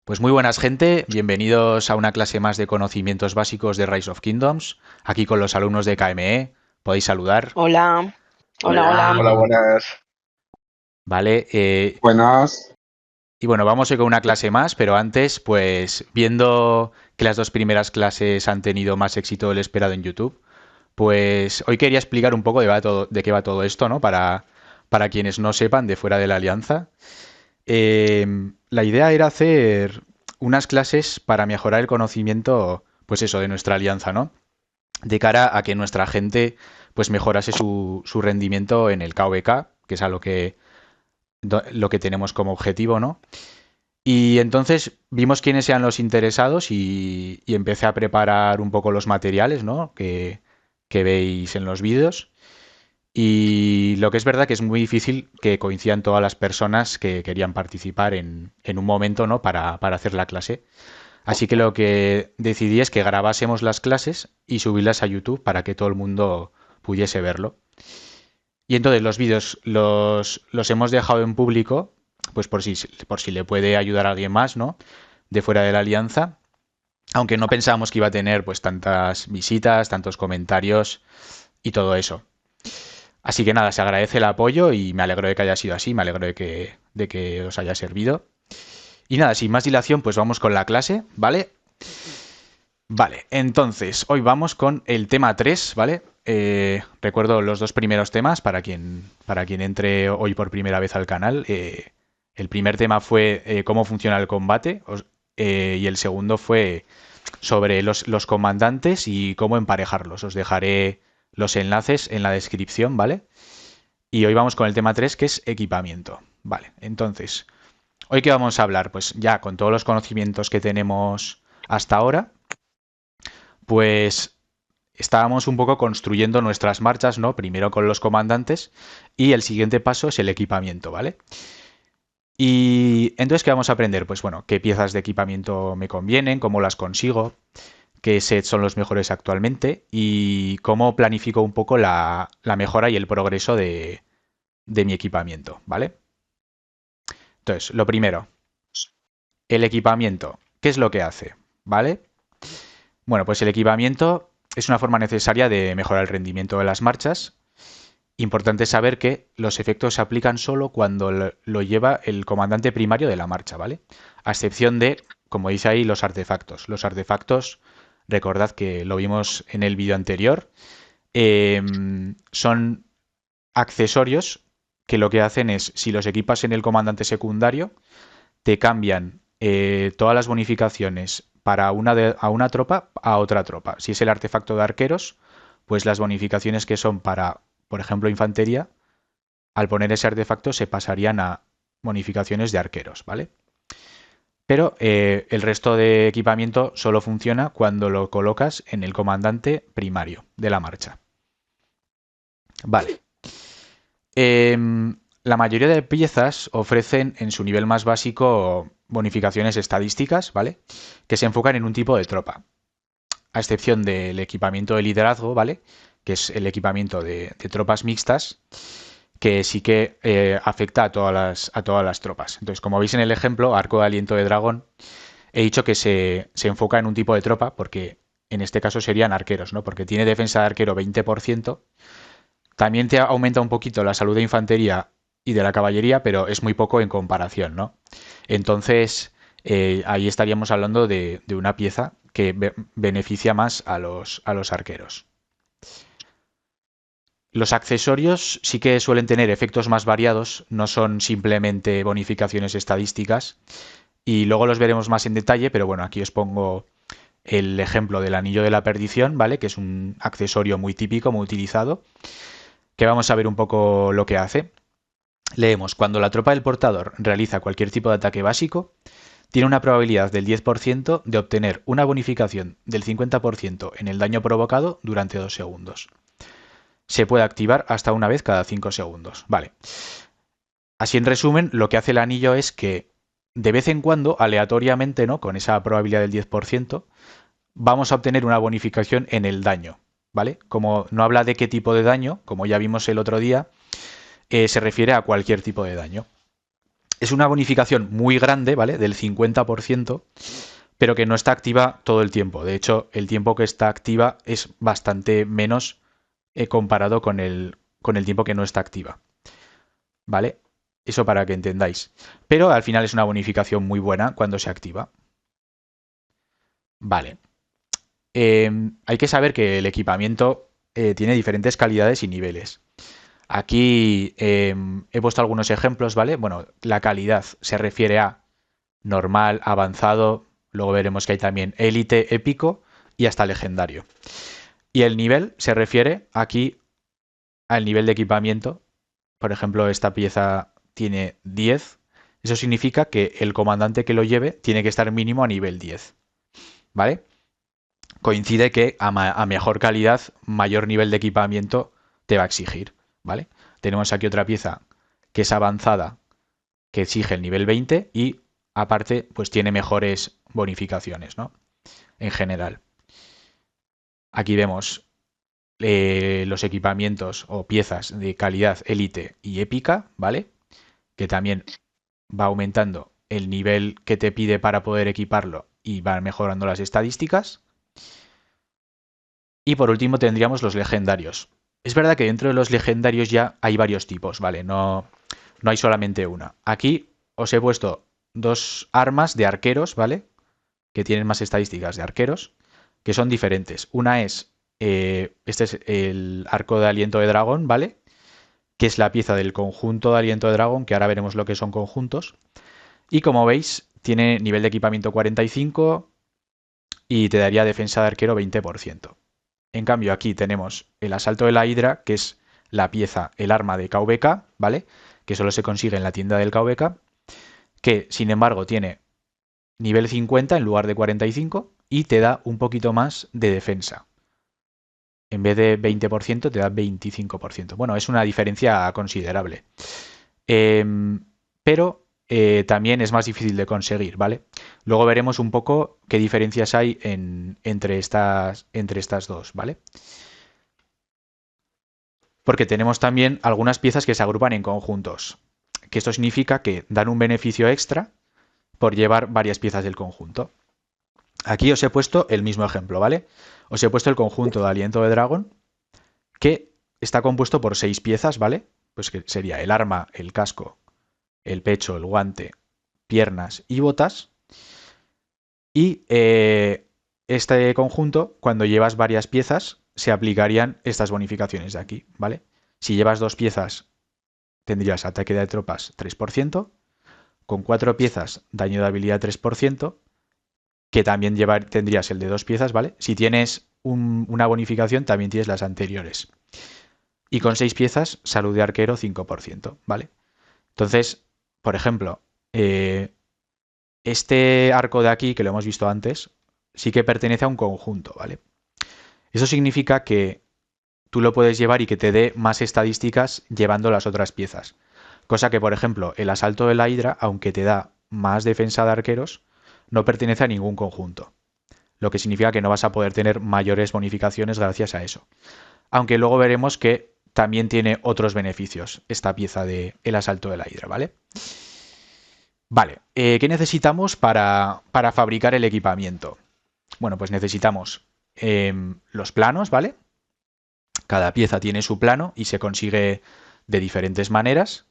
Pues muy buenas gente, bienvenidos a una clase más de conocimientos básicos de Rise of Kingdoms, aquí con los alumnos de KME, podéis saludar, Hola, hola, Hola, hola. Hola, buenas. ¿vale? Buenas. Y bueno, vamos hoy con una clase más, pero antes, pues viendo que las dos primeras clases han tenido más éxito del esperado en YouTube, pues hoy quería explicar un poco de qué va todo esto, ¿no? Para quienes no sepan de fuera de la alianza. La idea era hacer unas clases para mejorar el conocimiento, pues eso, de nuestra alianza, ¿no? De cara a que nuestra gente pues mejorase su rendimiento en el KVK, que es a lo que tenemos como objetivo, ¿no? Y entonces vimos quiénes eran los interesados y empecé a preparar un poco los materiales, ¿no? Que veis en los vídeos. Y lo que es verdad que es muy difícil que coincidan todas las personas que querían participar en un momento, ¿no? Para hacer la clase. Así que lo que decidí es que grabásemos las clases y subirlas a YouTube para que todo el mundo pudiese verlo. Y entonces los vídeos los hemos dejado en público, pues por si le puede ayudar a alguien más, ¿no? De fuera de la alianza. Aunque no pensábamos que iba a tener pues tantas visitas, tantos comentarios y todo eso. Así que nada, se agradece el apoyo y me alegro de que haya sido así, me alegro de que os haya servido. Y nada, sin más dilación, pues vamos con la clase, ¿vale? Vale, entonces, hoy vamos con el tema 3, ¿vale? Recuerdo los dos primeros temas para quien entre hoy por primera vez al canal. El primer tema fue cómo funciona el combate y el segundo fue sobre los comandantes y cómo emparejarlos. Os dejaré los enlaces en la descripción, ¿vale? Y hoy vamos con el tema 3 que es equipamiento. Vale, entonces, ¿hoy qué vamos a hablar? Pues ya con todos los conocimientos que tenemos hasta ahora, pues estábamos un poco construyendo nuestras marchas, ¿no? Primero con los comandantes y el siguiente paso es el equipamiento, ¿vale? Y entonces, ¿qué vamos a aprender? Pues bueno, qué piezas de equipamiento me convienen, cómo las consigo, qué sets son los mejores actualmente y cómo planifico un poco la mejora y el progreso de mi equipamiento, ¿vale? Entonces, lo primero, el equipamiento. ¿Qué es lo que hace? ¿Vale? Bueno, pues el equipamiento es una forma necesaria de mejorar el rendimiento de las marchas. Importante saber que los efectos se aplican solo cuando lo lleva el comandante primario de la marcha, ¿vale? A excepción de, como dice ahí, los artefactos. Los artefactos, recordad que lo vimos en el vídeo anterior, son accesorios que lo que hacen es, si los equipas en el comandante secundario, te cambian todas las bonificaciones a una tropa a otra tropa. Si es el artefacto de arqueros, pues las bonificaciones que son para, por ejemplo, infantería, al poner ese artefacto se pasarían a bonificaciones de arqueros, ¿vale? Pero el resto de equipamiento solo funciona cuando lo colocas en el comandante primario de la marcha. Vale. La mayoría de piezas ofrecen en su nivel más básico bonificaciones estadísticas, ¿vale? Que se enfocan en un tipo de tropa. A excepción del equipamiento de liderazgo, ¿vale? Que es el equipamiento de tropas mixtas, que sí que afecta a todas las tropas. Entonces, como veis en el ejemplo, arco de aliento de dragón, he dicho que se enfoca en un tipo de tropa, porque en este caso serían arqueros, ¿no? Porque tiene defensa de arquero 20%. También te aumenta un poquito la salud de infantería y de la caballería, pero es muy poco en comparación, ¿no? Entonces, ahí estaríamos hablando de una pieza que beneficia más a los arqueros. Los accesorios sí que suelen tener efectos más variados, no son simplemente bonificaciones estadísticas, y luego los veremos más en detalle, pero bueno, aquí os pongo el ejemplo del anillo de la perdición, ¿vale? Que es un accesorio muy típico, muy utilizado, que vamos a ver un poco lo que hace. Leemos, cuando la tropa del portador realiza cualquier tipo de ataque básico, tiene una probabilidad del 10% de obtener una bonificación del 50% en el daño provocado durante 2 segundos. Se puede activar hasta una vez cada 5 segundos. Vale. Así en resumen, lo que hace el anillo es que de vez en cuando, aleatoriamente, ¿no? Con esa probabilidad del 10%, vamos a obtener una bonificación en el daño. ¿Vale? Como no habla de qué tipo de daño, como ya vimos el otro día, se refiere a cualquier tipo de daño. Es una bonificación muy grande, ¿vale? Del 50%, pero que no está activa todo el tiempo. De hecho, el tiempo que está activa es bastante menos comparado con el tiempo que no está activa, ¿vale? Eso para que entendáis. Pero al final es una bonificación muy buena cuando se activa. Vale. Hay que saber que el equipamiento tiene diferentes calidades y niveles. Aquí he puesto algunos ejemplos, ¿vale? Bueno, la calidad se refiere a normal, avanzado, luego veremos que hay también élite, épico y hasta legendario. Y el nivel se refiere aquí al nivel de equipamiento. Por ejemplo, esta pieza tiene 10. Eso significa que el comandante que lo lleve tiene que estar mínimo a nivel 10, ¿vale? Coincide que a mejor calidad, mayor nivel de equipamiento te va a exigir, ¿vale? Tenemos aquí otra pieza que es avanzada, que exige el nivel 20 y aparte pues tiene mejores bonificaciones, ¿no? En general. Aquí vemos los equipamientos o piezas de calidad élite y épica, ¿vale? Que también va aumentando el nivel que te pide para poder equiparlo y va mejorando las estadísticas. Y por último tendríamos los legendarios. Es verdad que dentro de los legendarios ya hay varios tipos, ¿vale? No hay solamente una. Aquí os he puesto dos armas de arqueros, ¿vale? Que tienen más estadísticas de arqueros, que son diferentes. Una es, este es el arco de aliento de dragón, ¿vale? Que es la pieza del conjunto de aliento de dragón, que ahora veremos lo que son conjuntos. Y como veis, tiene nivel de equipamiento 45 y te daría defensa de arquero 20%. En cambio, aquí tenemos el asalto de la Hidra, que es la pieza, el arma de KVK, ¿vale? Que solo se consigue en la tienda del KVK, que sin embargo tiene nivel 50 en lugar de 45 y te da un poquito más de defensa. En vez de 20% te da 25%. Bueno, es una diferencia considerable. Pero también es más difícil de conseguir, ¿vale? Luego veremos un poco qué diferencias hay entre estas dos, ¿vale? Porque tenemos también algunas piezas que se agrupan en conjuntos, que esto significa que dan un beneficio extra por llevar varias piezas del conjunto. Aquí os he puesto el mismo ejemplo, ¿vale? Os he puesto el conjunto de aliento de dragón, que está compuesto por 6 piezas, ¿vale? Pues que sería el arma, el casco, el pecho, el guante, piernas y botas. Y este conjunto, cuando llevas varias piezas, se aplicarían estas bonificaciones de aquí, ¿vale? Si llevas 2 piezas, tendrías ataque de tropas 3%, con 4 piezas, daño de habilidad 3%, que también tendrías el de 2 piezas, ¿vale? Si tienes una bonificación, también tienes las anteriores. Y con 6 piezas, salud de arquero 5%, ¿vale? Entonces, por ejemplo, este arco de aquí, que lo hemos visto antes, sí que pertenece a un conjunto, ¿vale? Eso significa que tú lo puedes llevar y que te dé más estadísticas llevando las otras piezas. Cosa que, por ejemplo, el asalto de la Hidra, aunque te da más defensa de arqueros, no pertenece a ningún conjunto. Lo que significa que no vas a poder tener mayores bonificaciones gracias a eso. Aunque luego veremos que también tiene otros beneficios esta pieza del asalto de la Hidra, ¿vale? Vale, ¿qué necesitamos para fabricar el equipamiento? Bueno, pues necesitamos los planos, ¿vale? Cada pieza tiene su plano y se consigue de diferentes maneras.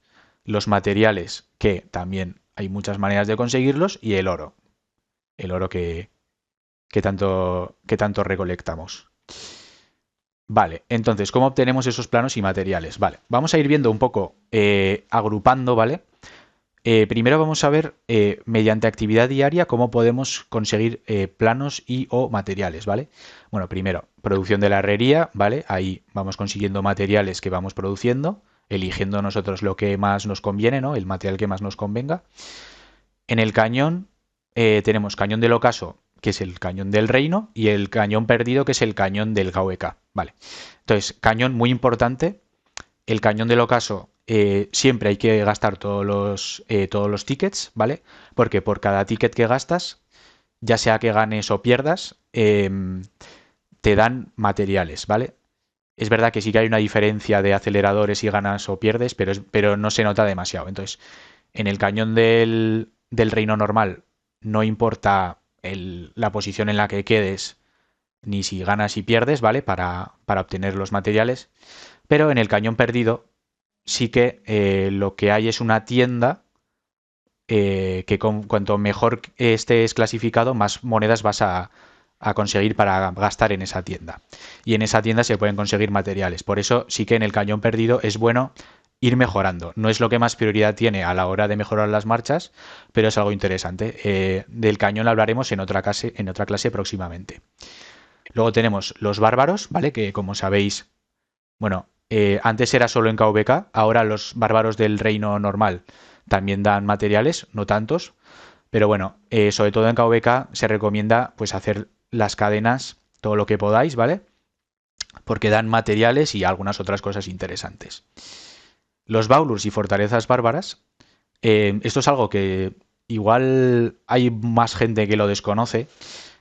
Los materiales, que también hay muchas maneras de conseguirlos, y el oro. El oro que tanto recolectamos. Vale, entonces, ¿cómo obtenemos esos planos y materiales? Vale, vamos a ir viendo un poco, agrupando, ¿vale? Primero vamos a ver, mediante actividad diaria, cómo podemos conseguir planos y o materiales, ¿vale? Bueno, primero, producción de la herrería, ¿vale? Ahí vamos consiguiendo materiales que vamos produciendo, eligiendo nosotros lo que más nos conviene, ¿no? El material que más nos convenga. En el cañón tenemos cañón del ocaso, que es el cañón del reino, y el cañón perdido, que es el cañón del KVK, ¿vale? Entonces, cañón muy importante. El cañón del ocaso, siempre hay que gastar todos los tickets, ¿vale? Porque por cada ticket que gastas, ya sea que ganes o pierdas, te dan materiales, ¿vale? Es verdad que sí que hay una diferencia de aceleradores si ganas o pierdes, pero no se nota demasiado. Entonces, En el cañón del reino normal no importa la posición en la que quedes, ni si ganas y pierdes, ¿vale? Para obtener los materiales. Pero en el cañón perdido sí que lo que hay es una tienda que cuanto mejor estés clasificado, más monedas vas a conseguir para gastar en esa tienda. Y en esa tienda se pueden conseguir materiales. Por eso sí que en el cañón perdido es bueno ir mejorando. No es lo que más prioridad tiene a la hora de mejorar las marchas, pero es algo interesante. Del cañón hablaremos en otra clase próximamente. Luego tenemos los bárbaros, ¿vale? Que como sabéis, bueno, antes era solo en KVK, ahora los bárbaros del reino normal también dan materiales, no tantos, pero bueno, sobre todo en KVK se recomienda pues hacer las cadenas todo lo que podáis, ¿vale? Porque dan materiales y algunas otras cosas interesantes. Los Baulurs y fortalezas bárbaras, esto es algo que igual hay más gente que lo desconoce.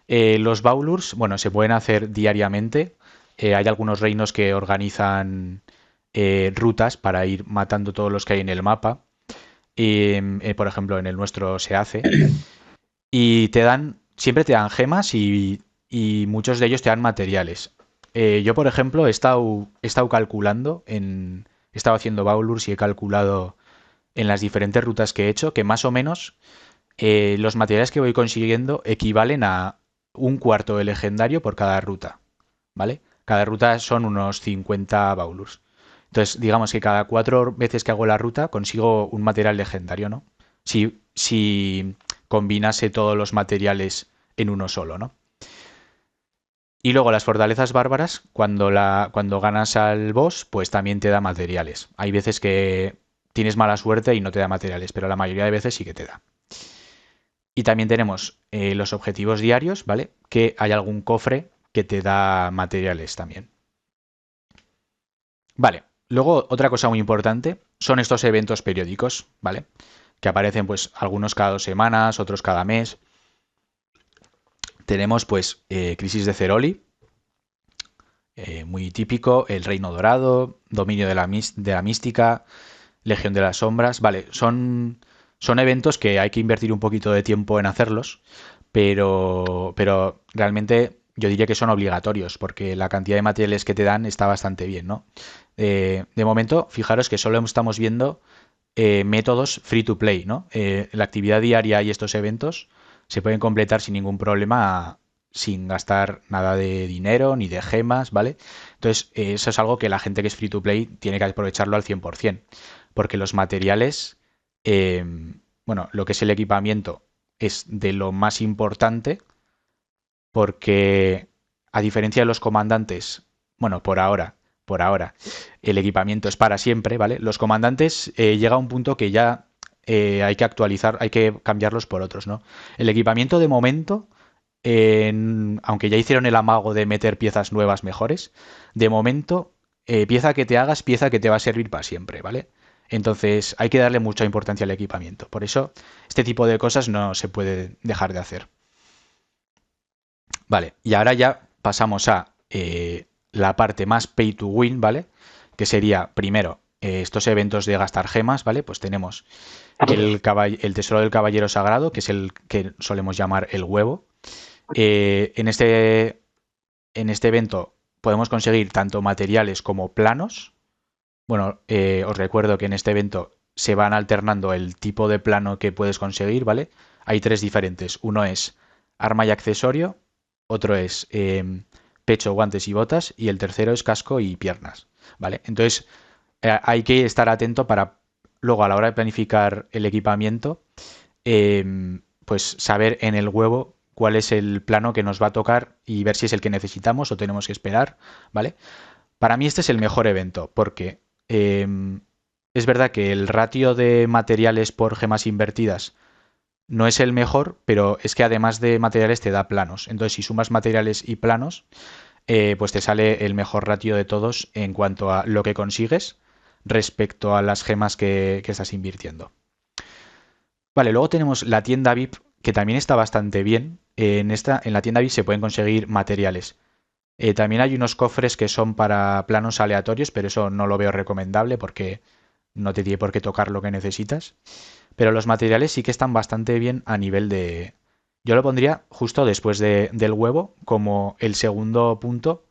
Los Baulurs, bueno, se pueden hacer diariamente. Hay algunos reinos que organizan rutas para ir matando todos los que hay en el mapa. Por ejemplo, en el nuestro se hace. Y siempre te dan gemas y muchos de ellos te dan materiales. Yo, por ejemplo, he estado calculando, he estado haciendo Baulurs y he calculado en las diferentes rutas que he hecho que más o menos los materiales que voy consiguiendo equivalen a un cuarto de legendario por cada ruta, ¿vale? Cada ruta son unos 50 Baulurs. Entonces, digamos que cada 4 veces que hago la ruta consigo un material legendario, ¿no? Si combinase todos los materiales en uno solo, ¿no? Y luego las fortalezas bárbaras, cuando ganas al boss, pues también te da materiales. Hay veces que tienes mala suerte y no te da materiales, pero la mayoría de veces sí que te da. Y también tenemos los objetivos diarios, ¿vale? Que hay algún cofre que te da materiales también. Vale, luego otra cosa muy importante son estos eventos periódicos, ¿vale? Que aparecen pues algunos cada 2 semanas, otros cada mes. Tenemos pues Crisis de Ceroli, muy típico, El Reino Dorado, Dominio de la Mística, Legión de las Sombras, vale, son eventos que hay que invertir un poquito de tiempo en hacerlos, pero realmente yo diría que son obligatorios, porque la cantidad de materiales que te dan está bastante bien, ¿no? De momento, fijaros que solo estamos viendo métodos free to play, ¿no? La actividad diaria y estos eventos se pueden completar sin ningún problema, sin gastar nada de dinero ni de gemas, ¿vale? Entonces, eso es algo que la gente que es free to play tiene que aprovecharlo al 100%, porque los materiales, eh, bueno, lo que es el equipamiento es de lo más importante, porque a diferencia de los comandantes, bueno, por ahora, el equipamiento es para siempre, ¿vale? Los comandantes llega a un punto que ya hay que actualizar, hay que cambiarlos por otros, ¿no? El equipamiento de momento, aunque ya hicieron el amago de meter piezas nuevas mejores, de momento, pieza que te hagas, pieza que te va a servir para siempre, ¿vale? Entonces hay que darle mucha importancia al equipamiento. Por eso, este tipo de cosas no se puede dejar de hacer. Vale, y ahora ya pasamos a la parte más pay to win, ¿vale? Que sería, primero, estos eventos de gastar gemas, ¿vale? Pues tenemos el tesoro del caballero sagrado, que es el que solemos llamar el huevo. En este evento podemos conseguir tanto materiales como planos. Bueno, os recuerdo que en este evento se van alternando el tipo de plano que puedes conseguir, ¿vale? Hay 3 diferentes. Uno es arma y accesorio, otro es pecho, guantes y botas, y el tercero es casco y piernas, ¿vale? Entonces, hay que estar atento para luego a la hora de planificar el equipamiento, pues saber en el huevo cuál es el plano que nos va a tocar y ver si es el que necesitamos o tenemos que esperar, ¿vale? Para mí este es el mejor evento porque es verdad que el ratio de materiales por gemas invertidas no es el mejor, pero es que además de materiales te da planos. Entonces, si sumas materiales y planos, pues te sale el mejor ratio de todos en cuanto a lo que consigues respecto a las gemas que estás invirtiendo. Vale, luego tenemos la tienda VIP, que también está bastante bien. En la tienda VIP se pueden conseguir materiales. También hay unos cofres que son para planos aleatorios, pero eso no lo veo recomendable porque no te tiene por qué tocar lo que necesitas. Pero los materiales sí que están bastante bien a nivel de... Yo lo pondría justo después del huevo como el segundo punto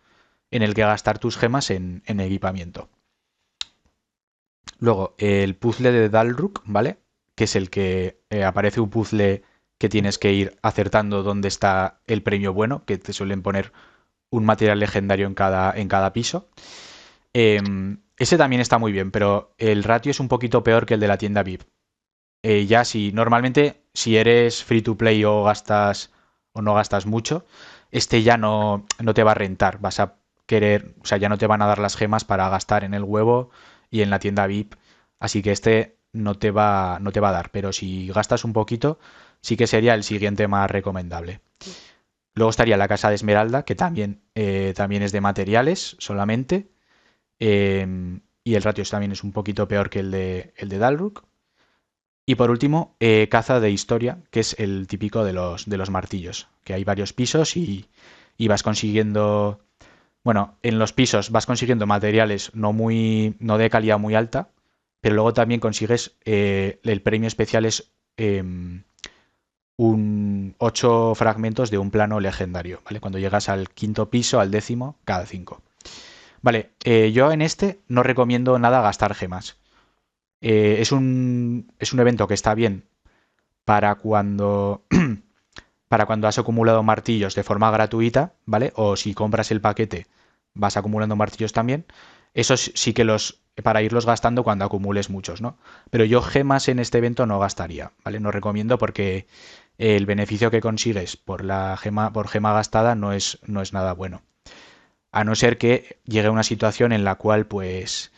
en el que gastar tus gemas en equipamiento. Luego, el puzzle de Dalruk, ¿vale? Que es el que aparece un puzzle que tienes que ir acertando dónde está el premio bueno, que te suelen poner un material legendario en cada piso. Ese también está muy bien, pero el ratio es un poquito peor que el de la tienda VIP. Ya si normalmente si eres free to play o gastas o no gastas mucho, este ya no te va a rentar. Vas a querer, o sea, ya no te van a dar las gemas para gastar en el huevo y en la tienda VIP. Así que este no te va a dar. Pero si gastas un poquito, sí que sería el siguiente más recomendable. Luego estaría la casa de Esmeralda, que también es de materiales solamente. Y el ratio también es un poquito peor que el de Dalruk. Y por último, caza de historia, que es el típico de los martillos, que hay varios pisos y vas consiguiendo, bueno, en los pisos vas consiguiendo materiales no de calidad muy alta, pero luego también consigues, el premio especial es 8 fragmentos de un plano legendario, ¿vale? Cuando llegas al quinto piso, al décimo, cada 5. Vale, yo en este no recomiendo nada gastar gemas. Es un evento que está bien para cuando, para cuando has acumulado martillos de forma gratuita, ¿vale? O si compras el paquete vas acumulando martillos también. Esos sí que para irlos gastando cuando acumules muchos, ¿no? Pero yo gemas en este evento no gastaría, ¿vale? No recomiendo porque el beneficio que consigues por gema gastada no es nada bueno. A no ser que llegue una situación en la cual, pues,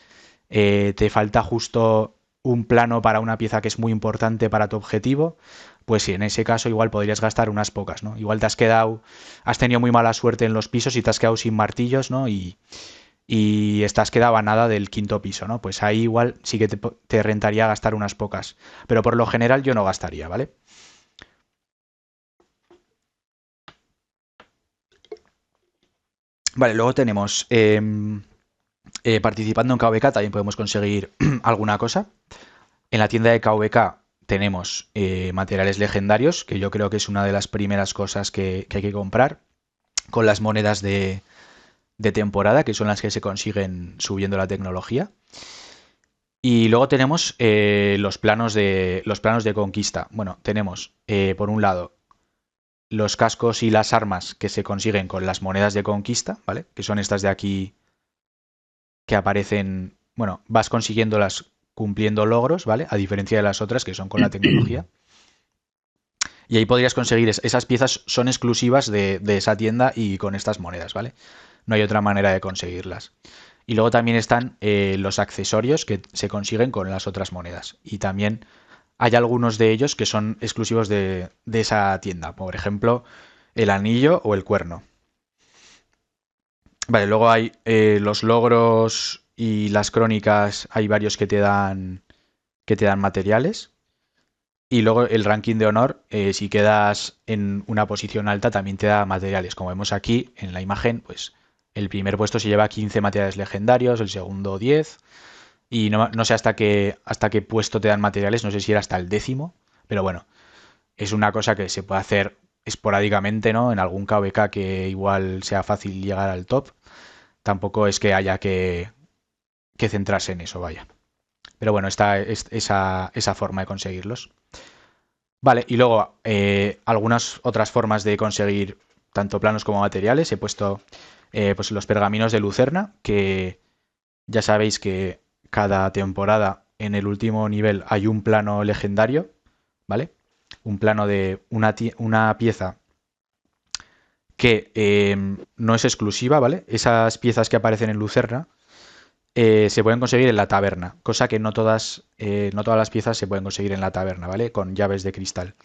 te falta justo un plano para una pieza que es muy importante para tu objetivo, pues sí, en ese caso igual podrías gastar unas pocas, ¿no? Igual has tenido muy mala suerte en los pisos y te has quedado sin martillos, ¿no? Y estás quedado a nada del quinto piso, ¿no? Pues ahí igual sí que te rentaría gastar unas pocas. Pero por lo general yo no gastaría, ¿vale? Vale, luego tenemos participando en KVK también podemos conseguir alguna cosa. En la tienda de KVK tenemos materiales legendarios, que yo creo que es una de las primeras cosas que hay que comprar, con las monedas de temporada, que son las que se consiguen subiendo la tecnología. Y luego tenemos los planos de conquista. Bueno, tenemos por un lado los cascos y las armas que se consiguen con las monedas de conquista, ¿vale? Que son estas de aquí que aparecen, bueno, vas consiguiéndolas cumpliendo logros, ¿vale? A diferencia de las otras que son con la tecnología. Y ahí podrías conseguir esas piezas, son exclusivas de esa tienda y con estas monedas, ¿vale? No hay otra manera de conseguirlas. Y luego también están los accesorios que se consiguen con las otras monedas. Y también hay algunos de ellos que son exclusivos de esa tienda. Por ejemplo, el anillo o el cuerno. Vale, luego hay los logros y las crónicas. Hay varios que te dan materiales. Y luego el ranking de honor, si quedas en una posición alta, también te da materiales. Como vemos aquí en la imagen, pues el primer puesto se lleva 15 materiales legendarios, el segundo 10. Y no sé hasta qué puesto te dan materiales, no sé si era hasta el décimo. Pero bueno, es una cosa que se puede hacer esporádicamente, ¿no? En algún KVK que igual sea fácil llegar al top. Tampoco es que haya que centrarse en eso, vaya. Pero bueno, está esa forma de conseguirlos. Vale, y luego algunas otras formas de conseguir tanto planos como materiales. He puesto pues los pergaminos de Lucerna, que ya sabéis que cada temporada en el último nivel hay un plano legendario, ¿vale? Un plano de una pieza que no es exclusiva, ¿vale? Esas piezas que aparecen en Lucerna se pueden conseguir en la taberna, cosa que no todas las piezas se pueden conseguir en la taberna, ¿vale? Con llaves de cristal.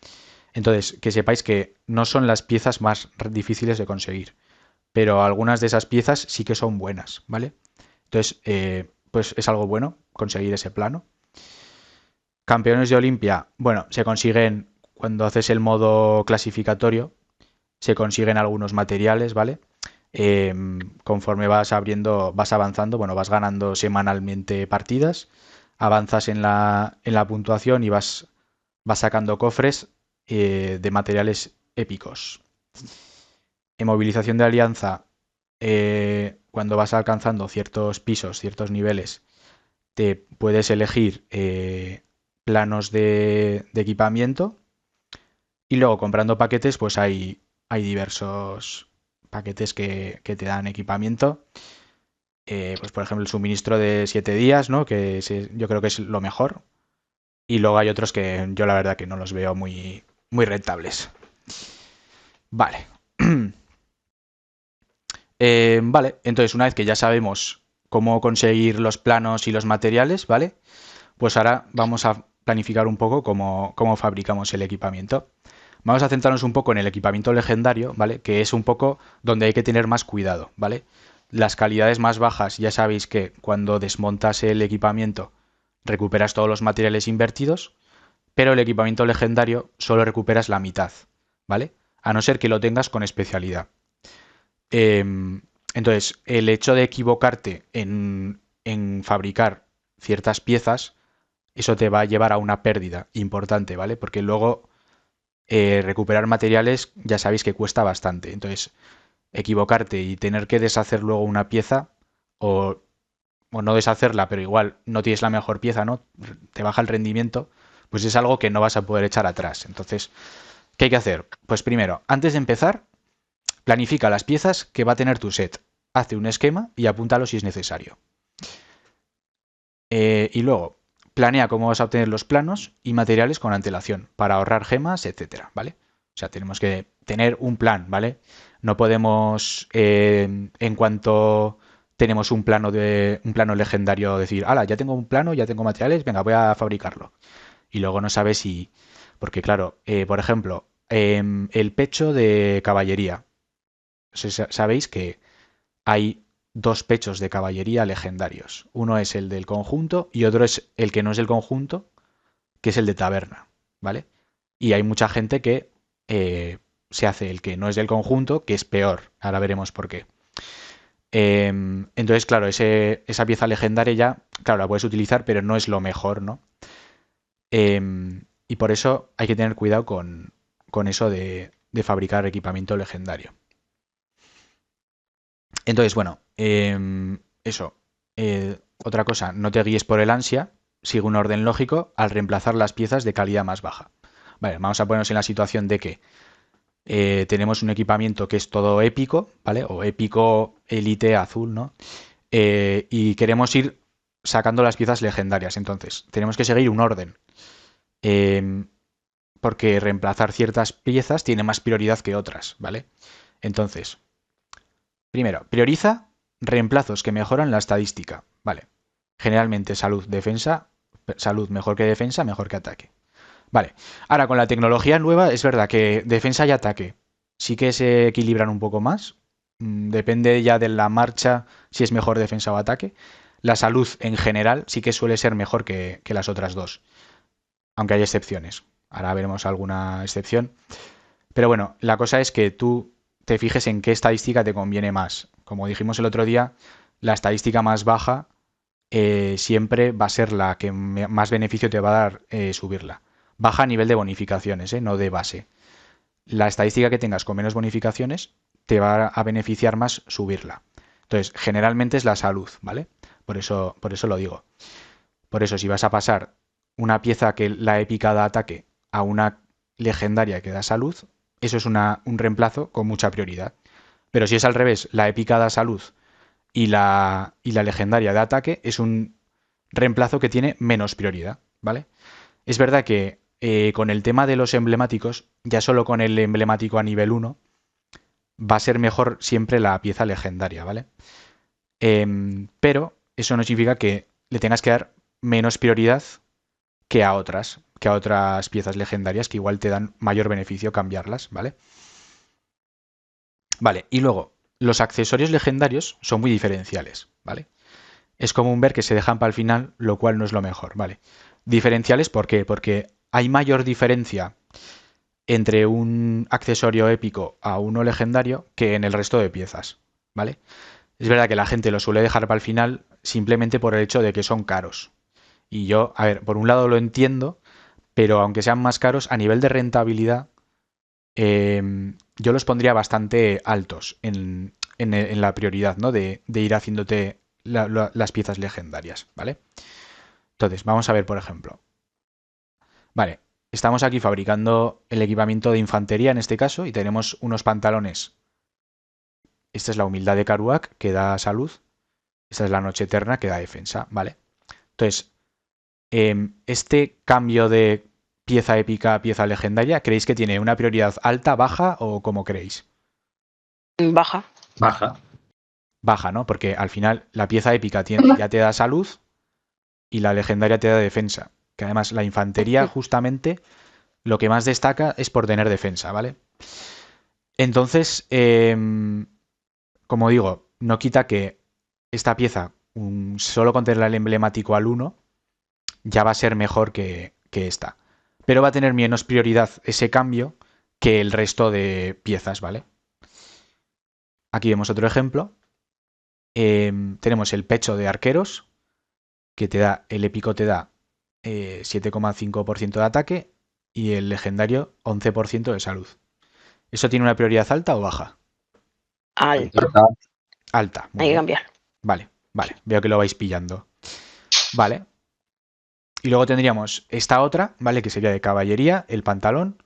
Entonces, que sepáis que no son las piezas más difíciles de conseguir, pero algunas de esas piezas sí que son buenas, ¿vale? Entonces, pues es algo bueno conseguir ese plano. Campeones de Olimpia, bueno, se consiguen cuando haces el modo clasificatorio, se consiguen algunos materiales, ¿vale? Conforme vas avanzando, bueno, vas ganando semanalmente partidas, avanzas en la puntuación y vas vas sacando cofres de materiales épicos. En movilización de alianza, cuando vas alcanzando ciertos pisos, ciertos niveles, te puedes elegir planos de equipamiento y luego comprando paquetes, pues hay diversos paquetes que te dan equipamiento. Pues por ejemplo el suministro de 7 días, ¿no? Yo creo que es lo mejor. Y luego hay otros que yo la verdad que no los veo muy rentables. Vale. Vale, entonces una vez que ya sabemos cómo conseguir los planos y los materiales, ¿vale? Pues ahora vamos a planificar un poco cómo fabricamos el equipamiento. Vamos a centrarnos un poco en el equipamiento legendario, ¿vale? Que es un poco donde hay que tener más cuidado, ¿vale? Las calidades más bajas, ya sabéis que cuando desmontas el equipamiento recuperas todos los materiales invertidos, pero el equipamiento legendario solo recuperas la mitad, ¿vale? A no ser que lo tengas con especialidad. Entonces, el hecho de equivocarte en fabricar ciertas piezas, eso te va a llevar a una pérdida importante, ¿vale? Porque luego recuperar materiales ya sabéis que cuesta bastante. Entonces, equivocarte y tener que deshacer luego una pieza o, o no deshacerla, pero igual no tienes la mejor pieza, ¿no? Te baja el rendimiento, pues es algo que no vas a poder echar atrás. Entonces, ¿qué hay que hacer? Pues primero, antes de empezar, planifica las piezas que va a tener tu set. Hace un esquema y apúntalo si es necesario. Y luego, planea cómo vas a obtener los planos y materiales con antelación para ahorrar gemas, etcétera, ¿vale? O sea, tenemos que tener un plan, ¿vale? No podemos, en cuanto tenemos un plano legendario, decir, ala, ya tengo un plano, ya tengo materiales, venga, voy a fabricarlo. Y luego no sabes si, porque claro, por ejemplo, el pecho de caballería. Sabéis que hay dos pechos de caballería legendarios. Uno es el del conjunto y otro es el que no es del conjunto, que es el de taberna, ¿vale? Y hay mucha gente que se hace el que no es del conjunto, que es peor. Ahora veremos por qué. Entonces, claro, esa pieza legendaria ya, claro, la puedes utilizar, pero no es lo mejor, ¿no? Y por eso hay que tener cuidado con eso de fabricar equipamiento legendario. Entonces, bueno, eso. Otra cosa, no te guíes por el ansia, sigue un orden lógico al reemplazar las piezas de calidad más baja. Vale, vamos a ponernos en la situación de que tenemos un equipamiento que es todo épico, ¿vale? O épico elite azul, ¿no? Y queremos ir sacando las piezas legendarias. Entonces, tenemos que seguir un orden. Eh, Porque reemplazar ciertas piezas tiene más prioridad que otras, ¿vale? Entonces, primero, prioriza reemplazos que mejoran la estadística. Vale. Generalmente salud, defensa, salud mejor que defensa, mejor que ataque. Vale. Ahora, con la tecnología nueva, es verdad que defensa y ataque sí que se equilibran un poco más. Depende ya de la marcha si es mejor defensa o ataque. La salud en general sí que suele ser mejor que las otras dos, aunque hay excepciones. Ahora veremos alguna excepción. Pero bueno, la cosa es que tú te fijes en qué estadística te conviene más. Como dijimos el otro día, la estadística más baja siempre va a ser la que más beneficio te va a dar subirla. Baja a nivel de bonificaciones, no de base. La estadística que tengas con menos bonificaciones te va a beneficiar más subirla. Entonces, generalmente es la salud, ¿vale? Por eso lo digo. Por eso, si vas a pasar una pieza que la épica da ataque a una legendaria que da salud, eso es un reemplazo con mucha prioridad. Pero si es al revés, la épica da salud y la legendaria de ataque, es un reemplazo que tiene menos prioridad, ¿vale? Es verdad que con el tema de los emblemáticos, ya solo con el emblemático a nivel 1, va a ser mejor siempre la pieza legendaria, ¿vale? Pero eso no significa que le tengas que dar menos prioridad que a otras piezas legendarias que igual te dan mayor beneficio cambiarlas, ¿vale? Vale, y luego, los accesorios legendarios son muy diferenciales, ¿vale? Es común ver que se dejan para el final, lo cual no es lo mejor, ¿vale? Diferenciales, ¿por qué? Porque hay mayor diferencia entre un accesorio épico a uno legendario que en el resto de piezas, ¿vale? Es verdad que la gente lo suele dejar para el final simplemente por el hecho de que son caros. Y yo, a ver, por un lado lo entiendo, pero aunque sean más caros, a nivel de rentabilidad, yo los pondría bastante altos en la prioridad, ¿no? De ir haciéndote las piezas legendarias, ¿vale? Entonces, vamos a ver, por ejemplo. Vale, estamos aquí fabricando el equipamiento de infantería en este caso y tenemos unos pantalones. Esta es la humildad de Kerouac, que da salud. Esta es la noche eterna, que da defensa, ¿vale? Entonces, este cambio de pieza épica a pieza legendaria, ¿creéis que tiene una prioridad alta, baja o cómo creéis? Baja. Baja. Baja, ¿no? Porque al final la pieza épica ya te da salud y la legendaria te da defensa. Que además la infantería justamente lo que más destaca es por tener defensa, ¿vale? Entonces, como digo, no quita que esta pieza, solo con tener el emblemático al 1, ya va a ser mejor que esta. Pero va a tener menos prioridad ese cambio que el resto de piezas, ¿vale? Aquí vemos otro ejemplo. Tenemos el pecho de arqueros, que te da, el épico te da 7,5% de ataque y el legendario 11% de salud. ¿Eso tiene una prioridad alta o baja? Alta. Alta. Muy Hay que bien. cambiar. Vale. Veo que lo vais pillando. Vale. Y luego tendríamos esta otra, ¿vale? Que sería de caballería, el pantalón.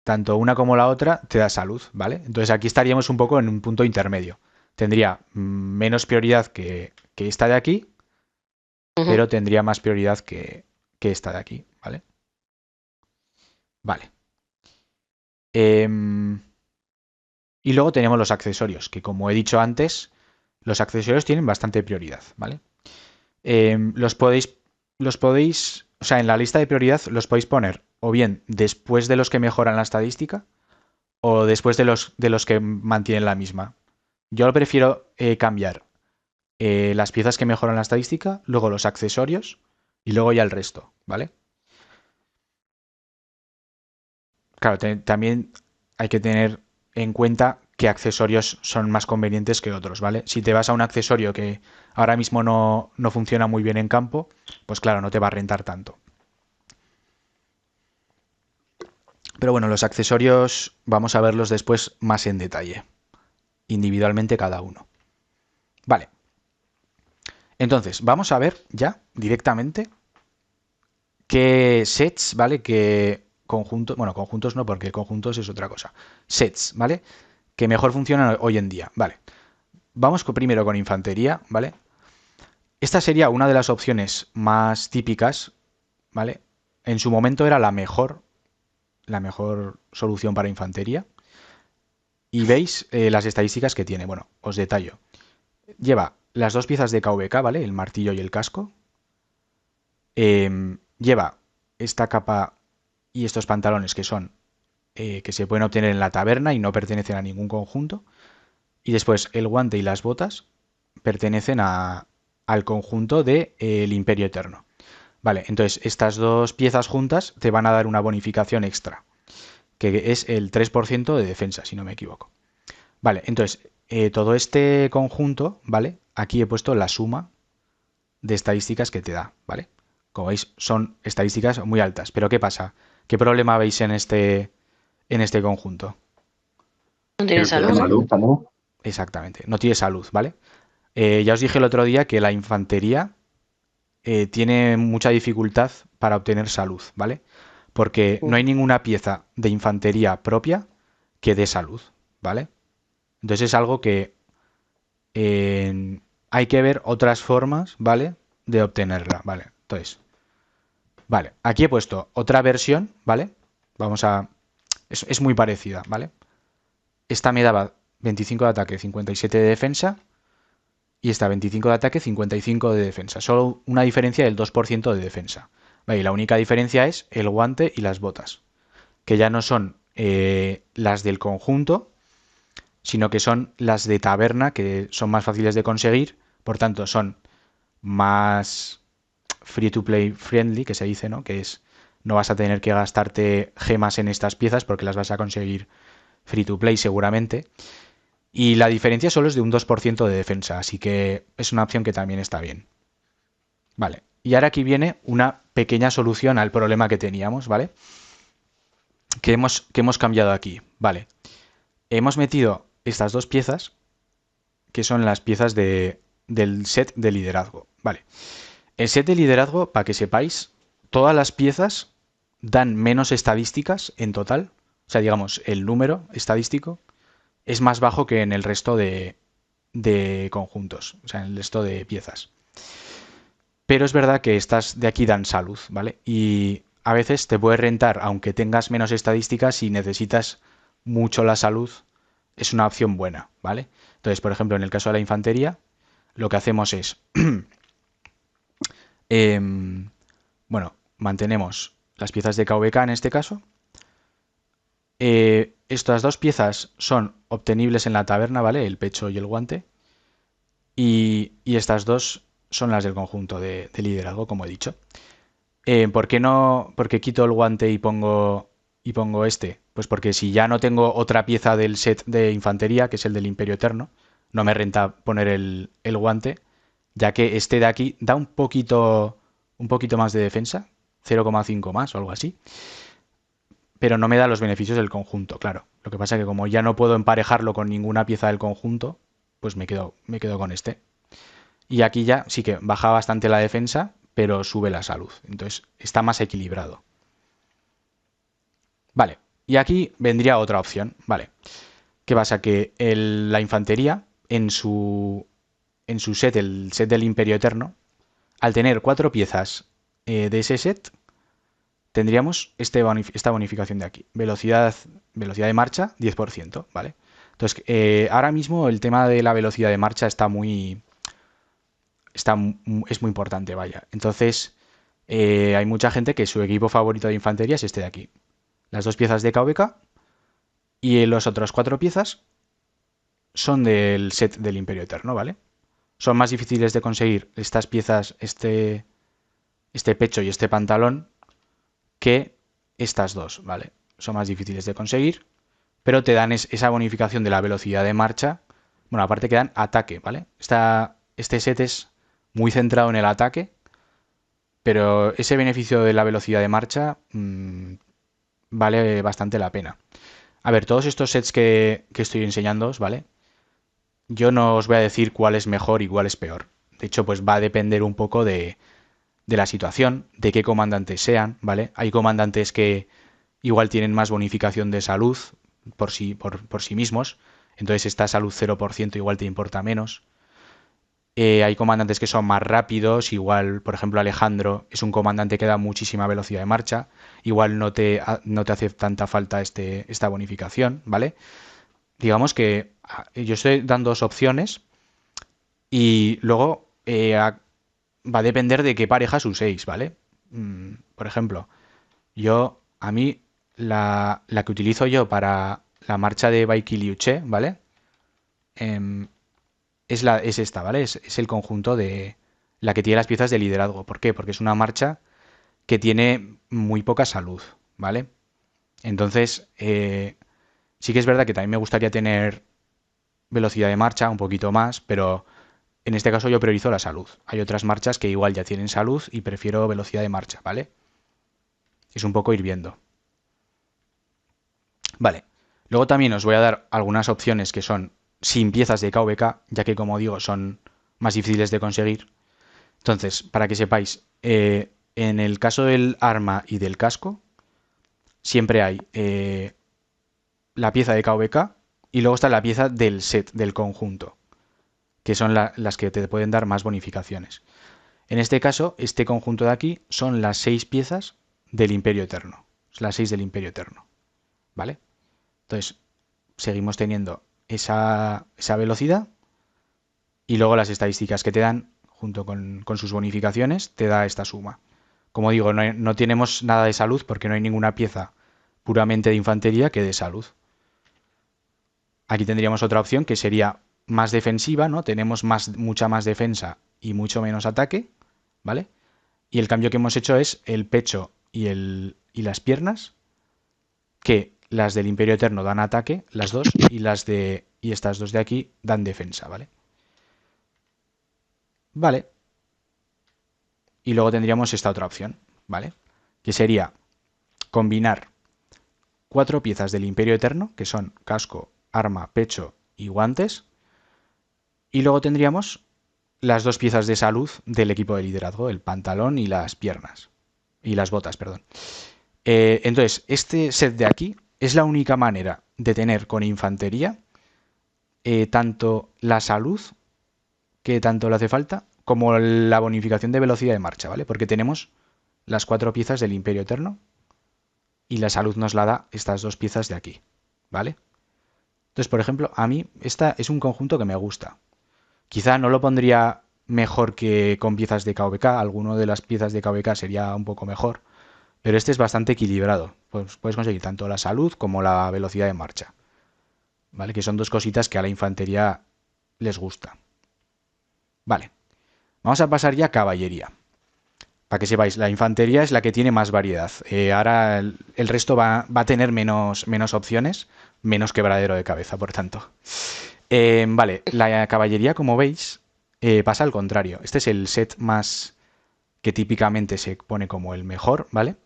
Tanto una como la otra te da salud, ¿vale? Entonces aquí estaríamos un poco en un punto intermedio. Tendría menos prioridad que esta de aquí, pero tendría más prioridad que esta de aquí, ¿vale? Vale. Y luego tenemos los accesorios, que como he dicho antes, los accesorios tienen bastante prioridad, ¿vale? Los podéis, o sea, en la lista de prioridad los podéis poner o bien después de los que mejoran la estadística o después de los que mantienen la misma. Yo prefiero cambiar las piezas que mejoran la estadística, luego los accesorios y luego ya el resto, ¿vale? Claro, también hay que tener en cuenta qué accesorios son más convenientes que otros, ¿vale? Si te vas a un accesorio que ahora mismo no funciona muy bien en campo, pues claro, no te va a rentar tanto. Pero bueno, los accesorios vamos a verlos después más en detalle, individualmente cada uno. Vale. Entonces, vamos a ver ya directamente qué sets, ¿vale? Que conjuntos, bueno, conjuntos no, porque conjuntos es otra cosa. Sets, ¿vale? Que mejor funcionan hoy en día, ¿vale? Vamos primero con infantería, ¿vale? Esta sería una de las opciones más típicas, ¿vale? En su momento era la mejor solución para infantería. Y veis las estadísticas que tiene. Bueno, os detallo. Lleva las dos piezas de KVK, ¿vale? El martillo y el casco. Lleva esta capa y estos pantalones que son que se pueden obtener en la taberna y no pertenecen a ningún conjunto. Y después el guante y las botas pertenecen al conjunto de el Imperio Eterno. Vale, entonces estas dos piezas juntas te van a dar una bonificación extra, que es el 3% de defensa, si no me equivoco. Vale, entonces todo este conjunto, ¿vale? Aquí he puesto la suma de estadísticas que te da, ¿vale? Como veis, son estadísticas muy altas. Pero ¿qué pasa? ¿Qué problema veis en este conjunto? No tiene salud. Exactamente, no tiene salud, ¿vale? Ya os dije el otro día que la infantería tiene mucha dificultad para obtener salud, ¿vale? Porque no hay ninguna pieza de infantería propia que dé salud, ¿vale? Entonces es algo que hay que ver otras formas, ¿vale? De obtenerla, ¿vale? Entonces, vale, aquí he puesto otra versión, ¿vale? Vamos a... Es muy parecida, ¿vale? Esta me daba 25 de ataque, 57 de defensa. Y esta 25 de ataque, 55 de defensa. Solo una diferencia del 2% de defensa. Vale, y la única diferencia es el guante y las botas. Que ya no son las del conjunto, sino que son las de taberna, que son más fáciles de conseguir. Por tanto, son más free to play friendly, que se dice, ¿no? Que es, no vas a tener que gastarte gemas en estas piezas porque las vas a conseguir free to play seguramente. Y la diferencia solo es de un 2% de defensa, así que es una opción que también está bien. Vale. Y ahora aquí viene una pequeña solución al problema que teníamos, ¿vale? Que hemos cambiado aquí. Vale. Hemos metido estas dos piezas, que son las piezas del set de liderazgo. Vale. El set de liderazgo, para que sepáis, todas las piezas dan menos estadísticas en total. O sea, digamos, el número estadístico es más bajo que en el resto de conjuntos, o sea, en el resto de piezas. Pero es verdad que estas de aquí dan salud, ¿vale? Y a veces te puede rentar, aunque tengas menos estadísticas, si necesitas mucho la salud, es una opción buena, ¿vale? Entonces, por ejemplo, en el caso de la infantería, lo que hacemos es, bueno, mantenemos las piezas de KVK en este caso. Estas dos piezas son obtenibles en la taberna, ¿vale? El pecho y el guante. Y estas dos son las del conjunto de liderazgo, como he dicho. ¿Por qué no? ¿Por qué quito el guante y pongo este? Pues porque si ya no tengo otra pieza del set de infantería, que es el del Imperio Eterno, no me renta poner el guante, ya que este de aquí da un poquito más de defensa, 0,5 más o algo así, pero no me da los beneficios del conjunto, claro. Lo que pasa es que como ya no puedo emparejarlo con ninguna pieza del conjunto, pues me quedo con este. Y aquí ya sí que baja bastante la defensa, pero sube la salud. Entonces está más equilibrado. Vale, y aquí vendría otra opción. Vale, ¿qué pasa? Que la infantería en su set, el set del Imperio Eterno, al tener cuatro piezas de ese set, tendríamos esta bonificación de aquí. Velocidad de marcha, 10%, ¿vale? Entonces, ahora mismo el tema de la velocidad de marcha es muy importante, vaya. Entonces, hay mucha gente que su equipo favorito de infantería es este de aquí. Las dos piezas de KVK y las otras cuatro piezas son del set del Imperio Eterno, ¿vale? Son más difíciles de conseguir estas piezas, este pecho y este pantalón, que estas dos, ¿vale? Son más difíciles de conseguir, pero te dan esa bonificación de la velocidad de marcha. Bueno, aparte que dan ataque, ¿vale? Este set es muy centrado en el ataque, pero ese beneficio de la velocidad de marcha vale bastante la pena. A ver, todos estos sets que estoy enseñándoos, ¿vale? Yo no os voy a decir cuál es mejor y cuál es peor. De hecho, pues va a depender un poco de la situación, de qué comandantes sean, ¿vale? Hay comandantes que igual tienen más bonificación de salud por sí mismos, entonces esta salud 0% igual te importa menos. Hay comandantes que son más rápidos, igual, por ejemplo, Alejandro es un comandante que da muchísima velocidad de marcha, igual no te hace tanta falta esta bonificación, ¿vale? Digamos que yo estoy dando dos opciones y luego va a depender de qué parejas uséis, ¿vale? Por ejemplo, a mí, la que utilizo yo para la marcha de Baiki Liuche, ¿vale? Em, es esta, ¿vale? Es el conjunto de la que tiene las piezas de liderazgo. ¿Por qué? Porque es una marcha que tiene muy poca salud, ¿vale? Entonces, sí que es verdad que también me gustaría tener velocidad de marcha un poquito más, pero en este caso yo priorizo la salud. Hay otras marchas que igual ya tienen salud y prefiero velocidad de marcha, ¿vale? Es un poco ir viendo. Vale. Luego también os voy a dar algunas opciones que son sin piezas de KVK, ya que como digo son más difíciles de conseguir. Entonces, para que sepáis, en el caso del arma y del casco, siempre hay la pieza de KVK y luego está la pieza del set, del conjunto, que son las que te pueden dar más bonificaciones. En este caso, este conjunto de aquí son las 6 piezas del Imperio Eterno. Las 6 del Imperio Eterno. ¿Vale? Entonces, seguimos teniendo esa velocidad y luego las estadísticas que te dan, junto con sus bonificaciones, te da esta suma. Como digo, no tenemos nada de salud porque no hay ninguna pieza puramente de infantería que de salud. Aquí tendríamos otra opción que sería más defensiva, ¿no? Tenemos mucha más defensa y mucho menos ataque, ¿vale? Y el cambio que hemos hecho es el pecho y las piernas, que las del Imperio Eterno dan ataque, las dos, y estas dos de aquí dan defensa, ¿vale? Vale. y luego tendríamos esta otra opción, ¿vale? Que sería combinar 4 piezas del Imperio Eterno, que son casco, arma, pecho y guantes. Y luego tendríamos las 2 piezas de salud del equipo de liderazgo, el pantalón y las piernas. Y las botas, perdón. Entonces, este set de aquí es la única manera de tener con infantería tanto la salud, que tanto le hace falta, como la bonificación de velocidad de marcha, ¿vale? Porque tenemos las 4 piezas del Imperio Eterno y la salud nos la da estas 2 piezas de aquí, ¿vale? Entonces, por ejemplo, a mí esta es un conjunto que me gusta. Quizá no lo pondría mejor que con piezas de KVK, alguno de las piezas de KVK sería un poco mejor, pero este es bastante equilibrado. Pues puedes conseguir tanto la salud como la velocidad de marcha, ¿vale? Que son 2 cositas que a la infantería les gusta. Vale, vamos a pasar ya a caballería. Para que sepáis, la infantería es la que tiene más variedad. Ahora el resto va a tener menos opciones, menos quebradero de cabeza, por tanto. Vale, la caballería, como veis, pasa al contrario. Este es el set más que típicamente se pone como el mejor, ¿vale?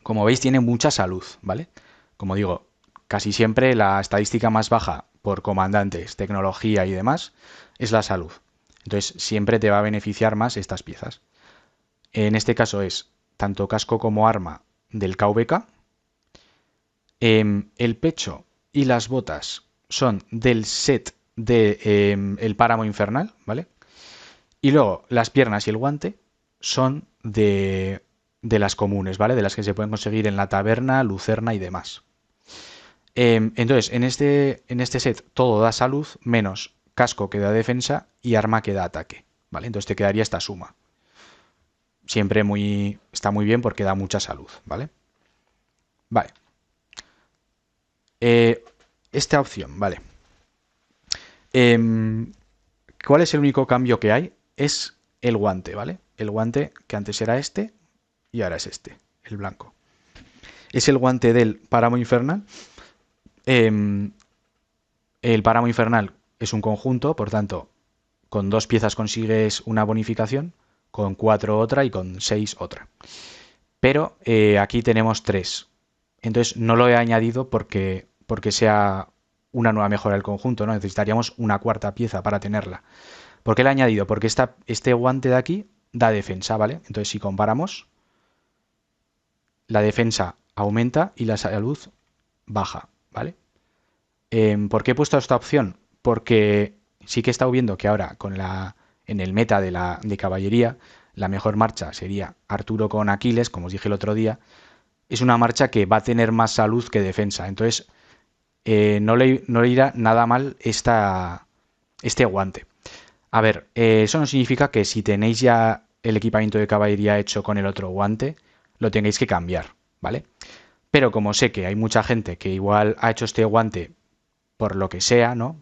Como veis, tiene mucha salud, ¿vale? Como digo, casi siempre la estadística más baja por comandantes, tecnología y demás es la salud. Entonces, siempre te va a beneficiar más estas piezas. En este caso es tanto casco como arma del KVK. El pecho y las botas son del set de el páramo infernal, ¿vale? Y luego las piernas y el guante son de las comunes, ¿vale? De las que se pueden conseguir en la taberna, lucerna y demás. Entonces, en este set todo da salud, menos casco que da defensa y arma que da ataque, ¿vale? Entonces te quedaría esta suma. Siempre está muy bien porque da mucha salud, ¿vale? Vale. Esta opción, vale. ¿Cuál es el único cambio que hay? Es el guante, ¿vale? El guante que antes era este y ahora es este, el blanco. Es el guante del páramo infernal. El páramo infernal es un conjunto, por tanto, con 2 piezas consigues una bonificación, con 4 otra y con 6 otra. Pero aquí tenemos 3. Entonces no lo he añadido porque sea una nueva mejora del conjunto, ¿no? Necesitaríamos una 4ª pieza para tenerla. ¿Por qué la he añadido? Porque este guante de aquí da defensa, ¿vale? Entonces si comparamos, la defensa aumenta y la salud baja, ¿vale? ¿Por qué he puesto esta opción? Porque sí que he estado viendo que ahora en el meta de caballería, la mejor marcha sería Arturo con Aquiles, como os dije el otro día. Es una marcha que va a tener más salud que defensa. Entonces, no le irá nada mal este guante. A ver, eso no significa que si tenéis ya el equipamiento de caballería hecho con el otro guante, lo tengáis que cambiar, ¿vale? Pero como sé que hay mucha gente que igual ha hecho este guante por lo que sea, ¿no?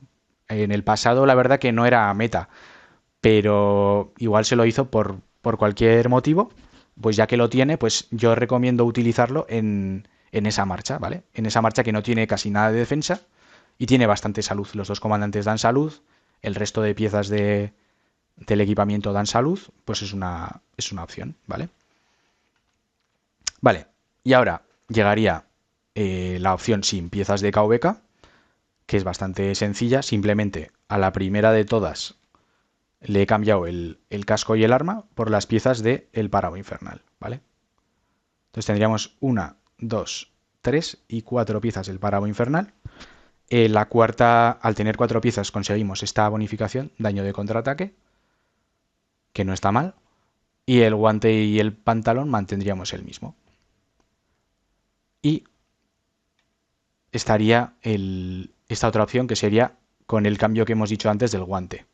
En el pasado la verdad que no era meta, pero igual se lo hizo por cualquier motivo, pues ya que lo tiene, pues yo recomiendo utilizarlo en esa marcha, ¿vale? En esa marcha que no tiene casi nada de defensa y tiene bastante salud. Los 2 comandantes dan salud, el resto de piezas del equipamiento dan salud, pues es una opción, ¿vale? Vale, y ahora llegaría la opción sin piezas de KVK, que es bastante sencilla. Simplemente a la primera de todas le he cambiado el casco y el arma por las piezas del páramo infernal, ¿vale? Entonces tendríamos 1, 2, 3 y 4 piezas del páramo infernal. La 4ª, al tener 4 piezas, conseguimos esta bonificación, daño de contraataque, que no está mal. Y el guante y el pantalón mantendríamos el mismo. Y estaría esta otra opción que sería con el cambio que hemos dicho antes del guante.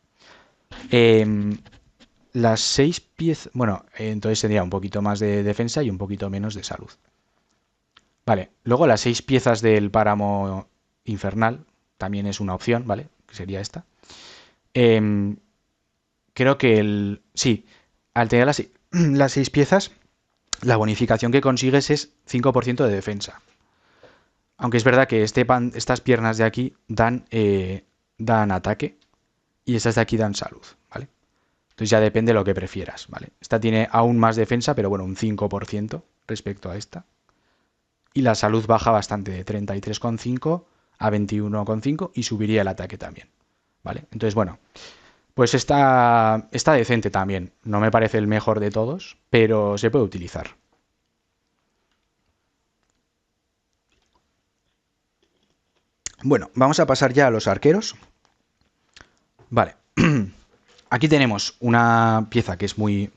Las 6 piezas... Bueno, entonces tendría un poquito más de defensa y un poquito menos de salud. Vale, luego las 6 piezas del páramo infernal también es una opción, ¿vale? Que sería esta. Creo que sí, al tener las 6 piezas, la bonificación que consigues es 5% de defensa. Aunque es verdad que estas piernas de aquí dan ataque y estas de aquí dan salud, ¿vale? Entonces ya depende de lo que prefieras, ¿vale? Esta tiene aún más defensa, pero bueno, un 5% respecto a esta. Y la salud baja bastante, de 33,5 a 21,5 y subiría el ataque también, ¿vale? Entonces, bueno, pues está decente también. No me parece el mejor de todos, pero se puede utilizar. Bueno, vamos a pasar ya a los arqueros. Vale. Aquí tenemos una pieza que es muy...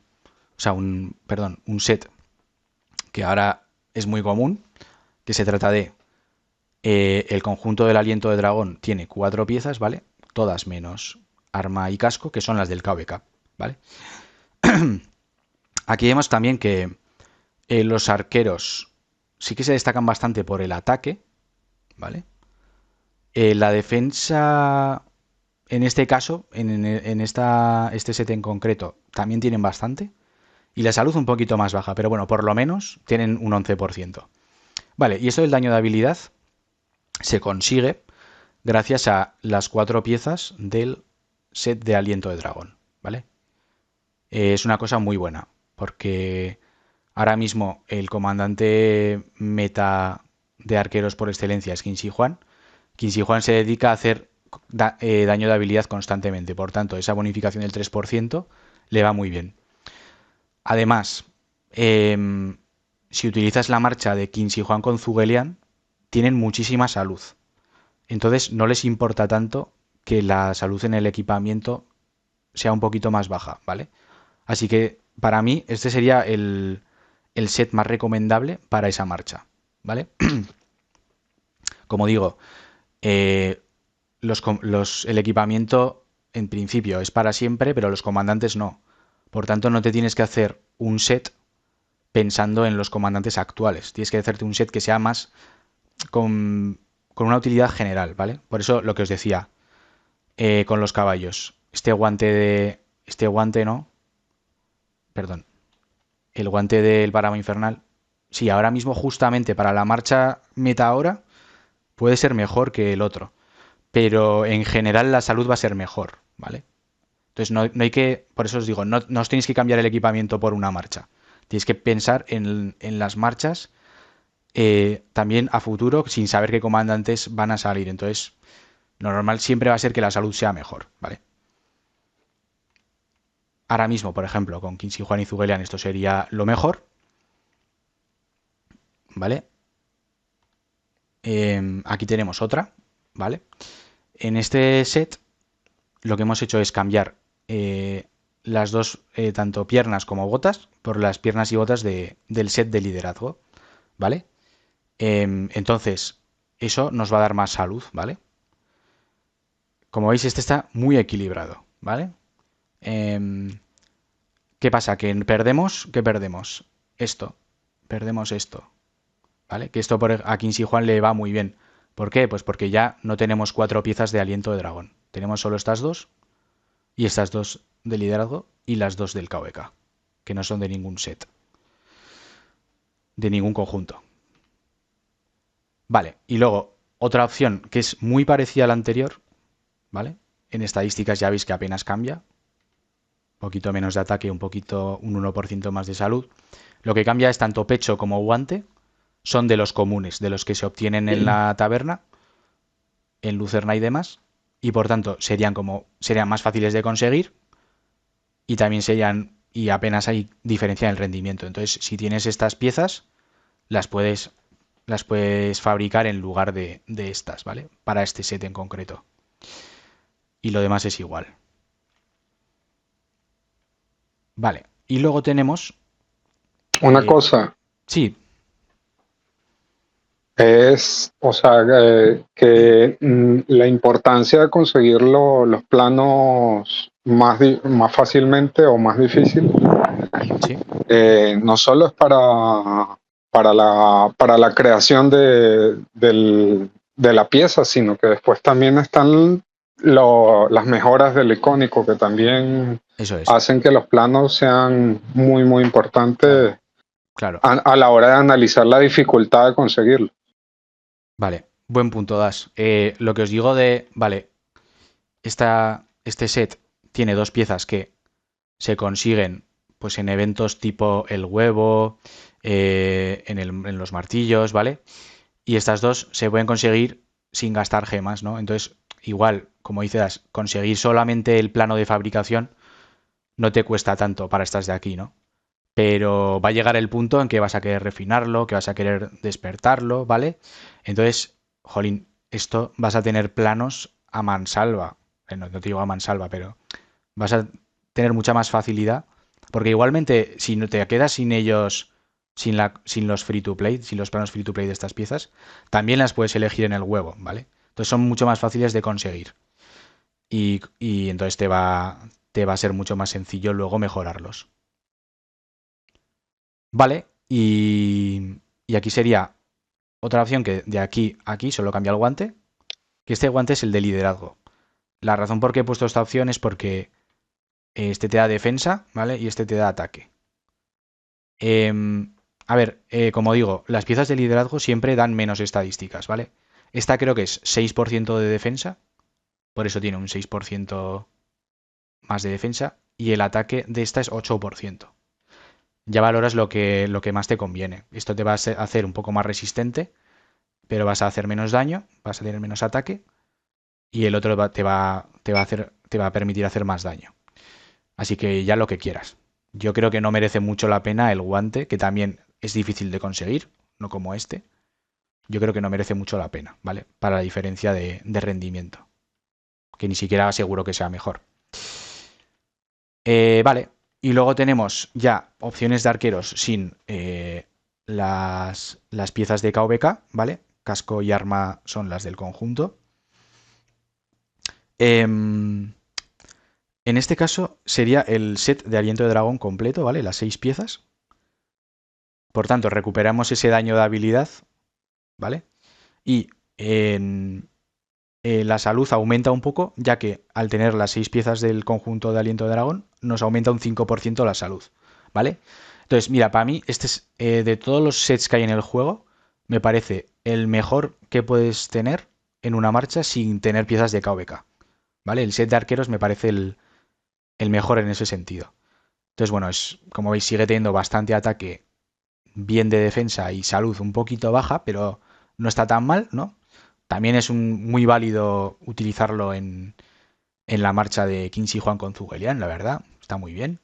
O sea, un set que ahora es muy común, que se trata de el conjunto del aliento de dragón tiene 4 piezas, ¿vale? Todas menos arma y casco, que son las del KVK, ¿vale? Aquí vemos también que los arqueros sí que se destacan bastante por el ataque, ¿vale? La defensa, en este caso, este set en concreto, también tienen bastante. Y la salud un poquito más baja, pero bueno, por lo menos tienen un 11%. Vale, y esto del daño de habilidad se consigue gracias a las 4 piezas del set de aliento de dragón, ¿vale? Es una cosa muy buena, porque ahora mismo el comandante meta de arqueros por excelencia es Qin Shi Huang. Qin Shi Huang se dedica a hacer daño de habilidad constantemente, por tanto, esa bonificación del 3% le va muy bien. Además, si utilizas la marcha de Qin Shi Huang con Zhuge tienen muchísima salud. Entonces no les importa tanto que la salud en el equipamiento sea un poquito más baja, ¿vale? Así que para mí este sería el set más recomendable para esa marcha, ¿vale? Como digo, eh, el equipamiento en principio es para siempre, pero los comandantes no. Por tanto, no te tienes que hacer un set pensando en los comandantes actuales. Tienes que hacerte un set que sea más con una utilidad general, ¿vale? Por eso lo que os decía con los caballos. Este guante no. Perdón. El guante del páramo infernal. Sí, ahora mismo justamente para la marcha meta ahora puede ser mejor que el otro. Pero en general la salud va a ser mejor, ¿vale? Entonces no hay que, por eso os digo, no os tenéis que cambiar el equipamiento por una marcha. Tienes que pensar en las marchas también a futuro sin saber qué comandantes van a salir. Entonces, lo normal siempre va a ser que la salud sea mejor, ¿vale? Ahora mismo, por ejemplo, con Qin Shi Huang y Zhuge esto sería lo mejor, ¿vale? Aquí tenemos otra, ¿vale? En este set lo que hemos hecho es cambiar las dos, tanto piernas como botas, por las piernas y botas del set de liderazgo, ¿vale? Entonces, eso nos va a dar más salud, ¿vale? Como veis, este está muy equilibrado, ¿vale? ¿Qué pasa? ¿Que perdemos? ¿Qué perdemos? Esto. Perdemos esto, ¿vale? Que esto a Qin Shi Huang le va muy bien. ¿Por qué? Pues porque ya no tenemos 4 piezas de aliento de dragón. Tenemos solo estas dos y estas dos de liderazgo y las dos del KVK, que no son de ningún set, de ningún conjunto. Vale, y luego otra opción que es muy parecida a la anterior, ¿vale? En estadísticas ya veis que apenas cambia, un poquito menos de ataque, un 1% más de salud. Lo que cambia es tanto pecho como guante, son de los comunes, de los que se obtienen en la taberna, en Lucerna y demás, y por tanto serían más fáciles de conseguir y también y apenas hay diferencia en el rendimiento. Entonces, si tienes estas piezas, las puedes, las puedes fabricar en lugar de estas, ¿vale? Para este set en concreto. Y lo demás es igual. Vale. Y luego tenemos... Una cosa Sí, es, o sea, la importancia de conseguir los planos más fácilmente o más difícil, sí, no solo es para la creación de la pieza, sino que después también están las mejoras del icónico que también eso es. hacen que los planos sean muy, muy importantes Claro. a la hora de analizar la dificultad de conseguirlo. Vale. Buen punto das. Lo que os digo vale, este set tiene 2 piezas que se consiguen pues en eventos tipo el huevo, en los martillos, ¿vale? Y estas dos se pueden conseguir sin gastar gemas, ¿no? Entonces, igual, como dices, conseguir solamente el plano de fabricación no te cuesta tanto para estas de aquí, ¿no? Pero va a llegar el punto en que vas a querer refinarlo, que vas a querer despertarlo, ¿vale? Entonces, jolín, esto vas a tener planos a mansalva. No te digo a mansalva, pero vas a tener mucha más facilidad. Porque igualmente, si no te quedas sin ellos, sin los free to play, sin los planos free to play de estas piezas, también las puedes elegir en el huevo, ¿vale? Entonces son mucho más fáciles de conseguir. Y entonces te va a ser mucho más sencillo luego mejorarlos. Vale, y aquí sería otra opción que de aquí a aquí solo cambia el guante, que este guante es el de liderazgo. La razón por qué he puesto esta opción es porque este te da defensa, ¿vale? Y este te da ataque. A ver, como digo, las piezas de liderazgo siempre dan menos estadísticas, ¿vale? Esta creo que es 6% de defensa, por eso tiene un 6% más de defensa, y el ataque de esta es 8%. Ya valoras lo que más te conviene. Esto te va a hacer un poco más resistente, pero vas a hacer menos daño, vas a tener menos ataque, y el otro te va a permitir hacer más daño. Así que ya lo que quieras. Yo creo que no merece mucho la pena el guante, que también es difícil de conseguir, no como este. Yo creo que no merece mucho la pena, ¿vale? Para la diferencia de rendimiento. Que ni siquiera aseguro que sea mejor. Vale. Y luego tenemos ya opciones de arqueros sin las piezas de KVK, ¿vale? Casco y arma son las del conjunto. En este caso sería el set de aliento de dragón completo, ¿vale? Las 6 piezas. Por tanto, recuperamos ese daño de habilidad, ¿vale? Y la salud aumenta un poco, ya que al tener las 6 piezas del conjunto de aliento de dragón, nos aumenta un 5% la salud, ¿vale? Entonces, mira, para mí, este es de todos los sets que hay en el juego, me parece el mejor que puedes tener en una marcha sin tener piezas de KVK, ¿vale? El set de arqueros me parece el mejor en ese sentido. Entonces, bueno, como veis, sigue teniendo bastante ataque, bien de defensa y salud un poquito baja, pero no está tan mal, ¿no? También es muy válido utilizarlo en la marcha de Qinshi Huang con Zhuge-Liang, la verdad. Está muy bien.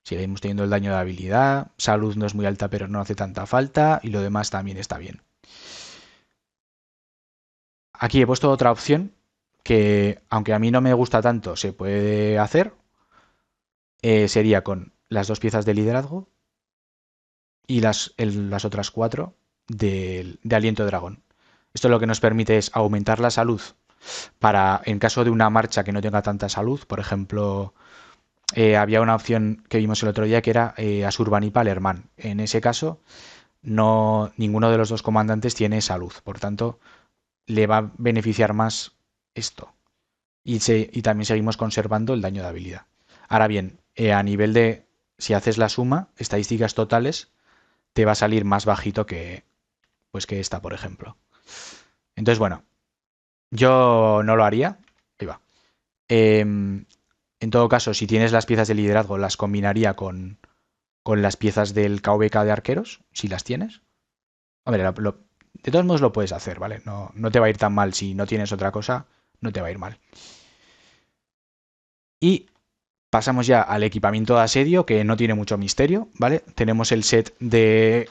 Seguimos teniendo el daño de habilidad. Salud no es muy alta, pero no hace tanta falta. Y lo demás también está bien. Aquí he puesto otra opción que, aunque a mí no me gusta tanto, se puede hacer. Sería con las 2 piezas de liderazgo y las otras 4 de aliento de dragón. Esto lo que nos permite es aumentar la salud para, en caso de una marcha que no tenga tanta salud, por ejemplo, había una opción que vimos el otro día que era Asurbanipal Herman. En ese caso, ninguno de los dos comandantes tiene salud, por tanto, le va a beneficiar más esto. Y también seguimos conservando el daño de habilidad. Ahora bien, a nivel de, si haces la suma, estadísticas totales, te va a salir más bajito que esta, por ejemplo. Entonces, bueno, yo no lo haría. Ahí va. En todo caso, si tienes las piezas de liderazgo, las combinaría con las piezas del KVK de arqueros, si las tienes. Hombre, de todos modos lo puedes hacer, ¿vale? No te va a ir tan mal si no tienes otra cosa, no te va a ir mal. Y pasamos ya al equipamiento de asedio, que no tiene mucho misterio, ¿vale? Tenemos el set del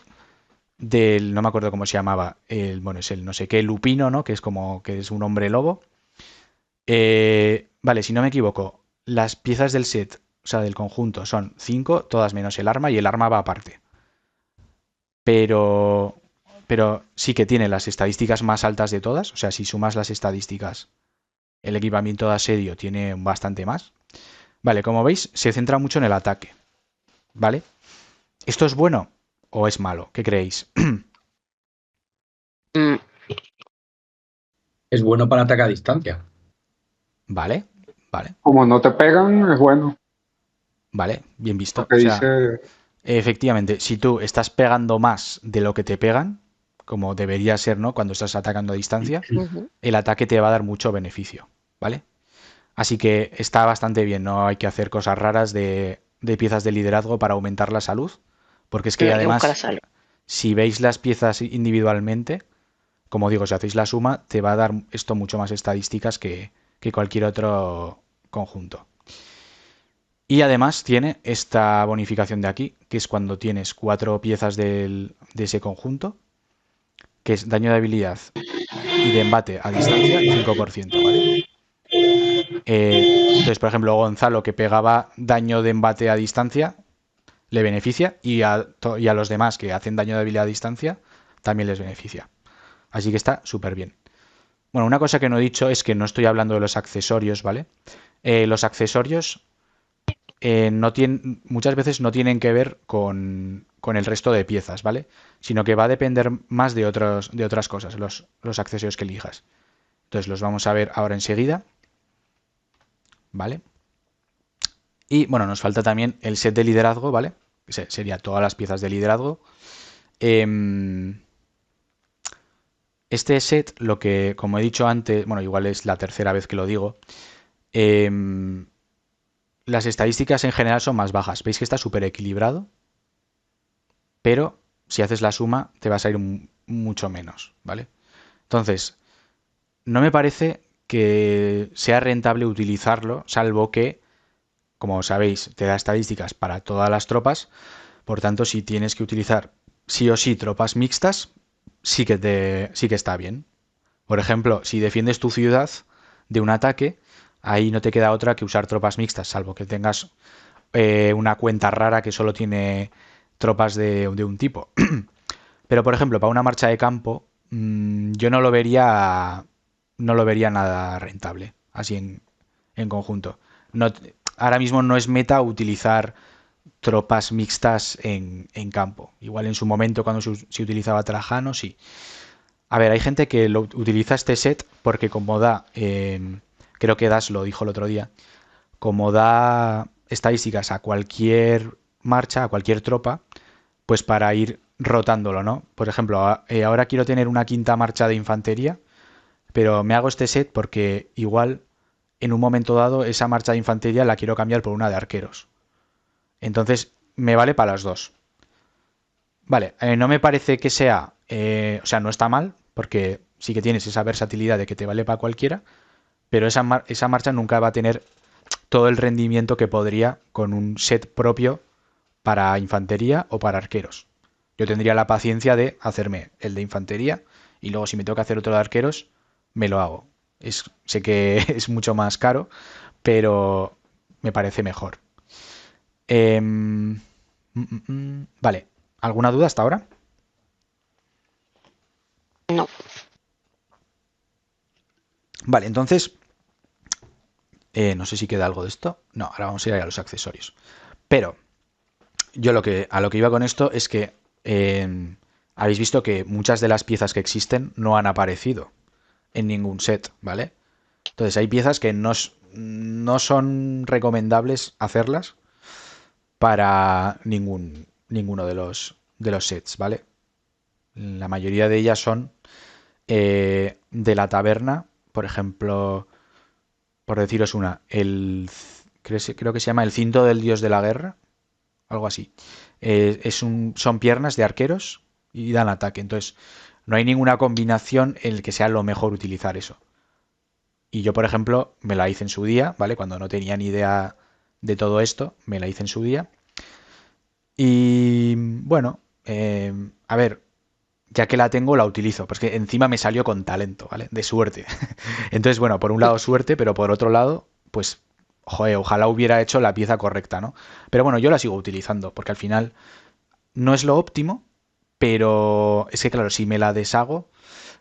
no me acuerdo cómo se llamaba, bueno, es el no sé qué lupino, ¿no? Que es como que es un hombre lobo. Vale, si no me equivoco, las piezas del set, o sea, del conjunto, son 5, todas menos el arma, y el arma va aparte. Pero sí que tiene las estadísticas más altas de todas, o sea, si sumas las estadísticas, el equipamiento de asedio tiene bastante más. Vale, como veis, se centra mucho en el ataque, ¿vale? ¿Esto es bueno o es malo? ¿Qué creéis? Es bueno para ataque a distancia. Vale, vale. Como no te pegan, es bueno. Vale, bien visto. Porque O sea, dice, efectivamente, si tú estás pegando más de lo que te pegan, como debería ser, ¿no? Cuando estás atacando a distancia, el ataque te va a dar mucho beneficio, ¿vale? Así que está bastante bien, no hay que hacer cosas raras de de piezas de liderazgo para aumentar la salud, porque es que No, hay que buscar la además, salud. si veis las piezas individualmente, como digo, si hacéis la suma, te va a dar esto mucho más estadísticas que cualquier otro conjunto. Y además tiene esta bonificación de aquí, que es cuando tienes 4 piezas de ese conjunto, que es daño de habilidad y de embate a distancia, 5%, ¿vale? Entonces, por ejemplo, Gonzalo, que pegaba daño de embate a distancia, le beneficia, y a los demás que hacen daño de habilidad a distancia, también les beneficia. Así que está súper bien. Bueno, una cosa que no he dicho es que no estoy hablando de los accesorios, ¿vale? Los accesorios muchas veces no tienen que ver con el resto de piezas, ¿vale? Sino que va a depender más de otras cosas, los accesorios que elijas. Entonces los vamos a ver ahora enseguida, ¿vale? Y bueno, nos falta también el set de liderazgo, ¿vale? Sería todas las piezas de liderazgo. Este set, lo que, como he dicho antes, bueno, igual es la tercera vez que lo digo, las estadísticas en general son más bajas. Veis que está súper equilibrado, pero si haces la suma te va a salir mucho menos, ¿vale? Entonces, no me parece que sea rentable utilizarlo, salvo que, como sabéis, te da estadísticas para todas las tropas. Por tanto, si tienes que utilizar sí o sí tropas mixtas, sí que está bien. Por ejemplo, si defiendes tu ciudad de un ataque, ahí no te queda otra que usar tropas mixtas, salvo que tengas una cuenta rara que solo tiene tropas de un tipo. Pero, por ejemplo, para una marcha de campo, yo no lo vería nada rentable, así en conjunto. No, ahora mismo no es meta utilizar tropas mixtas en campo. Igual en su momento cuando se utilizaba Trajano, sí. A ver, hay gente que utiliza este set porque como da, creo que Das lo dijo el otro día, como da estadísticas a cualquier marcha, a cualquier tropa, pues para ir rotándolo, ¿no? Por ejemplo, ahora quiero tener una quinta marcha de infantería, pero me hago este set porque igual en un momento dado esa marcha de infantería la quiero cambiar por una de arqueros. Entonces me vale para las dos. Vale, no me parece que sea, o sea, no está mal, porque sí que tienes esa versatilidad de que te vale para cualquiera, pero esa marcha nunca va a tener todo el rendimiento que podría con un set propio para infantería o para arqueros. Yo tendría la paciencia de hacerme el de infantería y luego si me tengo que hacer otro de arqueros, me lo hago. Sé que es mucho más caro, pero me parece mejor. Vale, ¿alguna duda hasta ahora? No. Vale, entonces, no sé si queda algo de esto. No, ahora vamos a ir a los accesorios. Pero yo a lo que iba con esto es que habéis visto que muchas de las piezas que existen no han aparecido en ningún set, ¿vale? Entonces hay piezas que no son recomendables hacerlas para ninguno de los sets, ¿vale? La mayoría de ellas son de la taberna, por ejemplo, por deciros una, creo que se llama el cinto del dios de la guerra, algo así. Son piernas de arqueros y dan ataque. Entonces, no hay ninguna combinación en la que sea lo mejor utilizar eso. Y yo, por ejemplo, me la hice en su día, ¿vale? Cuando no tenía ni idea de todo esto, me la hice en su día. Y bueno, a ver, ya que la tengo, la utilizo. Porque encima me salió con talento, ¿vale? De suerte. Entonces, bueno, por un lado suerte, pero por otro lado, pues, joder, ojalá hubiera hecho la pieza correcta, ¿no? Pero bueno, yo la sigo utilizando, porque al final no es lo óptimo, pero es que, claro, si me la deshago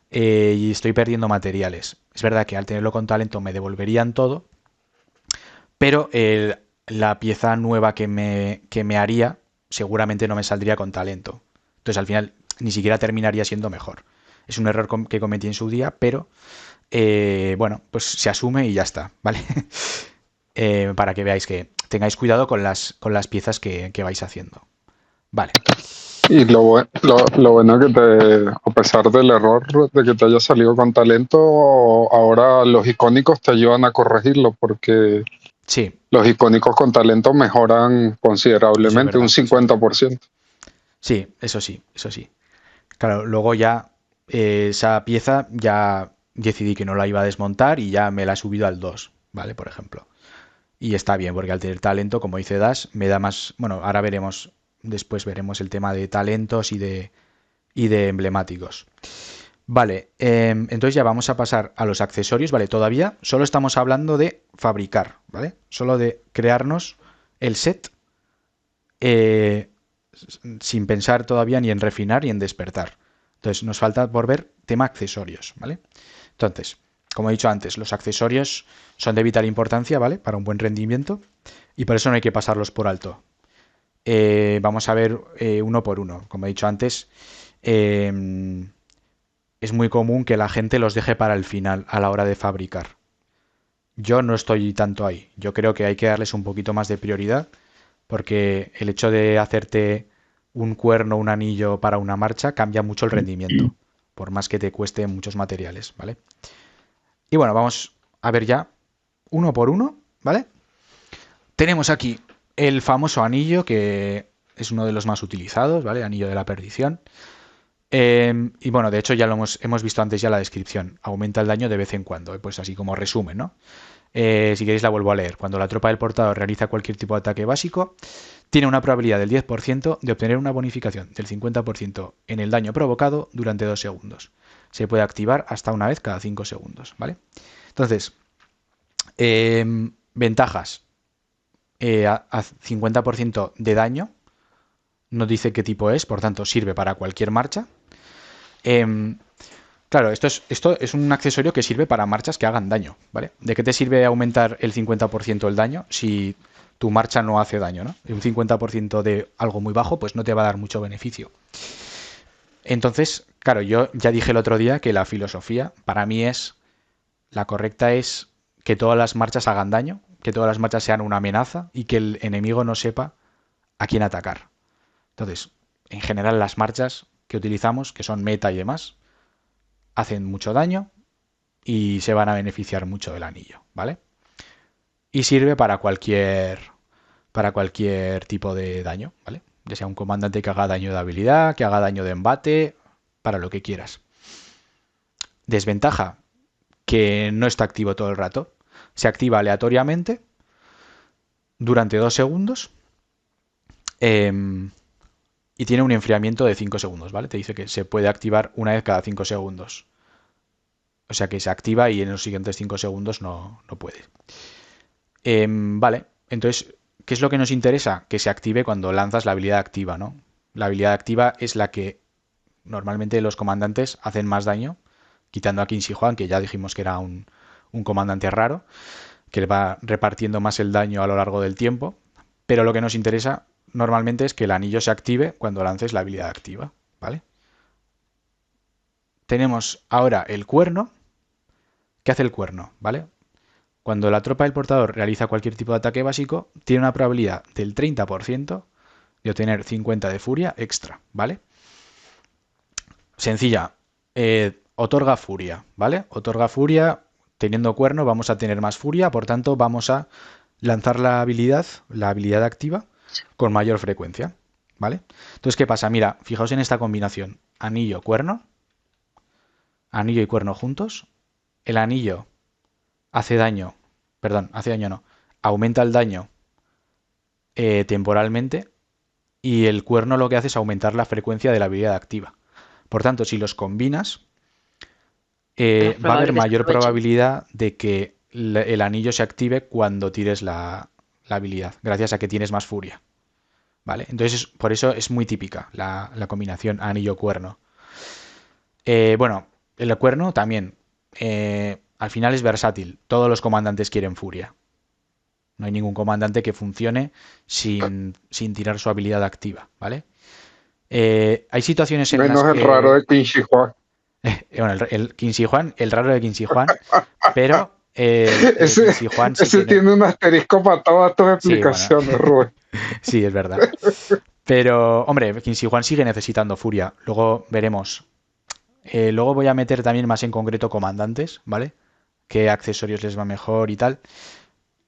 y estoy perdiendo materiales. Es verdad que al tenerlo con talento me devolverían todo, pero la pieza nueva que me haría seguramente no me saldría con talento. Entonces al final ni siquiera terminaría siendo mejor. Es un error que cometí en su día, pero bueno, pues se asume y ya está, ¿vale? Para que veáis que tengáis cuidado con las piezas que vais haciendo. Vale. Y lo bueno que a pesar del error de que te haya salido con talento, ahora los icónicos te ayudan a corregirlo, porque Sí, Los icónicos con talento mejoran considerablemente, verdad, un eso es 50%. sí, eso sí, eso sí. Claro, luego ya esa pieza ya decidí que no la iba a desmontar y ya me la he subido al 2, ¿vale? Por ejemplo. Y está bien, porque al tener talento, como dice Dash, me da más. Bueno, ahora veremos, después veremos el tema de talentos y de emblemáticos. Vale, entonces ya vamos a pasar a los accesorios, ¿vale? Todavía solo estamos hablando de fabricar, ¿vale? Solo de crearnos el set eh, sin pensar todavía ni en refinar ni en despertar. Entonces nos falta por ver tema accesorios, ¿vale? Entonces, como he dicho antes, los accesorios son de vital importancia, ¿vale? Para un buen rendimiento y por eso no hay que pasarlos por alto. Vamos a ver uno por uno. Como he dicho antes, eh, es muy común que la gente los deje para el final a la hora de fabricar. Yo no estoy tanto ahí. Yo creo que hay que darles un poquito más de prioridad porque el hecho de hacerte un cuerno, un anillo para una marcha cambia mucho el rendimiento, por más que te cueste muchos materiales, ¿vale? Y bueno, vamos a ver ya uno por uno, ¿vale? Tenemos aquí el famoso anillo, que es uno de los más utilizados, ¿vale? Anillo de la perdición. Y bueno, de hecho ya lo hemos visto antes ya la descripción. Aumenta el daño de vez en cuando, pues así como resumen, ¿no? Si queréis la vuelvo a leer. Cuando la tropa del portador realiza cualquier tipo de ataque básico, tiene una probabilidad del 10% de obtener una bonificación del 50% en el daño provocado durante 2 segundos. Se puede activar hasta una vez cada 5 segundos, ¿vale? Entonces, ventajas. A 50% de daño. No dice qué tipo es, por tanto sirve para cualquier marcha. Em, Claro, esto es un accesorio que sirve para marchas que hagan daño, ¿vale? ¿De qué te sirve aumentar el 50% el daño si tu marcha no hace daño, ¿no? Un 50% de algo muy bajo, pues no te va a dar mucho beneficio. Entonces, claro, yo ya dije el otro día que la filosofía para mí la correcta es que todas las marchas hagan daño, que todas las marchas sean una amenaza y que el enemigo no sepa a quién atacar. Entonces, en general las marchas que utilizamos, que son meta y demás, hacen mucho daño y se van a beneficiar mucho del anillo, ¿vale? Y sirve para cualquier tipo de daño, ¿vale? Ya sea un comandante que haga daño de habilidad, que haga daño de embate, para lo que quieras. Desventaja, que no está activo todo el rato. Se activa aleatoriamente durante 2 segundos y tiene un enfriamiento de 5 segundos, ¿vale? Te dice que se puede activar una vez cada 5 segundos. O sea que se activa y en los siguientes 5 segundos no puede. Vale, entonces, ¿qué es lo que nos interesa? Que se active cuando lanzas la habilidad activa, ¿no? La habilidad activa es la que normalmente los comandantes hacen más daño, quitando a Qin Shi Huang, que ya dijimos que era un comandante raro, que le va repartiendo más el daño a lo largo del tiempo, pero lo que nos interesa normalmente es que el anillo se active cuando lances la habilidad activa, ¿vale? Tenemos ahora el cuerno. ¿Qué hace el cuerno? ¿Vale? Cuando la tropa del portador realiza cualquier tipo de ataque básico, tiene una probabilidad del 30% de obtener 50 de furia extra, ¿vale? Sencilla, otorga furia, ¿vale? Otorga furia, teniendo cuerno vamos a tener más furia, por tanto vamos a lanzar la habilidad activa, con mayor frecuencia, ¿vale? Entonces, ¿qué pasa? Mira, fijaos en esta combinación, anillo-cuerno, anillo y cuerno juntos, el anillo hace daño, perdón, hace daño no, aumenta el daño temporalmente y el cuerno lo que hace es aumentar la frecuencia de la habilidad activa. Por tanto, si los combinas, va a haber Probable mayor desaprovecho. probabilidad de que el anillo se active cuando tires la habilidad, gracias a que tienes más furia. ¿Vale? Entonces, por eso es muy típica la combinación anillo-cuerno. Bueno, el cuerno también. Al final es versátil. Todos los comandantes quieren furia. No hay ningún comandante que funcione sin tirar su habilidad activa, ¿vale? Hay situaciones en las Menos el raro que... de Qin Shi Huang. Bueno, el Qin Shi Huang, el raro de Qin Shi Huang, pero el de Ese, Qin Shi Huang sí ese tiene... tiene un asterisco para todas tus Sí, bueno, explicaciones, Rubén. sí, es verdad. Pero, hombre, Qin Shi Huang sigue necesitando furia. Luego veremos. Luego voy a meter también más en concreto comandantes, ¿vale? Qué accesorios les va mejor y tal.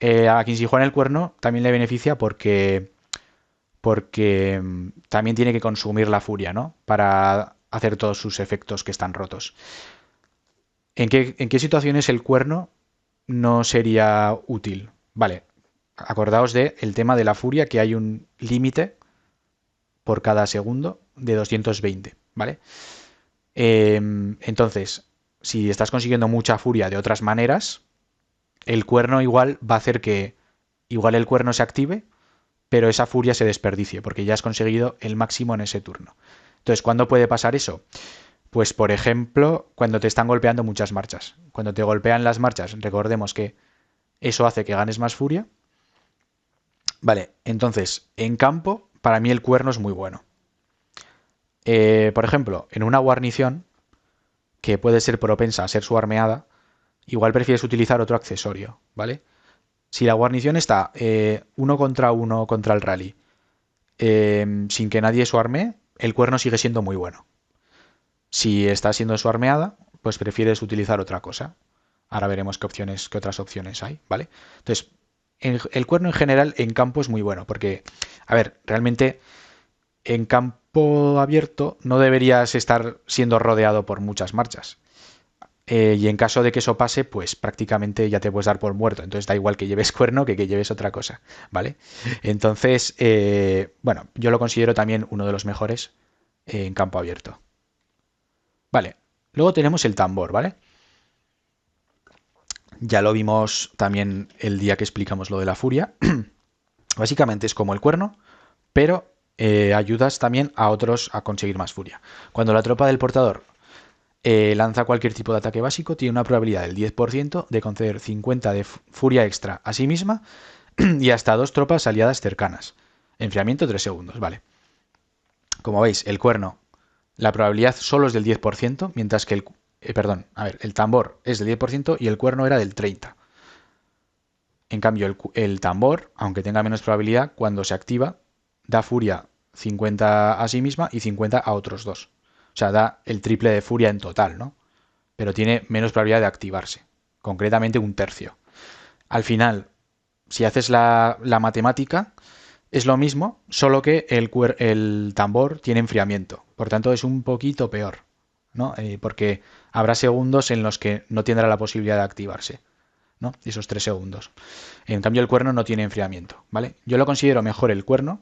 A quien si juega en el cuerno también le beneficia porque también tiene que consumir la furia, ¿no? Para hacer todos sus efectos que están rotos. ¿En qué situaciones el cuerno no sería útil? Vale, acordaos de el tema de la furia, que hay un límite por cada segundo de 220, ¿vale? Entonces, si estás consiguiendo mucha furia de otras maneras, el cuerno igual va a hacer que igual el cuerno se active, pero esa furia se desperdicie, porque ya has conseguido el máximo en ese turno. Entonces, ¿cuándo puede pasar eso? Pues, por ejemplo, cuando te están golpeando muchas marchas. Cuando te golpean las marchas, recordemos que eso hace que ganes más furia. Vale, entonces, en campo, para mí el cuerno es muy bueno. Por ejemplo, en una guarnición, que puede ser propensa a ser suarmeada, igual prefieres utilizar otro accesorio, ¿vale? Si la guarnición está uno contra el rally, sin que nadie suarme, el cuerno sigue siendo muy bueno. Si está siendo suarmeada, pues prefieres utilizar otra cosa. Ahora veremos qué otras opciones hay, ¿vale? Entonces, el cuerno en general en campo es muy bueno, porque, a ver, realmente en campo abierto no deberías estar siendo rodeado por muchas marchas. Y en caso de que eso pase, pues prácticamente ya te puedes dar por muerto. Entonces da igual que lleves cuerno que lleves otra cosa, ¿vale? Entonces, bueno, yo lo considero también uno de los mejores en campo abierto. Vale, luego tenemos el tambor, ¿vale? Ya lo vimos también el día que explicamos lo de la furia. Básicamente es como el cuerno, pero ayudas también a otros a conseguir más furia. Cuando la tropa del portador lanza cualquier tipo de ataque básico, tiene una probabilidad del 10% de conceder 50 de furia extra a sí misma y hasta 2 tropas aliadas cercanas. Enfriamiento 3 segundos, vale. Como veis, el cuerno, la probabilidad solo es del 10%, mientras que el tambor es del 10% y el cuerno era del 30%. En cambio, el tambor, aunque tenga menos probabilidad, cuando se activa, da furia 50 a sí misma y 50 a otros dos. O sea, da el triple de furia en total, ¿no? Pero tiene menos probabilidad de activarse. Concretamente un tercio. Al final, si haces la matemática, es lo mismo, solo que el tambor tiene enfriamiento. Por tanto, es un poquito peor, ¿no? Porque habrá segundos en los que no tendrá la posibilidad de activarse, ¿no? Esos 3 segundos. En cambio, el cuerno no tiene enfriamiento, ¿vale? Yo lo considero mejor el cuerno,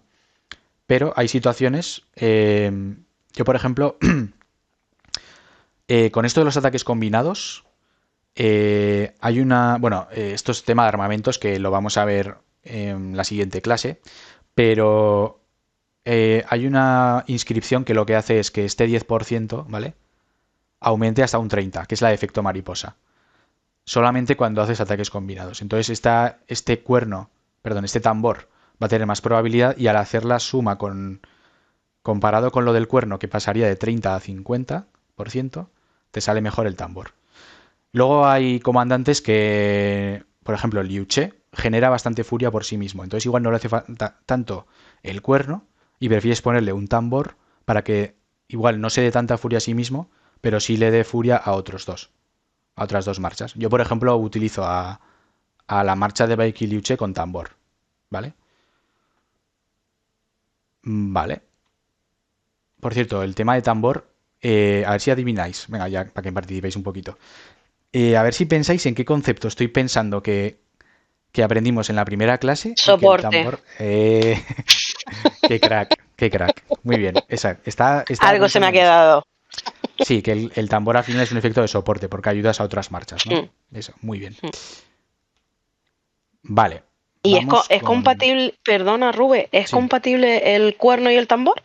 pero hay situaciones. Yo, por ejemplo, con esto de los ataques combinados, hay una. Bueno, esto es tema de armamentos que lo vamos a ver en la siguiente clase, pero hay una inscripción que lo que hace es que este 10%, ¿vale? Aumente hasta un 30%, que es la de efecto mariposa. Solamente cuando haces ataques combinados. Entonces este tambor va a tener más probabilidad y al hacer la suma comparado con lo del cuerno, que pasaría de 30 a 50%, te sale mejor el tambor. Luego hay comandantes que, por ejemplo, Liu Che genera bastante furia por sí mismo. Entonces igual no le hace falta tanto el cuerno y prefieres ponerle un tambor para que igual no se dé tanta furia a sí mismo, pero sí le dé furia a otras dos marchas. Yo, por ejemplo, utilizo a la marcha de Baiki Liu Che con tambor. ¿Vale? Vale. Por cierto, el tema de tambor, a ver si adivináis. Venga, ya para que participéis un poquito. A ver si pensáis en qué concepto estoy pensando que aprendimos en la primera clase y que el Soporte. tambor. Qué crack, qué crack. Muy bien. Está Algo se me ha pensando en eso. quedado. Sí, que el tambor al final es un efecto de soporte porque ayudas a otras marchas, ¿no? Eso, muy bien. Vale. ¿Y Vamos es con. compatible, perdona Rube, ¿es Sí. compatible el cuerno y el tambor?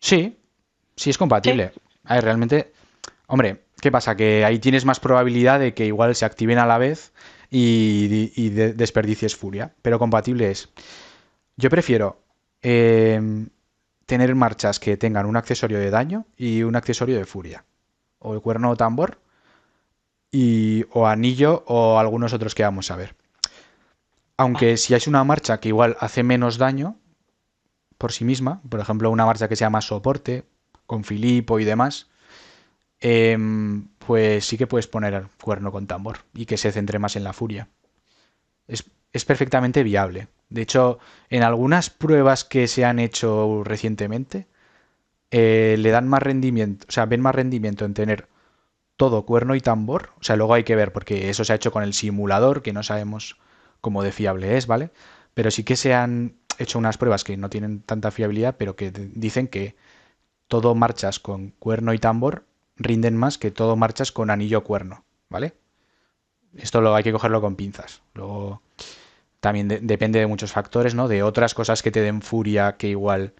Sí, sí es Sí. compatible. A ver, realmente, hombre, ¿qué pasa? Que ahí tienes más probabilidad de que igual se activen a la vez y desperdicies furia, pero compatible es. Yo prefiero tener marchas que tengan un accesorio de daño y un accesorio de furia. O el cuerno o tambor, o anillo o algunos otros que vamos a ver. Aunque si es una marcha que igual hace menos daño por sí misma, por ejemplo una marcha que sea más soporte, con Filipo y demás, pues sí que puedes poner el cuerno con tambor y que se centre más en la furia. Es perfectamente viable. De hecho, en algunas pruebas que se han hecho recientemente, le dan más rendimiento, o sea, ven más rendimiento en tener todo cuerno y tambor. O sea, luego hay que ver, porque eso se ha hecho con el simulador, que no sabemos cómo de fiable es, ¿vale? Pero sí que se han hecho unas pruebas que no tienen tanta fiabilidad, pero que dicen que todo marchas con cuerno y tambor rinden más que todo marchas con anillo cuerno, ¿vale? Esto lo hay que cogerlo con pinzas. Luego también depende de muchos factores, ¿no? De otras cosas que te den furia que igual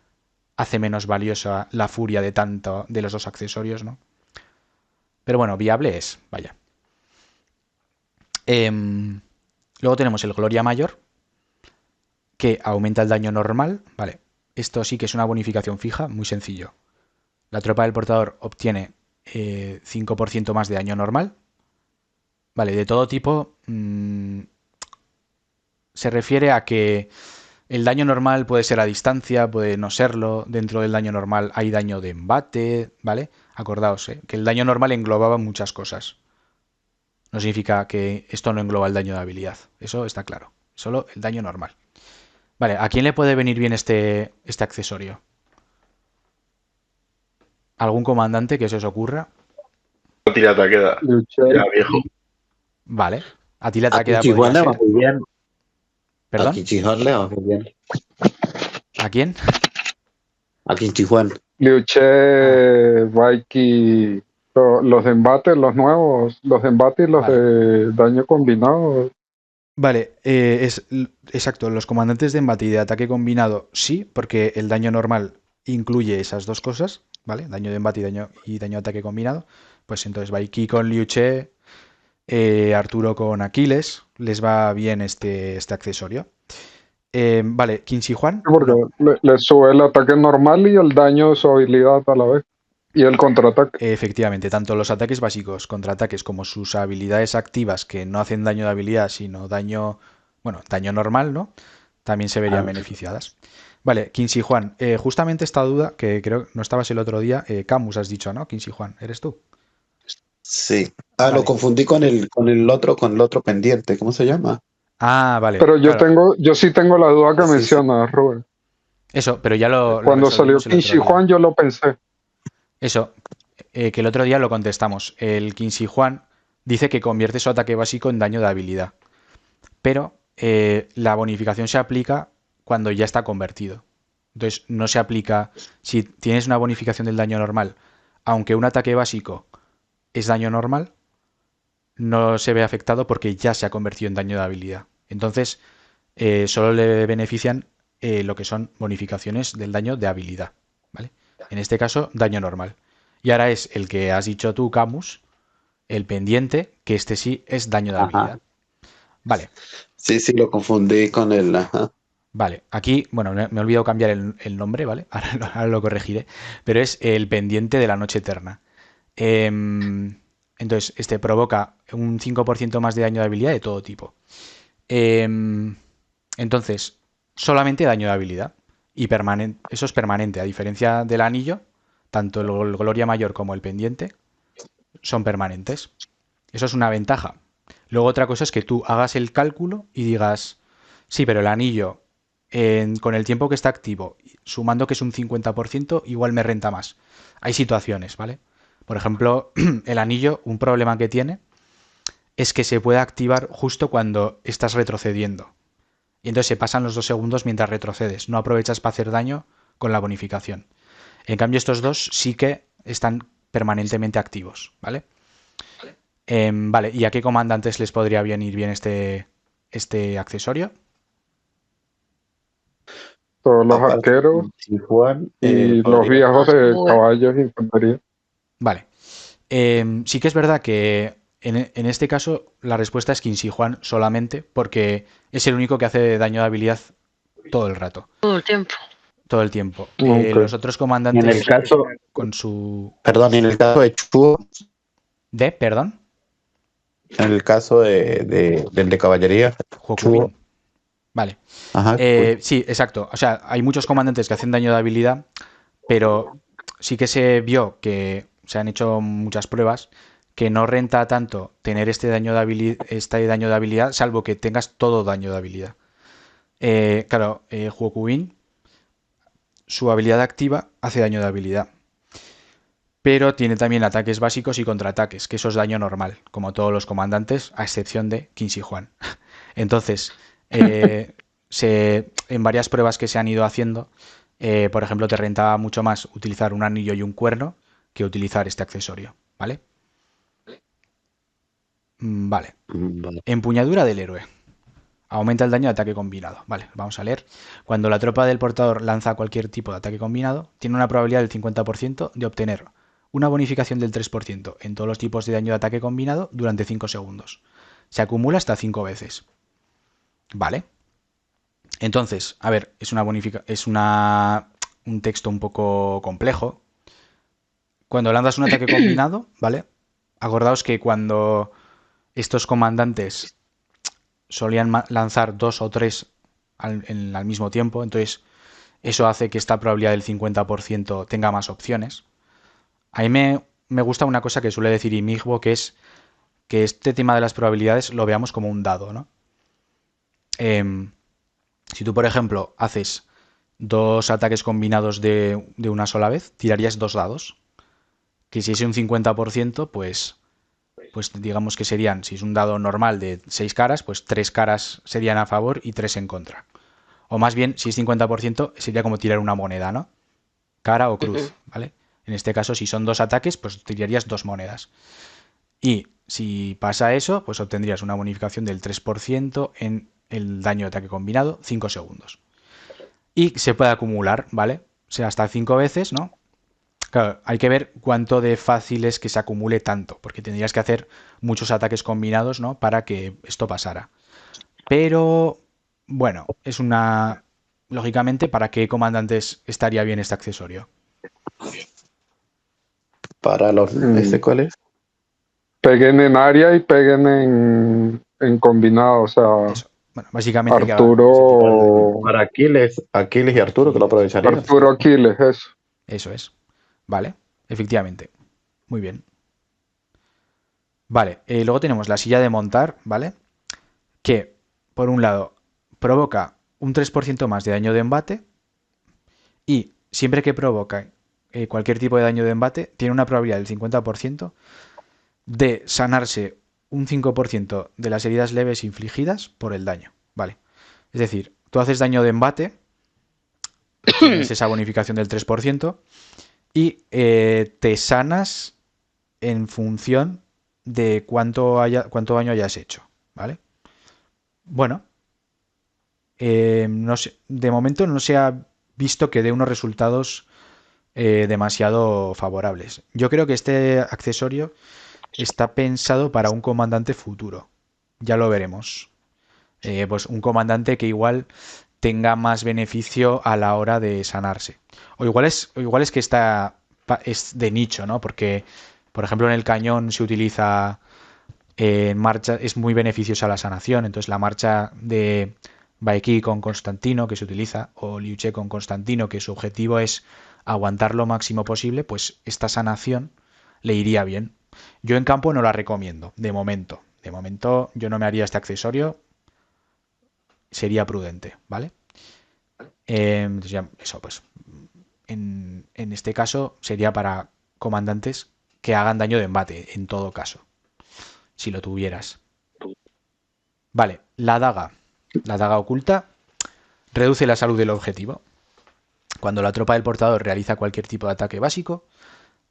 hace menos valiosa la furia de tanto de los dos accesorios, ¿no? Pero bueno, viable es, vaya. Luego tenemos el Gloria Mayor, que aumenta el daño normal, ¿vale? Esto sí que es una bonificación fija, muy sencillo. La tropa del portador obtiene 5% más de daño normal, ¿vale? De todo tipo, se refiere a que el daño normal puede ser a distancia, puede no serlo. Dentro del daño normal hay daño de embate, ¿vale? Acordaos, que el daño normal englobaba muchas cosas. No significa que esto no engloba el daño de habilidad. Eso está claro. Solo el daño normal. Vale, ¿a quién le puede venir bien este accesorio? ¿Algún comandante que se os ocurra? Tirata queda Luché. ya viejo. Vale. A ti la A taqueda Kichijuan podría le va ser. muy bien. A ¿Perdón? Kichijuan le va muy bien. ¿A quién? A Kichijuan. Liuché, Vaiki, los de embate, los nuevos, los de embate y los Vale. de daño combinado. Vale, exacto. Los comandantes de embate y de ataque combinado sí, porque el daño normal incluye esas dos cosas, ¿vale? Daño de embate y daño de ataque combinado. Pues entonces Vaiki con Liu Che, Arturo con Aquiles, les va bien este accesorio. Vale, Qin Shi Huang, Porque no. le sube el ataque normal y el daño de su habilidad a la vez. Y el contraataque. Efectivamente, tanto los ataques básicos, contraataques, como sus habilidades activas que no hacen daño de habilidad, sino daño, bueno, daño normal, ¿no? También se verían beneficiadas. Vale, Qin Shi Huang, justamente esta duda, que creo no estabas el otro día, Camus has dicho, ¿no? Qin Shi Huang, ¿eres tú? Sí. Vale. Lo confundí con el otro pendiente. ¿Cómo se llama? Ah, vale. Pero Claro, yo sí tengo la duda que Sí, sí. mencionas, Rubén. eso, pero ya lo Cuando salió resolvimos el otro Qin Shi día. Huang yo lo pensé. Eso, que el otro día lo contestamos. El Qin Shi Huang dice que convierte su ataque básico en daño de habilidad, pero la bonificación se aplica cuando ya está convertido. Entonces, no se aplica si tienes una bonificación del daño normal, aunque un ataque básico es daño normal, no se ve afectado porque ya se ha convertido en daño de habilidad. Entonces, solo le benefician lo que son bonificaciones del daño de habilidad, ¿vale? En este caso, daño normal. Y ahora es el que has dicho tú, Camus, el pendiente, que este sí es daño de Ajá. habilidad. Vale, Sí, lo confundí con el. Ajá. vale. Aquí, bueno, me he olvidado cambiar el nombre, ¿vale? Ahora lo corregiré. Pero es el pendiente de la noche eterna. Entonces, este provoca un 5% más de daño de habilidad de todo tipo. Entonces, solamente daño de habilidad. Y permanente, eso es permanente, a diferencia del anillo, tanto el Gloria Mayor como el pendiente son permanentes. Eso es una ventaja. Luego otra cosa es que tú hagas el cálculo y digas, sí, pero el anillo, con el tiempo que está activo, sumando que es un 50%, igual me renta más. Hay situaciones, ¿vale? Por ejemplo, el anillo, un problema que tiene es que se puede activar justo cuando estás retrocediendo. Y entonces se pasan los 2 segundos mientras retrocedes. No aprovechas para hacer daño con la bonificación. En cambio, estos dos sí que están permanentemente activos, ¿vale? Vale, ¿y a qué comandantes les podría venir bien este accesorio? Todos los Aparte arqueros de Kichijuan, y los podría. viejos de Rubén. caballos y infantería. Vale. Sí que es verdad que en este caso la respuesta es Qin Shi Huang solamente porque es el único que hace daño de habilidad todo el rato, Todo el tiempo. todo el tiempo. Ok. Los otros En el comandantes caso, con su... perdón, en el caso de Chuo, Perdón, en el caso del de caballería, Chuo, Hokubin. Vale. ajá, Sí, exacto. O sea, hay muchos comandantes que hacen daño de habilidad, pero sí que se vio que se han hecho muchas pruebas que no renta tanto tener este daño de habilidad, salvo que tengas todo daño de habilidad. Claro, Huokubin, su habilidad activa hace daño de habilidad. Pero tiene también ataques básicos y contraataques, que eso es daño normal, como todos los comandantes, a excepción de Qin Shi Huang. Entonces, en varias pruebas que se han ido haciendo, por ejemplo, te rentaba mucho más utilizar un anillo y un cuerno que utilizar este accesorio, ¿vale? Vale. Vale. Empuñadura del héroe. Aumenta el daño de ataque combinado. Vale, vamos a leer. Cuando la tropa del portador lanza cualquier tipo de ataque combinado, tiene una probabilidad del 50% de obtener una bonificación del 3% en todos los tipos de daño de ataque combinado durante 5 segundos. Se acumula hasta 5 veces. Vale. Entonces, a ver, es un texto un poco complejo. Cuando lanzas un ataque combinado, ¿vale? Acordaos que cuando estos comandantes solían lanzar 2 o 3 al mismo tiempo, entonces eso hace que esta probabilidad del 50% tenga más opciones. A mí me gusta una cosa que suele decir Imigbo, que es que este tema de las probabilidades lo veamos como un dado, ¿no? Si tú, por ejemplo, haces 2 ataques combinados de una sola vez, tirarías 2 dados. Que si es un 50%, pues digamos que serían, si es un dado normal de 6 caras, pues 3 caras serían a favor y 3 en contra. O más bien, si es 50%, sería como tirar una moneda, ¿no? Cara o cruz, ¿vale? En este caso, si son 2 ataques, pues tirarías 2 monedas. Y si pasa eso, pues obtendrías una bonificación del 3% en el daño de ataque combinado, 5 segundos. Y se puede acumular, ¿vale? O sea, hasta 5 veces, ¿no? Claro, hay que ver cuánto de fácil es que se acumule tanto, porque tendrías que hacer muchos ataques combinados, ¿no? Para que esto pasara. Pero, bueno, lógicamente, ¿para qué comandantes estaría bien este accesorio? Para los... ¿cuál es? Peguen en área y peguen en combinado, o sea, Eso. Bueno, básicamente Arturo, Para Aquiles y Arturo, que lo aprovecharían. Arturo Aquiles, eso. eso es. Vale, efectivamente. Muy bien. Vale, luego tenemos la silla de montar, ¿vale? Que, por un lado, provoca un 3% más de daño de embate y siempre que provoca cualquier tipo de daño de embate, tiene una probabilidad del 50% de sanarse un 5% de las heridas leves infligidas por el daño, ¿vale? Es decir, tú haces daño de embate, tienes esa bonificación del 3% y te sanas en función de cuánto daño hayas hecho, ¿vale? Bueno, no sé, de momento no se ha visto que dé unos resultados demasiado favorables. Yo creo que este accesorio está pensado para un comandante futuro. Ya lo veremos. Pues un comandante que igual tenga más beneficio a la hora de sanarse. O igual es que es de nicho, ¿no? Porque, por ejemplo, en el cañón se utiliza en marcha, es muy beneficiosa la sanación. Entonces la marcha de Baekhi con Constantino que se utiliza, o Liu Che con Constantino, que su objetivo es aguantar lo máximo posible, pues esta sanación le iría bien. Yo en campo no la recomiendo, de momento. De momento yo no me haría este accesorio. Sería prudente, ¿vale? Entonces ya, eso pues. En este caso sería para comandantes que hagan daño de embate, en todo caso. Si lo tuvieras. Vale, la daga. La daga oculta reduce la salud del objetivo. Cuando la tropa del portador realiza cualquier tipo de ataque básico,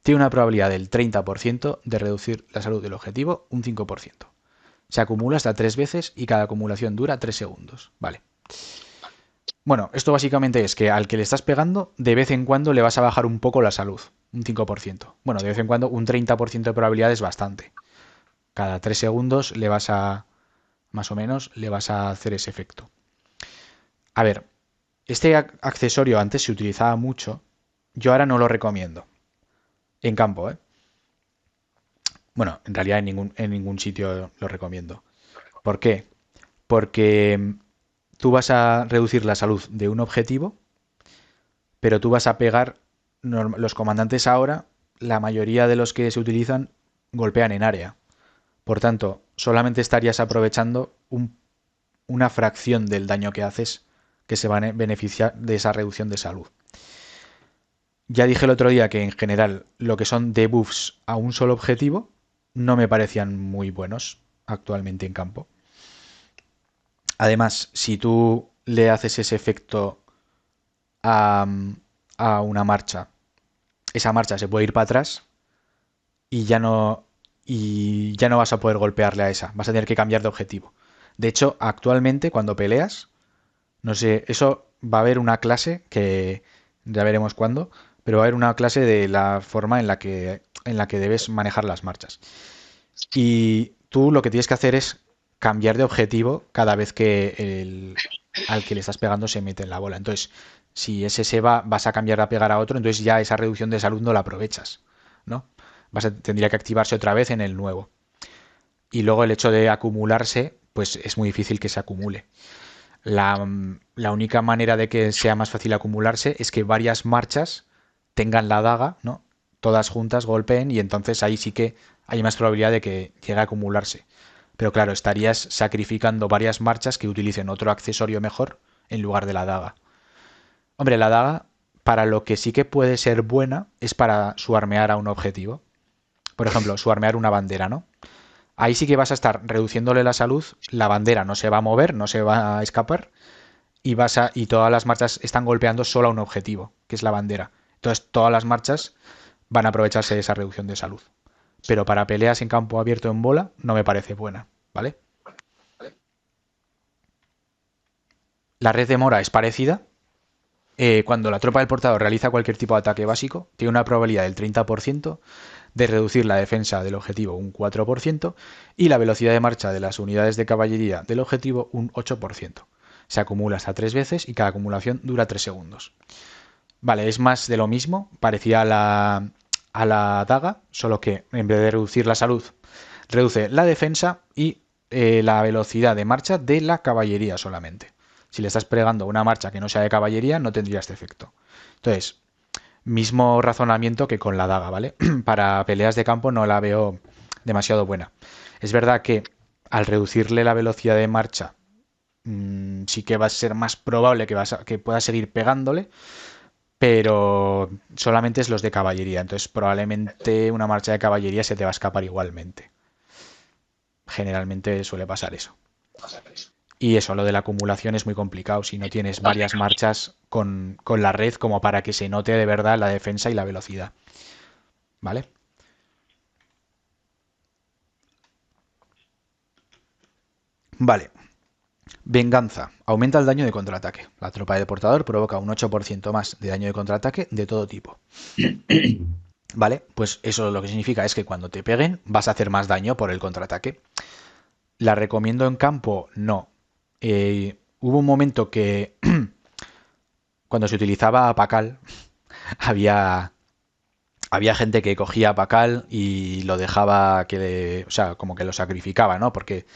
tiene una probabilidad del 30% de reducir la salud del objetivo un 5%. Se acumula hasta 3 veces y cada acumulación dura 3 segundos. Vale. Bueno, esto básicamente es que al que le estás pegando, de vez en cuando le vas a bajar un poco la salud. Un 5%. Bueno, de vez en cuando un 30% de probabilidad es bastante. Cada 3 segundos le vas a... Más o menos le vas a hacer ese efecto. A ver, este accesorio antes se utilizaba mucho. Yo ahora no lo recomiendo. En campo, ¿eh? Bueno, en realidad en ningún sitio lo recomiendo. ¿Por qué? Porque tú vas a reducir la salud de un objetivo, pero tú vas a pegar... Los comandantes ahora, la mayoría de los que se utilizan, golpean en área. Por tanto, solamente estarías aprovechando una fracción del daño que haces que se va a beneficiar de esa reducción de salud. Ya dije el otro día que en general lo que son debuffs a un solo objetivo no me parecían muy buenos actualmente en campo. Además, si tú le haces ese efecto a una marcha, esa marcha se puede ir para atrás y ya no vas a poder golpearle a esa. Vas a tener que cambiar de objetivo. De hecho, actualmente cuando peleas, no sé, eso va a haber una clase que ya veremos cuándo, pero va a haber una clase de la forma en la que debes manejar las marchas. Y tú lo que tienes que hacer es cambiar de objetivo cada vez que al que le estás pegando se mete en la bola. Entonces, si ese se va, vas a cambiar a pegar a otro, entonces ya esa reducción de salud no la aprovechas, ¿no? Tendría que activarse otra vez en el nuevo. Y luego el hecho de acumularse, pues es muy difícil que se acumule. La única manera de que sea más fácil acumularse es que varias marchas tengan la daga, ¿no? Todas juntas golpeen y entonces ahí sí que hay más probabilidad de que llegue a acumularse. Pero claro, estarías sacrificando varias marchas que utilicen otro accesorio mejor en lugar de la daga. Hombre, la daga, para lo que sí que puede ser buena, es para suarmear a un objetivo. Por ejemplo, suarmear una bandera, ¿no? Ahí sí que vas a estar reduciéndole la salud, la bandera no se va a mover, no se va a escapar, y todas las marchas están golpeando solo a un objetivo, que es la bandera. Entonces todas las marchas van a aprovecharse de esa reducción de salud. Pero para peleas en campo abierto en bola no me parece buena, ¿vale? La red de mora es parecida. Cuando la tropa del portador realiza cualquier tipo de ataque básico, tiene una probabilidad del 30% de reducir la defensa del objetivo un 4% y la velocidad de marcha de las unidades de caballería del objetivo un 8%. Se acumula hasta 3 veces y cada acumulación dura 3 segundos. Vale, es más de lo mismo, parecida a la daga, solo que en vez de reducir la salud, reduce la defensa y la velocidad de marcha de la caballería solamente. Si le estás pegando una marcha que no sea de caballería, no tendría este efecto. Entonces, mismo razonamiento que con la daga, ¿vale? Para peleas de campo no la veo demasiado buena. Es verdad que al reducirle la velocidad de marcha, sí que va a ser más probable que pueda seguir pegándole, pero solamente es los de caballería. Entonces, probablemente una marcha de caballería se te va a escapar igualmente. Generalmente suele pasar eso. Y eso, lo de la acumulación es muy complicado si no tienes varias marchas con la red como para que se note de verdad la defensa y la velocidad. ¿Vale? Vale. Venganza. Aumenta el daño de contraataque. La tropa del portador provoca un 8% más de daño de contraataque de todo tipo. ¿Vale? Pues eso lo que significa es que cuando te peguen vas a hacer más daño por el contraataque. ¿La recomiendo en campo? No. Hubo un momento que cuando se utilizaba a Pakal había gente que cogía a Pakal y lo dejaba o sea, como que lo sacrificaba, ¿no? Porque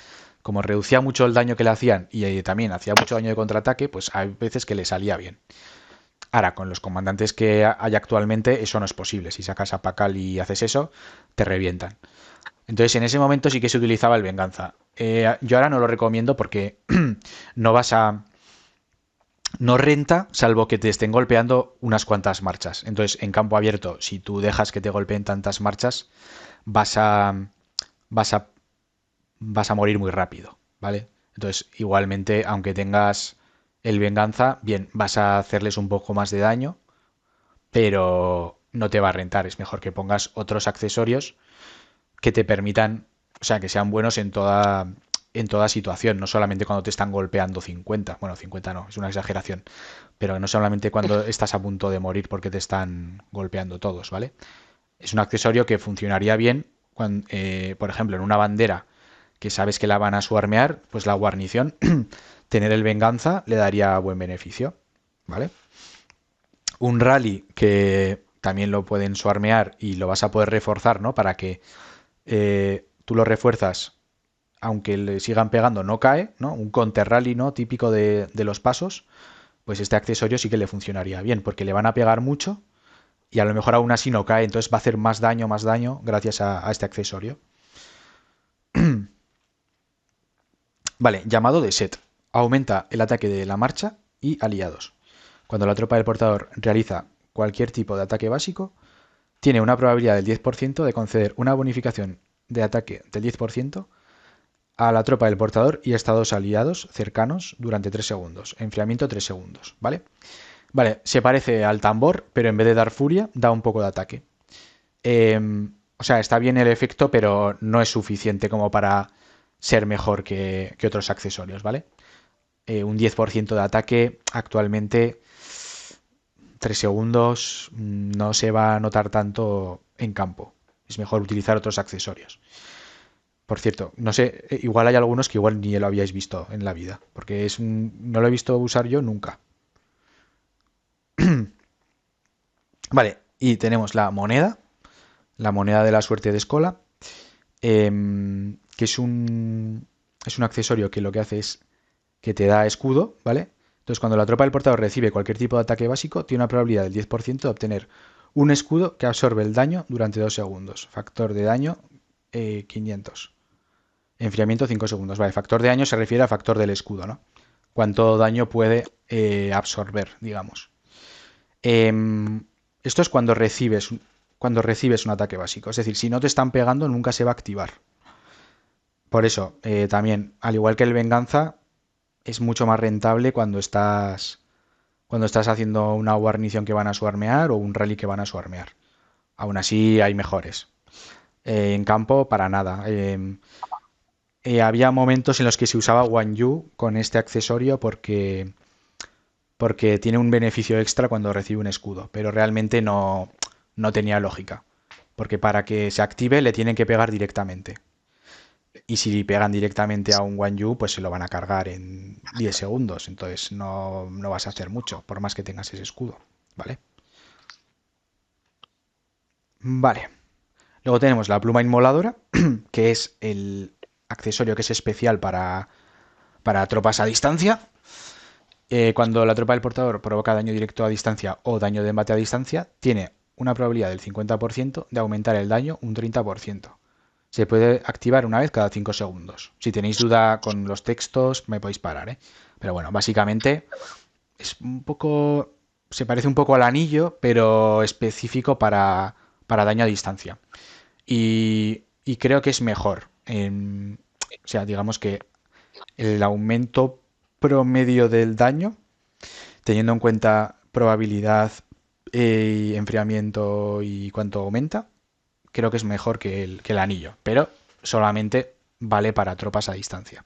como reducía mucho el daño que le hacían y también hacía mucho daño de contraataque, pues hay veces que le salía bien. Ahora, con los comandantes que hay actualmente, eso no es posible. Si sacas a Pakal y haces eso, te revientan. Entonces, en ese momento sí que se utilizaba el venganza. Yo ahora no lo recomiendo porque no renta, salvo que te estén golpeando unas cuantas marchas. Entonces, en campo abierto, si tú dejas que te golpeen tantas marchas, vas a morir muy rápido, ¿vale? Entonces, igualmente, aunque tengas el venganza, bien, vas a hacerles un poco más de daño, pero no te va a rentar. Es mejor que pongas otros accesorios que te permitan, o sea, que sean buenos en toda situación, no solamente cuando te están golpeando 50. Bueno, 50 no, es una exageración, pero no solamente cuando estás a punto de morir porque te están golpeando todos, ¿vale? Es un accesorio que funcionaría bien cuando, por ejemplo, en una bandera que sabes que la van a suarmear, pues la guarnición, tener el venganza le daría buen beneficio, ¿vale? Un rally que también lo pueden suarmear y lo vas a poder reforzar, ¿no? Para que tú lo refuerzas, aunque le sigan pegando, no cae, ¿no? Un counter rally, ¿no? Típico de los pasos, pues este accesorio sí que le funcionaría bien, porque le van a pegar mucho y a lo mejor aún así no cae, entonces va a hacer más daño gracias a este accesorio. Vale, llamado de set. Aumenta el ataque de la marcha y aliados. Cuando la tropa del portador realiza cualquier tipo de ataque básico, tiene una probabilidad del 10% de conceder una bonificación de ataque del 10% a la tropa del portador y estados aliados cercanos durante 3 segundos. Enfriamiento 3 segundos, ¿vale? Vale, se parece al tambor, pero en vez de dar furia, da un poco de ataque. O sea, está bien el efecto, pero no es suficiente como para ser mejor que otros accesorios, ¿vale? Un 10% de ataque actualmente, 3 segundos, no se va a notar tanto en campo. Es mejor utilizar otros accesorios. Por cierto, no sé, igual hay algunos que igual ni lo habíais visto en la vida, porque no lo he visto usar yo nunca. Vale, y tenemos la moneda de la suerte de Escola, que es un accesorio que lo que hace es que te da escudo, ¿vale? Entonces, cuando la tropa del portador recibe cualquier tipo de ataque básico, tiene una probabilidad del 10% de obtener un escudo que absorbe el daño durante 2 segundos. Factor de daño 500. Enfriamiento 5 segundos. Vale, factor de daño se refiere a factor del escudo, ¿no? Cuánto daño puede absorber, digamos. Esto es cuando recibes un ataque básico. Es decir, si no te están pegando, nunca se va a activar. Por eso, también, al igual que el venganza, es mucho más rentable cuando estás haciendo una guarnición que van a swarmear o un rally que van a swarmear. Aún así, hay mejores. En campo, para nada. Había momentos en los que se usaba Guan Yu con este accesorio porque tiene un beneficio extra cuando recibe un escudo, pero realmente no tenía lógica, porque para que se active le tienen que pegar directamente. Y si pegan directamente a un Guan Yu, pues se lo van a cargar en 10 segundos, entonces no vas a hacer mucho, por más que tengas ese escudo, ¿vale? Vale. Luego tenemos la pluma inmoladora, que es el accesorio que es especial para tropas a distancia. Cuando la tropa del portador provoca daño directo a distancia o daño de embate a distancia, tiene una probabilidad del 50% de aumentar el daño un 30%. Se puede activar una vez cada 5 segundos. Si tenéis duda con los textos, me podéis parar, ¿eh? Pero bueno, básicamente es un poco... Se parece un poco al anillo, pero específico para daño a distancia. Y creo que es mejor. O sea, digamos que el aumento promedio del daño, teniendo en cuenta probabilidad, enfriamiento y cuánto aumenta, creo que es mejor que el anillo, pero solamente vale para tropas a distancia.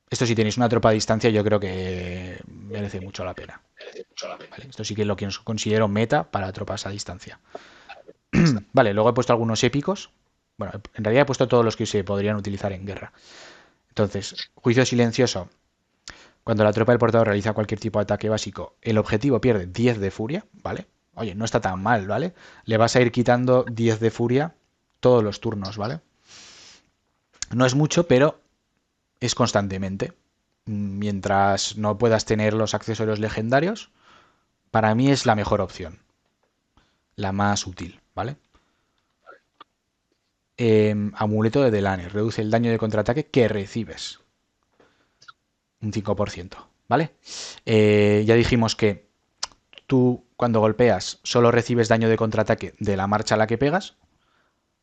Esto, si tenéis una tropa a distancia, yo creo que merece mucho la pena. Vale, esto sí que lo que considero meta para tropas a distancia. Vale, luego he puesto algunos épicos. Bueno, en realidad he puesto todos los que se podrían utilizar en guerra. Entonces, juicio silencioso. Cuando la tropa del portador realiza cualquier tipo de ataque básico, el objetivo pierde 10 de furia, ¿vale? Oye, no está tan mal, ¿vale? Le vas a ir quitando 10 de furia todos los turnos, ¿vale? No es mucho, pero es constantemente. Mientras no puedas tener los accesorios legendarios, para mí es la mejor opción. La más útil, ¿vale? Amuleto de Delane. Reduce el daño de contraataque que recibes. Un 5%, ¿vale? Ya dijimos que tú, cuando golpeas, solo recibes daño de contraataque de la marcha a la que pegas.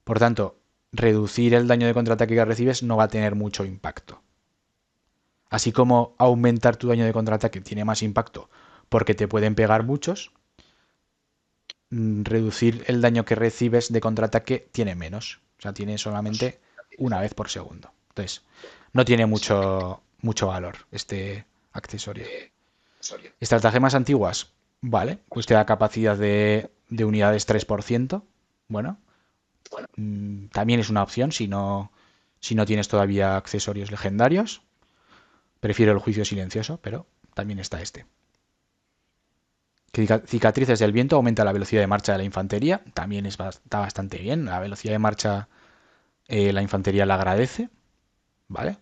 Por tanto, reducir el daño de contraataque que recibes no va a tener mucho impacto. Así como aumentar tu daño de contraataque tiene más impacto porque te pueden pegar muchos, reducir el daño que recibes de contraataque tiene menos. O sea, tiene solamente una vez por segundo. Entonces, no tiene mucho valor este accesorio. Estratagemas antiguas, vale, pues te da capacidad de unidades 3%. Bueno, también es una opción si no tienes todavía accesorios legendarios. Prefiero el juicio silencioso, pero también está este. Cicatrices del viento aumenta la velocidad de marcha de la infantería. También está bastante bien. La velocidad de marcha, la infantería la agradece. ¿Vale?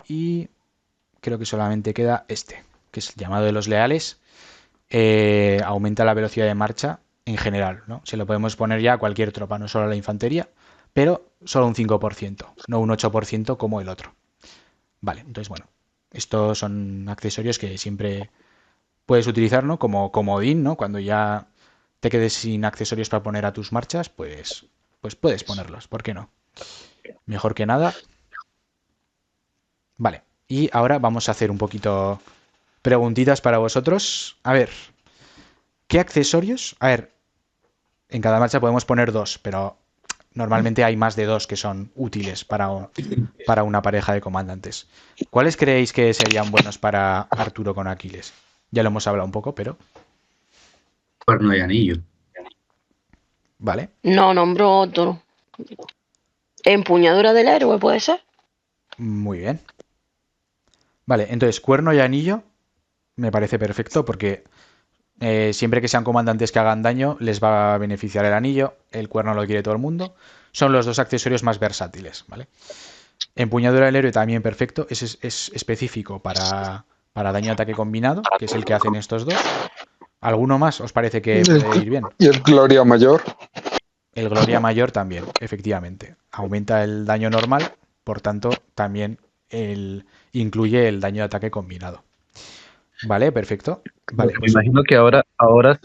Y creo que solamente queda este, que es el llamado de los leales, aumenta la velocidad de marcha en general, ¿no? Se lo podemos poner ya a cualquier tropa, no solo a la infantería, pero solo un 5%, no un 8% como el otro. Vale, entonces bueno, estos son accesorios que siempre puedes utilizar, ¿no? Como comodín, ¿no? Cuando ya te quedes sin accesorios para poner a tus marchas, pues puedes ponerlos, ¿por qué no? Mejor que nada. Vale, y ahora vamos a hacer un poquito preguntitas para vosotros. A ver, ¿qué accesorios? A ver, en cada marcha podemos poner dos, pero normalmente hay más de dos que son útiles para una pareja de comandantes. ¿Cuáles creéis que serían buenos para Arturo con Aquiles? Ya lo hemos hablado un poco, pero Cuerno y anillo. vale. No, nombro otro. Empuñadura del héroe, ¿puede ser? Muy bien. Vale, entonces cuerno y anillo me parece perfecto porque siempre que sean comandantes que hagan daño les va a beneficiar el anillo, el cuerno lo quiere todo el mundo. Son los dos accesorios más versátiles, ¿vale? Empuñadura del héroe también perfecto, es específico para daño ataque combinado, que es el que hacen estos dos. ¿Alguno más os parece que puede ir bien? Y el Gloria Mayor. El Gloria Mayor también, efectivamente. Aumenta el daño normal, por tanto, también incluye el daño de ataque combinado. Vale, perfecto. Vale, Me pues imagino que ahora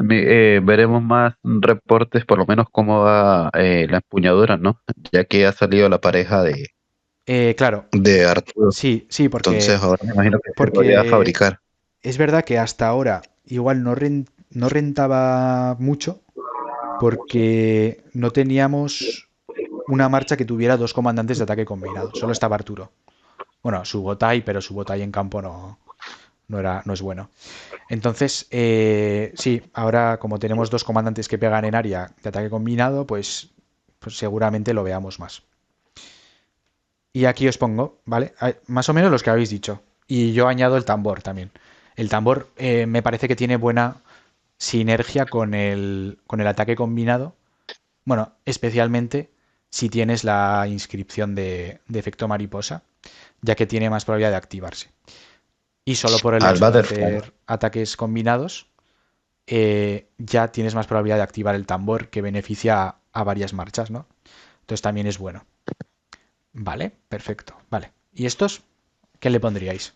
veremos más reportes, por lo menos cómo va la empuñadura, ¿no? Ya que ha salido la pareja claro, de Arturo. sí, Entonces ahora me imagino que se podría porque fabricar. es verdad que hasta ahora igual no rentaba mucho porque no teníamos una marcha que tuviera dos comandantes de ataque combinado. Solo estaba Arturo. Bueno, su Botay, pero su Botay en campo no es bueno. Entonces, sí, ahora como tenemos dos comandantes que pegan en área de ataque combinado, pues seguramente lo veamos más. Y aquí os pongo, ¿vale? Más o menos los que habéis dicho. Y yo añado el tambor también. El tambor me parece que tiene buena sinergia con el ataque combinado. Bueno, especialmente si tienes la inscripción de efecto mariposa, ya que tiene más probabilidad de activarse. Y solo por el Al hecho de Butterfly. hacer ataques combinados, ya tienes más probabilidad de activar el tambor que beneficia a varias marchas, ¿no? Entonces también es bueno. Vale, perfecto. Vale. ¿Y estos? ¿Qué le pondríais?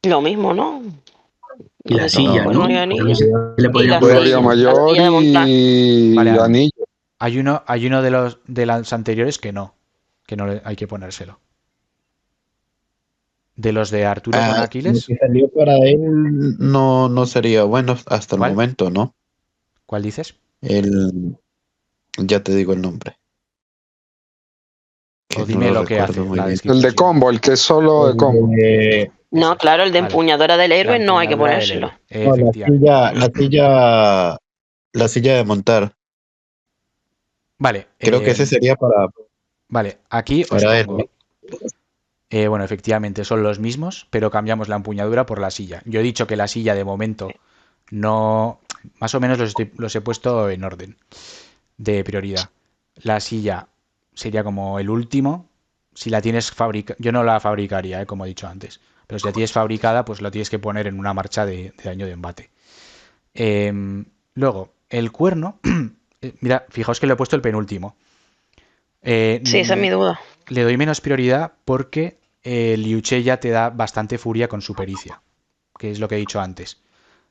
Lo mismo, ¿no? Y la Porque son silla, cuerno ¿no? y anillo. Le Y podríamos la poner Gloria silla, silla. la Mayor silla de montar. y Vale, anillo. hay uno de los hay que ponérselo. De los de Arturo con Lo Aquiles, que salió para él no sería bueno hasta el ¿cuál? momento, ¿no? ¿Cuál dices? Ya te digo el nombre, O que no dime lo lo que recuerdo hace, muy la bien. El descripción de si no. combo, el que es solo de El combo. de- No, Ese. claro, el de Vale. empuñadura del La héroe no hay que empuñadura del ponérselo. héroe. no, Efectivamente. la silla de montar. Vale, Creo que ese sería vale, aquí os para él, ¿no? pongo. Bueno, efectivamente son los mismos, pero cambiamos la empuñadura por la silla. Yo he dicho que la silla de momento no. Más o menos los he puesto en orden de prioridad. La silla sería como el último. Si la tienes fabricada, yo no la fabricaría, como he dicho antes. Pero si la tienes fabricada, pues lo tienes que poner en una marcha de daño de embate. Luego, el cuerno. Mira, fijaos que le he puesto el penúltimo. Sí, esa es mi duda. Le doy menos prioridad porque Liu Che ya te da bastante furia con su pericia, que es lo que he dicho antes.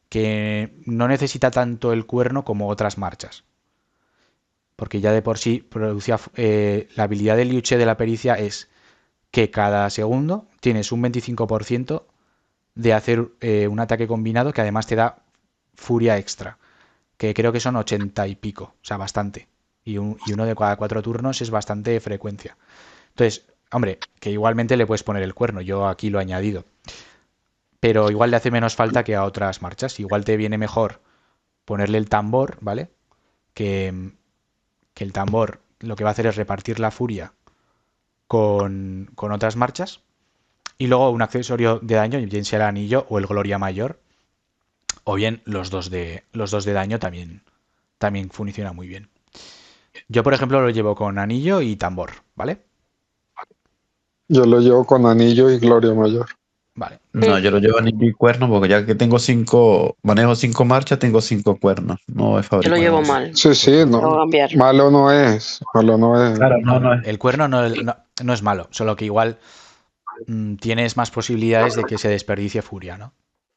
Que no necesita tanto el cuerno como otras marchas. Porque ya de por sí producía, la habilidad de Liu Che de la pericia es que cada segundo tienes un 25% de hacer un ataque combinado que además te da furia extra. Que creo que son 80 y pico, o sea, bastante. Y uno de cada 4 turnos es bastante frecuencia. Entonces, hombre, que igualmente le puedes poner el cuerno, yo aquí lo he añadido. Pero igual le hace menos falta que a otras marchas. Igual te viene mejor ponerle el tambor, ¿vale? Que el tambor lo que va a hacer es repartir la furia con otras marchas. Y luego un accesorio de daño, bien sea el anillo o el Gloria Mayor. O bien los dos de daño también funciona muy bien. Yo, por ejemplo, lo llevo con anillo y tambor, ¿vale? Yo lo llevo con anillo y Gloria Mayor. Vale. No, yo lo llevo anillo y cuerno porque ya que manejo 5 marchas, tengo 5 cuernos. No es Yo lo fabricado. llevo Pues, mal. Sí, sí, Tengo que no, cambiar. malo no es, malo no es. Claro, no es. El cuerno no es malo, solo que igual tienes más posibilidades de que se desperdicie furia, ¿no?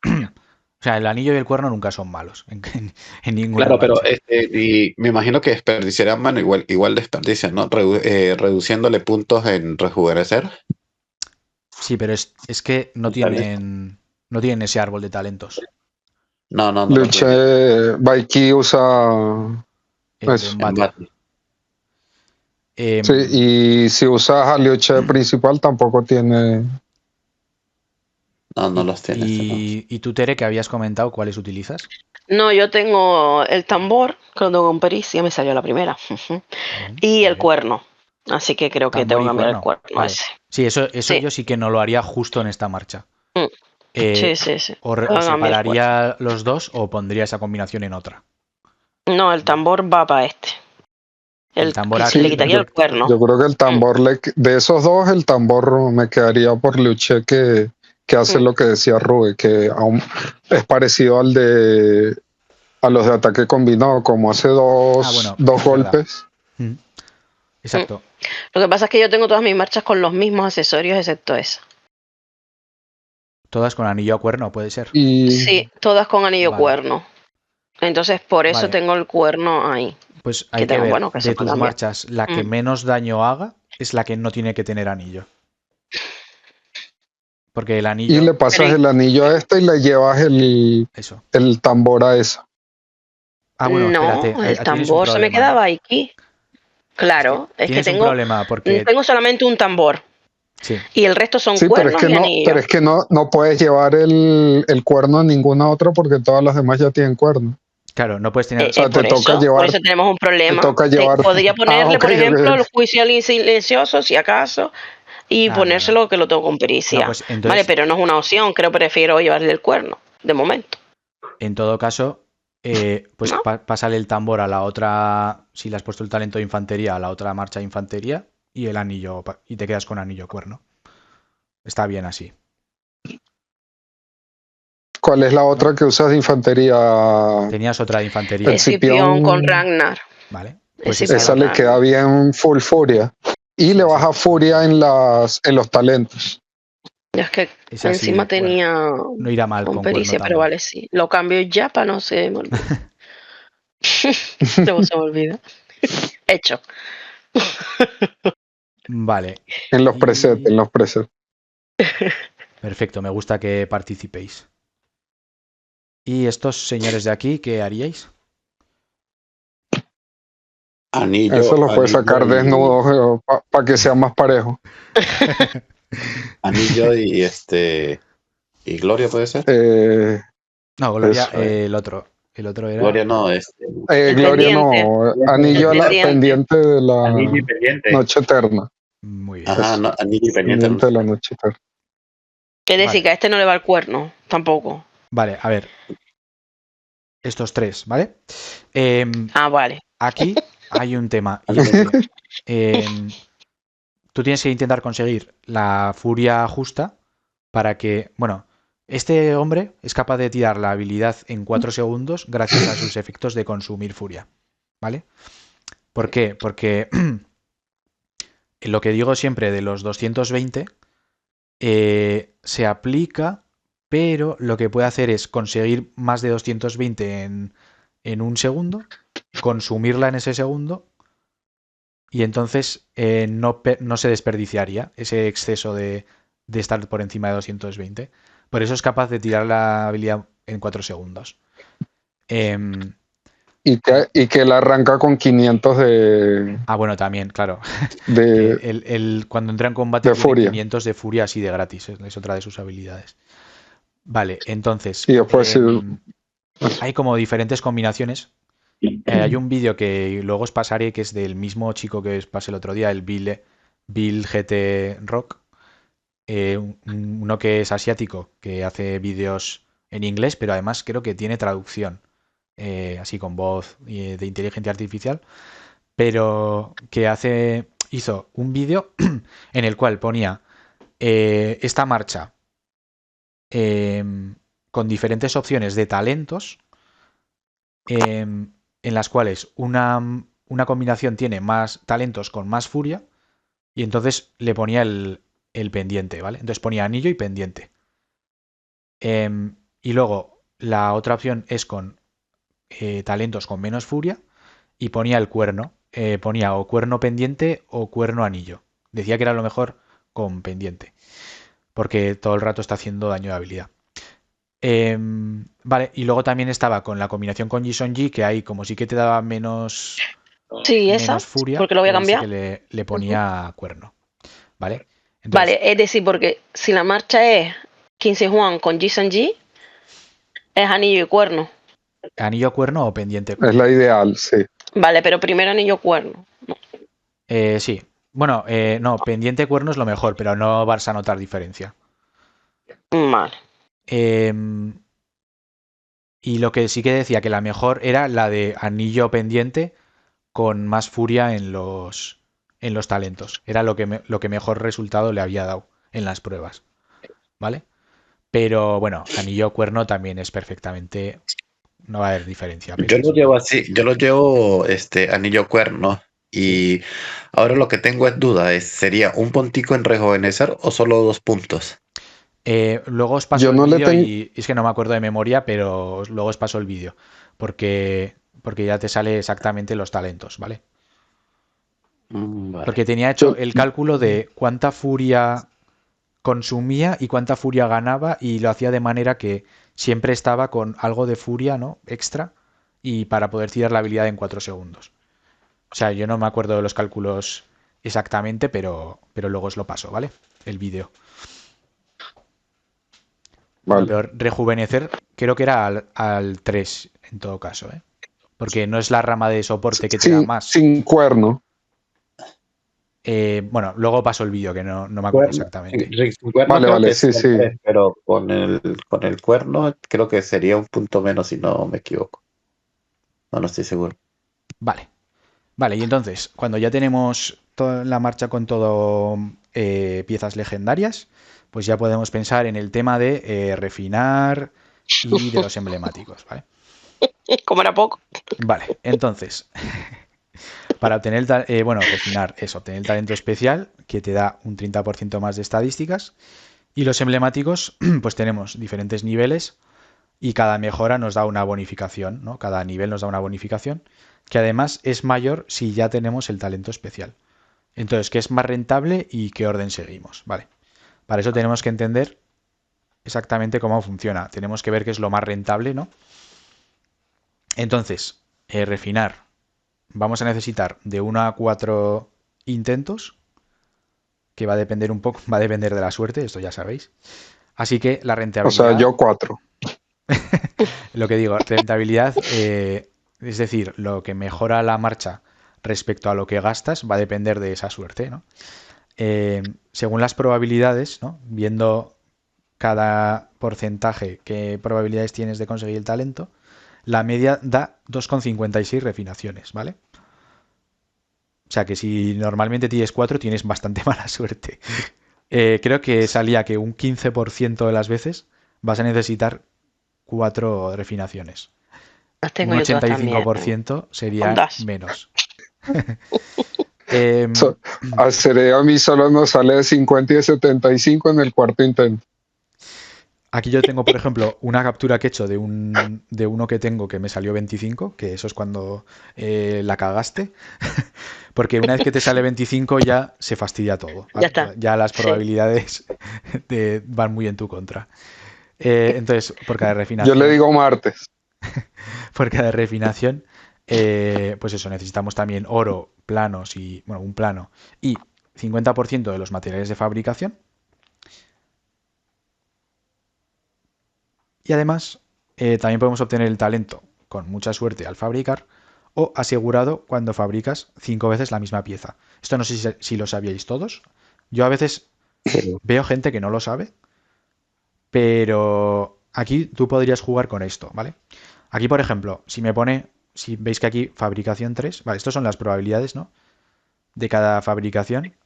O sea, el anillo y el cuerno nunca son malos en ninguna Claro, pero marcha. y me imagino que desperdiciarían, bueno, igual desperdician, ¿no? Reduciéndole puntos en rejuvenecer. Sí, pero es que no tienen ese árbol de talentos. No lo tiene. Luché, Baiki usa El de eso. embate. Embate. Sí, Em, y si usas a Luché principal tampoco tiene. No los tiene este, no. y tú, Tere, que habías comentado cuáles utilizas. No, yo tengo el tambor, que lo tengo con pericia, me salió la primera. Y el Vale. cuerno. Así que creo que Tambor tengo que y cambiar el cuerno. cuerno Vale. ese. Sí, eso Sí. yo sí que no lo haría justo en esta marcha. Mm. Eh, Sí. o Tengo que cambiar el cuerno. separaría los dos o pondría esa combinación en otra. No, el tambor va para este. El tambor Le aquí, quitaría el cuerno. Yo creo que el tambor, de esos dos, el tambor me quedaría por Luché que hace lo que decía Rube, que aún es parecido a los de ataque combinado, como hace dos bueno, es verdad. golpes. Exacto. Lo que pasa es que yo tengo todas mis marchas con los mismos accesorios excepto esa. Todas con anillo a cuerno, puede ser. Y Sí, todas con anillo Vale. cuerno. Entonces por eso Vale. tengo el cuerno ahí. Pues Que hay que tengo, ver bueno, que se de puede tus cambiar. marchas, la que menos daño haga es la que no tiene que tener anillo. Porque el anillo, le pasas Pero- el anillo a esta y le llevas eso. el tambor a esa. Ah, bueno, no, espérate, el tienes un tambor se me problema, ¿eh? quedaba aquí. Claro, es que Tienes un tengo, problema porque tengo solamente un tambor sí, y el resto son Sí, cuernos y anillos. pero es que no puedes llevar el cuerno a ninguna otra porque todas las demás ya tienen cuerno. claro, no puedes tener. O sea, Por eso tenemos un problema. toca llevar. Podría ponerle, ok, por ejemplo, el ok. juicio silencioso, si acaso, y No. ponérselo que lo tengo con No, pericia. pues Vale, entonces, pero no es una opción, prefiero llevarle el cuerno, de momento. en todo caso, pues ¿No? pásale el tambor a la otra, si le has puesto el talento de infantería, a la otra marcha de infantería y el anillo, y te quedas con anillo cuerno. Está bien así. ¿Cuál es la otra que usas de infantería? Tenías otra de infantería, El Escipión con Cipión, Ragnar. ¿vale? Pues Escipión esa con le Ragnar. queda bien full furia. Y Sí, le esa- baja furia en los talentos. Ya es que esa sí, encima bueno, tenía no irá mal con con cuerno pericia, pero tambor. vale, sí. Lo cambio ya para no se me olvide. Luego se me olvida. Hecho. Vale. En los Y- presets. Perfecto, me gusta que participéis. ¿Y estos señores de aquí, qué haríais? Eso lo puedes sacar desnudos para que sea más parejo. Anillo y Gloria puede ser. No, Gloria, Eso. el otro. El otro era. Gloria no, El Gloria pendiente. no, anillo a la pendiente. pendiente de la Anillo y pendiente. noche eterna. Muy bien. ajá, Eso. no, anillo y pendiente. Pendiente de la noche eterna. Es decir, Vale. que a este no le va el cuerno, tampoco. Vale, a ver. Estos tres, ¿vale? Vale. Aquí hay un tema. Y es que tú tienes que intentar conseguir la furia justa para que. Bueno, este hombre es capaz de tirar la habilidad en 4 segundos gracias a sus efectos de consumir furia. ¿Vale? ¿Por qué? Porque lo que digo siempre de los 220 se aplica, pero lo que puede hacer es conseguir más de 220 en un segundo, consumirla en ese segundo y entonces no se desperdiciaría ese exceso de estar por encima de 220. Por eso es capaz de tirar la habilidad en 4 segundos. Y que él arranca con 500 de Bueno, también, claro. Que cuando entra en combate de tiene furia. 500 de furia así de gratis. Es otra de sus habilidades. Vale, entonces Y después hay como diferentes combinaciones. Hay un vídeo que luego os pasaré que es del mismo chico que os pasé el otro día, el Bill GT Rock. Uno que es asiático, que hace vídeos en inglés, pero además creo que tiene traducción, así con voz de inteligencia artificial, pero que hizo un vídeo en el cual ponía esta marcha con diferentes opciones de talentos, en las cuales una combinación tiene más talentos con más furia, y entonces le ponía el pendiente, ¿vale? Entonces ponía anillo y pendiente. Y luego la otra opción es con talentos con menos furia y ponía el cuerno. Ponía o cuerno pendiente o cuerno anillo. Decía que era lo mejor con pendiente, porque todo el rato está haciendo daño de habilidad. Vale, y luego también estaba con la combinación con Ji, que ahí como sí que te daba Sí, esa, menos furia, porque lo voy a pues ahí sí cambiar. que le Ujú. ponía cuerno, ¿vale? Entonces, Vale, es decir, porque si la marcha es 15 Juan con G, es anillo y cuerno. anillo cuerno o pendiente Es la ideal, sí. Vale, pero primero anillo cuerno. sí. Bueno, no, pendiente cuerno es lo mejor, pero no vas a notar diferencia. Vale. Em, y lo que sí que decía que la mejor era la de anillo pendiente con más furia en los talentos. Era lo que mejor resultado le había dado en las pruebas, ¿vale? Pero bueno, anillo cuerno también es perfectamente. No va a haber diferencia Yo lo apenas. llevo así, yo lo llevo anillo cuerno. Sí. Y ahora lo que tengo es duda, ¿sería un puntico en rejuvenecer o solo 2 puntos? Luego os paso Yo el no le vídeo tengo, y es que no me acuerdo de memoria, pero luego os paso el vídeo. Porque ya te sale exactamente los talentos, ¿vale? Vale. Porque tenía hecho yo, el cálculo de cuánta furia consumía y cuánta furia ganaba y lo hacía de manera que siempre estaba con algo de furia, ¿no? Extra y para poder tirar la habilidad en 4 segundos. O sea, yo no me acuerdo de los cálculos exactamente, pero luego os lo paso, ¿vale? El vídeo. Bueno, vale. pero rejuvenecer creo que era al 3 en todo caso, ¿eh? Porque no es la rama de soporte que te da más. Sin cuerno. Bueno, luego paso el vídeo, que no me acuerdo Cuerno, exactamente. sin cuerno Vale, creo vale, que sí, sí el sí. 3, pero con el cuerno creo que sería un punto menos si no me equivoco. No estoy seguro. Vale. Vale, y entonces, cuando ya tenemos toda la marcha con todo piezas legendarias, pues ya podemos pensar en el tema de refinar y de los emblemáticos, ¿vale? Como era poco. Vale, entonces, para obtener, bueno, refinar es obtener el talento especial, que te da un 30% más de estadísticas, y los emblemáticos, pues tenemos diferentes niveles y cada mejora nos da una bonificación, ¿no? Cada nivel nos da una bonificación, que además es mayor si ya tenemos el talento especial. Entonces, ¿qué es más rentable y qué orden seguimos? Vale. Para eso tenemos que entender exactamente cómo funciona. Tenemos que ver qué es lo más rentable, ¿no? Entonces, refinar. Vamos a necesitar de 1 a 4 intentos, que va a depender un poco, va a depender de la suerte, esto ya sabéis. Así que la O sea, rentabilidad, yo 4. lo que digo, rentabilidad, es decir, lo que mejora la marcha respecto a lo que gastas, va a depender de esa suerte, ¿no? Según las probabilidades, ¿no? Viendo cada porcentaje, qué probabilidades tienes de conseguir el talento, la media da 2,56 refinaciones, ¿vale? O sea que si normalmente tienes 4, tienes bastante mala suerte. Creo que salía que un 15% de las veces vas a necesitar 4 refinaciones. Las Un tengo yo todas también. 85% sería Ondas. menos. Em, A Cerea a mí solo nos sale de 50 y de 75 en el cuarto intento. Aquí yo tengo, por ejemplo, una captura que he hecho de uno que tengo que me salió 25, que eso es cuando la cagaste, porque una vez que te sale 25 ya se fastidia todo, Ya ¿vale? está. Ya las Sí. probabilidades van muy en tu contra. Entonces, por cada Yo le refinación, digo martes. por cada refinación, pues eso, necesitamos también oro, planos y, bueno, un plano y 50% de los materiales de fabricación. Y además, también podemos obtener el talento con mucha suerte al fabricar o asegurado cuando fabricas 5 veces la misma pieza. Esto no sé si lo sabíais todos. Yo a veces Sí. veo gente que no lo sabe, pero aquí tú podrías jugar con esto, ¿vale? Aquí, por ejemplo, si veis que aquí fabricación 3, vale, estas son las probabilidades, ¿no? De cada fabricación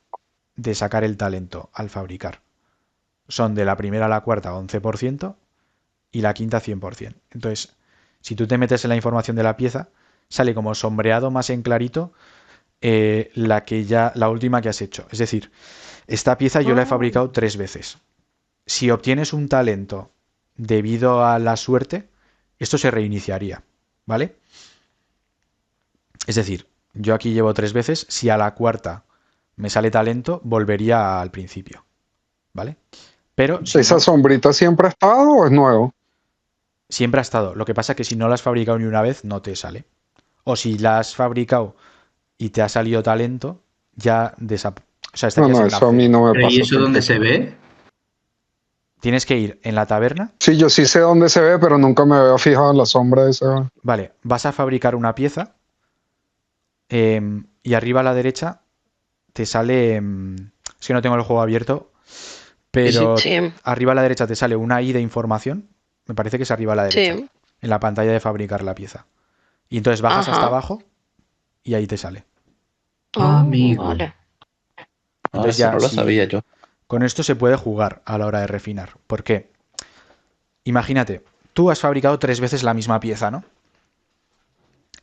de sacar el talento al fabricar. son de la primera a la cuarta 11% y la quinta 100%. Entonces, si tú te metes en la información de la pieza, sale como sombreado más en clarito la última que has hecho. Es decir, esta pieza yo la he fabricado 3 veces. Si obtienes un talento debido a la suerte, esto se reiniciaría, ¿vale? Es decir, yo aquí llevo 3 veces, si a la cuarta me sale talento, volvería al principio, ¿vale? Pero si ¿Esa no, sombrita siempre ha estado o es nuevo? siempre ha estado. Lo que pasa es que si no la has fabricado ni una vez, no te sale. O si la has fabricado y te ha salido talento, ya o sea, No, estarías no, en eso a mí cero. no me Pero ¿y pasa eso dónde tampoco. se ve? Tienes que ir en la taberna, Sí, yo sí sé dónde se ve, pero nunca me había fijado en la sombra de esa. vale, vas a fabricar una pieza y arriba a la derecha te sale, es que no tengo el juego abierto, pero Sí, arriba a la derecha te sale una I de información, me parece que es arriba a la derecha, sí. en la pantalla de fabricar la pieza. Y entonces bajas hasta Ajá. abajo y ahí te sale. Ah, Oh, amigo. vale. Entonces Eso ya, no lo si sabía yo. con esto se puede jugar a la hora de refinar. ¿Por qué? Imagínate, tú has fabricado 3 veces la misma pieza, ¿no?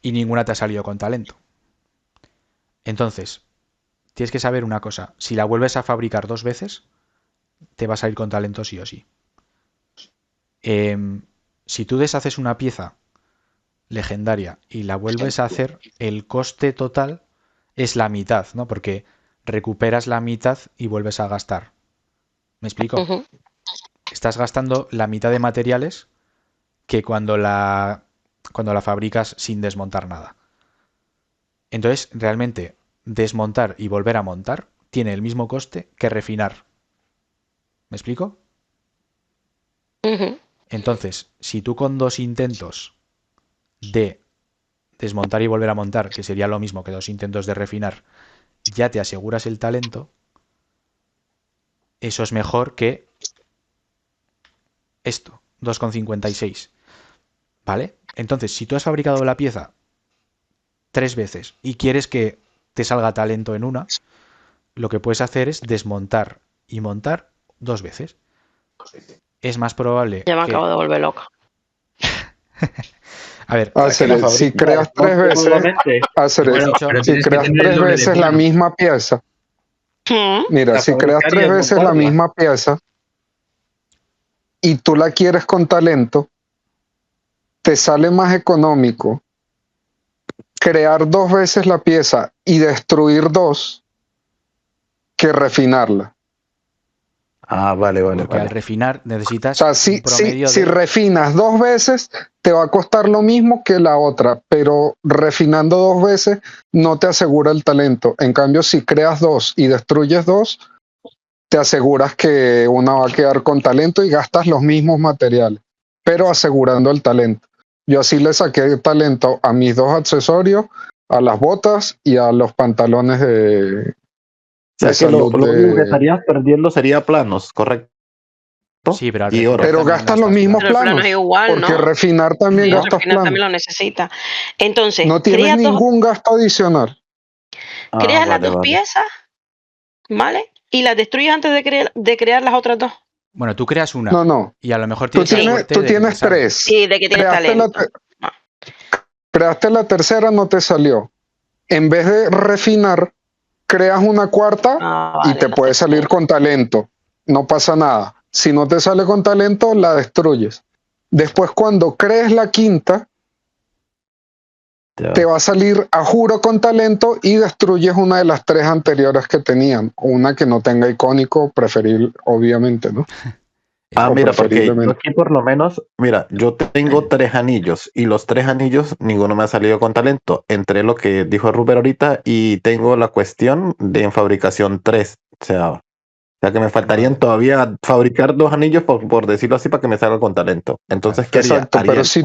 Y ninguna te ha salido con talento. Entonces, tienes que saber una cosa. Si la vuelves a fabricar 2 veces, te va a salir con talento sí o sí. Si tú deshaces una pieza legendaria y la vuelves a hacer, el coste total es la mitad, ¿no? Porque recuperas la mitad y vuelves a gastar. ¿Me explico? Ujú. Estás gastando la mitad de materiales que cuando la fabricas sin desmontar nada. Entonces, realmente, desmontar y volver a montar tiene el mismo coste que refinar. ¿Me explico? Ujú. Entonces, si tú con 2 intentos de desmontar y volver a montar, que sería lo mismo que 2 intentos de refinar, ya te aseguras el talento, eso es mejor que esto, 2,56. ¿Vale? Entonces, si tú has fabricado la pieza 3 veces y quieres que te salga talento en una, lo que puedes hacer es desmontar y montar 2 veces. Es más probable Ya me acabo que... de volver loca. A ver, Para que la Si fabrique, la creas 3 desmonte veces, nuevamente. hemos Bueno, dicho... pero si tienes que creas tener el 3 doble de veces la plano. misma pieza, Mm. mira, La si creas fabricar y 3 veces la desmontarla. misma pieza y tú la quieres con talento, te sale más económico crear 2 veces la pieza y destruir 2 que refinarla. Ah, vale, vale, Porque al vale. refinar O necesitas sea, un promedio si de... refinas 2 veces, te va a costar lo mismo que la otra, pero refinando 2 veces no te asegura el talento. En cambio, si creas 2 y destruyes 2, te aseguras que una va a quedar con talento y gastas los mismos materiales, pero asegurando el talento. Yo así le saqué talento a mis 2 accesorios, a las botas y a los pantalones de O sea que salud lo único que de... estarías perdiendo sería planos, ¿correcto. Sí, pero al Y oro. refinar Pero también gastas los gastas mismos Pero el planos. plano es planos, igual, porque ¿no? refinar también Sí, No, gastas refinar también planos. lo necesita. Entonces, No tienes ningún gasto adicional. Ah, creas las vale, dos vale. piezas, ¿vale? Y las destruyes antes de crear las otras dos. bueno, tú creas una No, no. y a lo mejor Tú tienes la Sí, tienes, suerte tú de que te tienes salga. 3. sí, de que tienes Creaste la, talento. Ah, creaste la tercera, no te salió. En vez de refinar, creas una cuarta y vale, te la puede salir tercera. con talento. No pasa nada. Si no te sale con talento, la destruyes. Después, cuando crees la quinta, Ya. te va a salir a juro con talento y destruyes una de las 3 anteriores que tenían. Una que no tenga icónico, preferible, obviamente, ¿no? Ah, O mira, porque yo preferiblemente. aquí por lo menos, mira, yo tengo 3 anillos y los 3 anillos ninguno me ha salido con talento. Entre lo que dijo Rupert ahorita y tengo la cuestión de en fabricación 3. O sea que me faltarían Vale. todavía fabricar 2 anillos, por decirlo así, para que me salga con talento. Entonces, ¿qué haría? Exacto, Haría pero si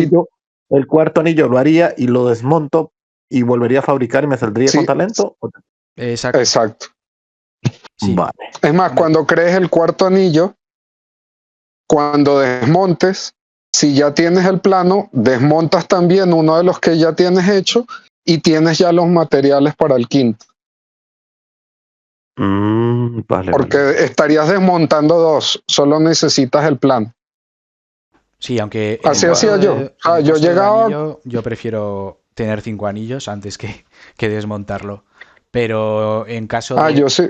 tú, el cuarto anillo lo haría y lo desmonto y volvería a fabricar y me saldría con sí, talento. Exacto. exacto. Sí. Vale. Es más, Hombre, cuando crees el cuarto anillo, cuando desmontes, si ya tienes el plano, desmontas también uno de los que ya tienes hecho y tienes ya los materiales para el quinto. Vale, Porque vale. estarías desmontando dos, solo necesitas el plano. Sí, aunque Así hacía yo. en Ah, el yo caso del llegaba, anillo, yo prefiero tener 5 anillos antes que desmontarlo. Pero en caso de, yo sí,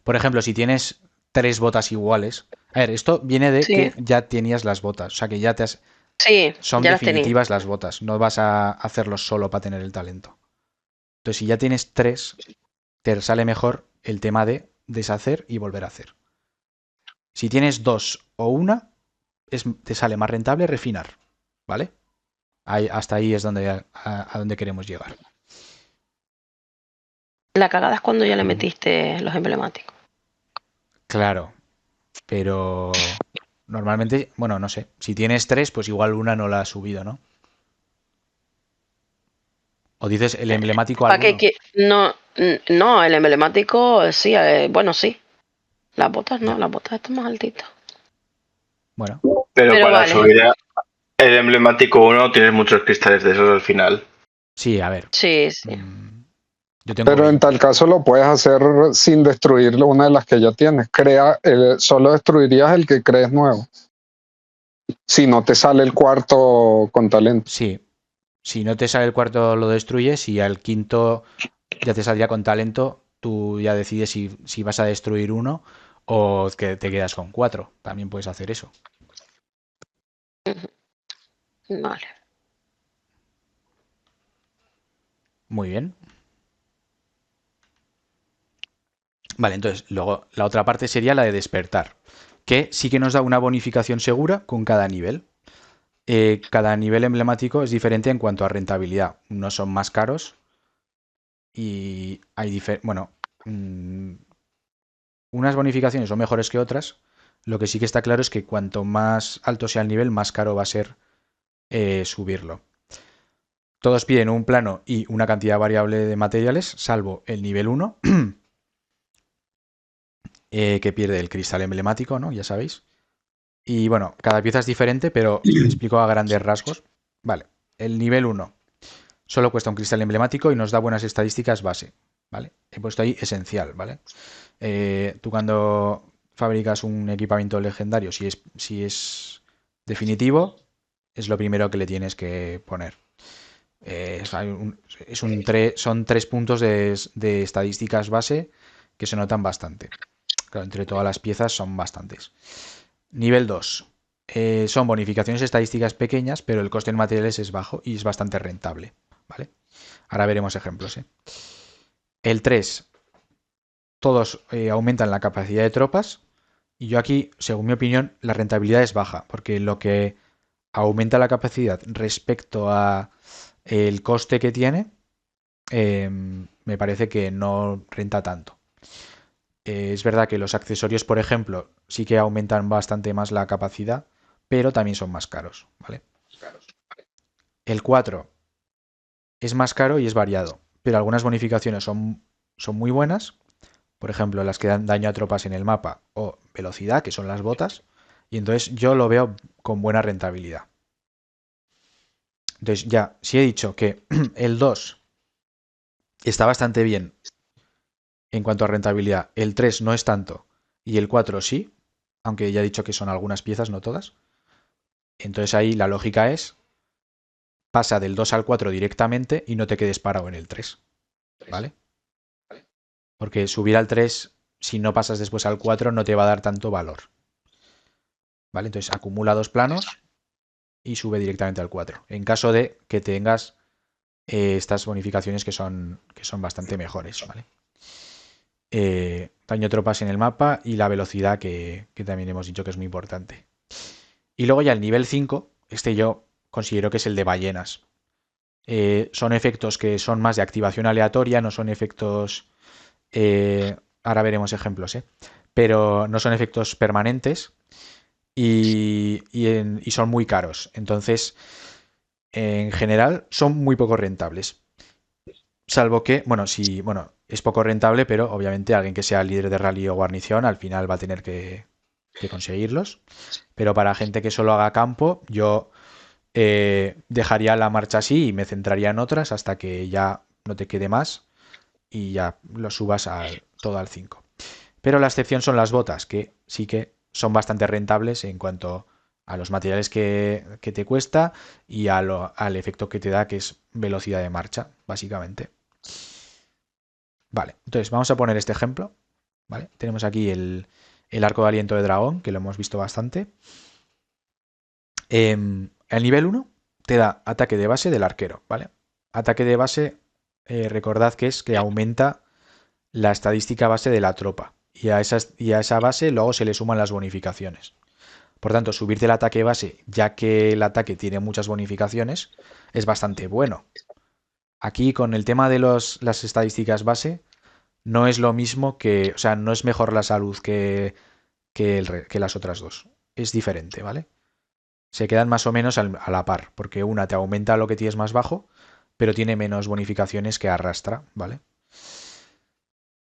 por ejemplo, si tienes 3 botas iguales, a ver, esto viene de Sí, que ya tenías las botas, o sea que sí, son ya las tenía. definitivas las botas, no vas a hacerlo solo para tener el talento. Entonces, si ya tienes 3, te sale mejor el tema de deshacer y volver a hacer. Si tienes 2 o 1, te sale más rentable refinar, ¿vale? Hasta ahí es a donde queremos llegar. La cagada es cuando ya le metiste los emblemáticos. Claro, pero normalmente, bueno, no sé. Si tienes 3, pues igual una no la has subido, ¿no? O dices el emblemático ¿Para qué? alguno. No, no, el emblemático sí, bueno, sí. Las botas no, Ya. las botas están más altitas. Bueno, Pero Pero para vale, subir el emblemático uno tienes muchos cristales de esos al final. sí, a ver. sí, sí. Yo tengo pero en 20. tal caso lo puedes hacer sin destruir una de las que ya tienes. Solo destruirías el que crees nuevo. Si no te sale el cuarto con talento. Sí. Si no te sale el cuarto, lo destruyes. Y al quinto ya te saldría con talento. Tú ya decides si vas a destruir uno o que te quedas con 4. También puedes hacer eso. Vale. Muy bien. Vale, entonces, luego la otra parte sería la de despertar, que sí que nos da una bonificación segura con cada nivel. Cada nivel emblemático es diferente en cuanto a rentabilidad. Unos son más caros y hay bueno, unas bonificaciones son mejores que otras. Lo que sí que está claro es que cuanto más alto sea el nivel, más caro va a ser subirlo. Todos piden un plano y una cantidad variable de materiales, salvo el nivel 1, que pierde el cristal emblemático, ¿no? Ya sabéis. Y bueno, cada pieza es diferente, pero explico a grandes rasgos. Vale, el nivel 1 solo cuesta un cristal emblemático y nos da buenas estadísticas base, ¿vale? He puesto ahí esencial, ¿vale? Tú cuando fabricas un equipamiento legendario, si es definitivo, es lo primero que le tienes que poner. Son 3 puntos de estadísticas base que se notan bastante. Claro, entre todas las piezas son bastantes. Nivel 2. Son bonificaciones estadísticas pequeñas, pero el coste en materiales es bajo y es bastante rentable, ¿vale? Ahora veremos ejemplos, ¿eh? El 3. Todos aumentan la capacidad de tropas. Y yo aquí, según mi opinión, la rentabilidad es baja, porque lo que aumenta la capacidad respecto a el coste que tiene, me parece que no renta tanto. Es verdad que los accesorios, por ejemplo, sí que aumentan bastante más la capacidad, pero también son más caros, ¿vale? El 4 es más caro y es variado, pero algunas bonificaciones son muy buenas, por ejemplo, las que dan daño a tropas en el mapa o velocidad, que son las botas, y entonces yo lo veo con buena rentabilidad. Entonces ya, si he dicho que el 2 está bastante bien en cuanto a rentabilidad, el 3 no es tanto y el 4 sí, aunque ya he dicho que son algunas piezas, no todas, entonces ahí la lógica es pasa del 2 al 4 directamente y no te quedes parado en el 3, ¿vale? Porque subir al 3, si no pasas después al 4, no te va a dar tanto valor, ¿vale? Entonces acumula 2 planos y sube directamente al 4. En caso de que tengas estas bonificaciones que son bastante mejores, ¿vale? Daño de tropas en el mapa y la velocidad que también hemos dicho que es muy importante. Y luego ya el nivel 5, este yo considero que es el de ballenas. Son efectos que son más de activación aleatoria, no son efectos... ahora veremos ejemplos, pero no son efectos permanentes y son muy caros. Entonces, en general, son muy poco rentables. Salvo que, bueno, es poco rentable, pero obviamente alguien que sea líder de rally o guarnición al final va a tener que conseguirlos. Pero para gente que solo haga campo, yo dejaría la marcha así y me centraría en otras hasta que ya no te quede más y ya lo subas todo al 5. Pero la excepción son las botas, que sí que son bastante rentables en cuanto a los materiales que te cuesta y al efecto que te da, que es velocidad de marcha, básicamente. Vale, entonces vamos a poner este ejemplo. ¿Vale? Tenemos aquí el arco de aliento de dragón, que lo hemos visto bastante. El nivel 1 te da ataque de base del arquero, ¿vale? Ataque de base, recordad que es que aumenta la estadística base de la tropa. Y a esa base luego se le suman las bonificaciones. Por tanto, subirte el ataque base, ya que el ataque tiene muchas bonificaciones, es bastante bueno. Aquí con el tema de las estadísticas base, no es lo mismo que, o sea, no es mejor la salud que las otras dos. Es diferente, ¿vale? Se quedan más o menos a la par, porque una te aumenta lo que tienes más bajo, pero tiene menos bonificaciones que arrastra, ¿vale?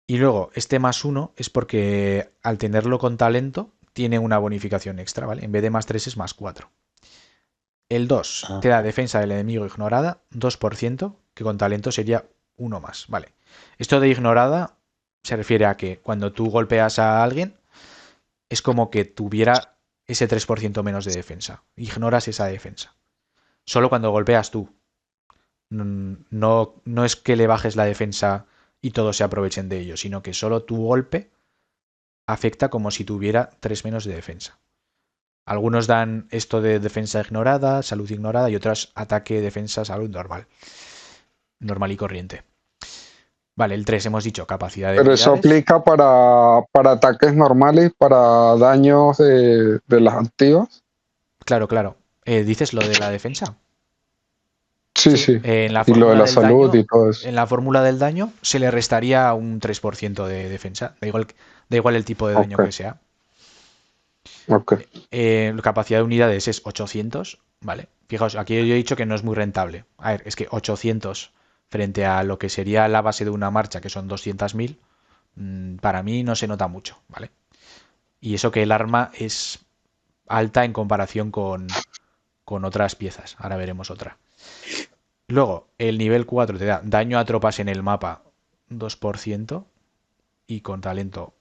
Y luego, este +1 es porque al tenerlo con talento, tiene una bonificación extra, ¿vale? En vez de +3 es +4. El 2 te da defensa del enemigo ignorada, 2%, que con talento sería 1 más, ¿vale? Esto de ignorada se refiere a que cuando tú golpeas a alguien, es como que tuviera ese 3% menos de defensa. Ignoras esa defensa. Solo cuando golpeas tú. No es que le bajes la defensa y todos se aprovechen de ello, sino que solo tu golpe afecta como si tuviera 3 menos de defensa. Algunos dan esto de defensa ignorada, salud ignorada y otros ataque, defensa, salud normal. Normal y corriente. Vale, el 3 hemos dicho capacidad de Pero eso unidades. aplica para ataques normales, para daños de las activas. Claro, claro. ¿Dices lo de la defensa? Sí, Sí, sí. en la Y lo de fórmula la del salud daño, y todo eso. en la fórmula del daño se le restaría un 3% de defensa. Da igual el tipo de daño Ok, que sea. ok. La capacidad de unidades es 800, ¿vale? Fijaos, aquí yo he dicho que no es muy rentable. A ver, es que 800 frente a lo que sería la base de una marcha, que son 200.000, para mí no se nota mucho, ¿vale? Y eso que el arma es alta en comparación con otras piezas. Ahora veremos otra. Luego, el nivel 4 te da daño a tropas en el mapa 2% y con talento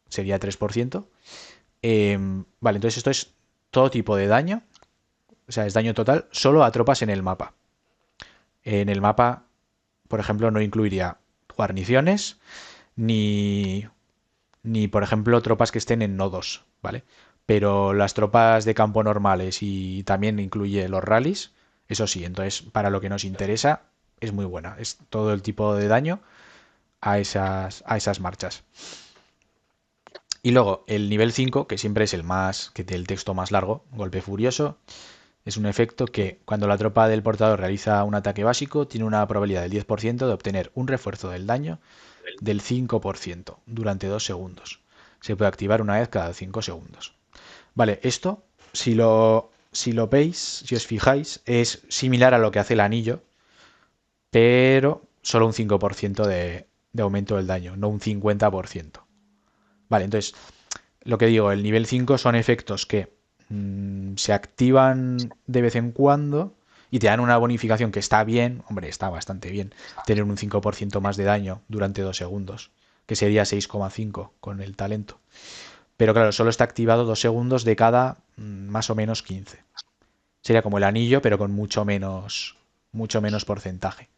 sería 3%. Vale, entonces esto es todo tipo de daño, o sea, es daño total solo a tropas en el mapa. En el mapa, por ejemplo, no incluiría guarniciones ni por ejemplo, tropas que estén en nodos, ¿vale? Pero las tropas de campo normales y también incluye los rallies, eso sí, entonces para lo que nos interesa es muy buena. Es todo el tipo de daño a esas marchas. Y luego el nivel 5, que siempre es que tiene el texto más largo, golpe furioso, es un efecto que cuando la tropa del portador realiza un ataque básico, tiene una probabilidad del 10% de obtener un refuerzo del daño del 5% durante 2 segundos. Se puede activar una vez cada 5 segundos. Vale, esto, si lo veis, si os fijáis, es similar a lo que hace el anillo, pero solo un 5% de aumento del daño, no un 50%. Vale, entonces, lo que digo, el nivel 5 son efectos que se activan de vez en cuando y te dan una bonificación que está bien, hombre, está bastante bien, tener un 5% más de daño durante 2 segundos, que sería 6,5 con el talento. Pero claro, solo está activado 2 segundos de cada más o menos 15. Sería como el anillo, pero con mucho menos porcentaje.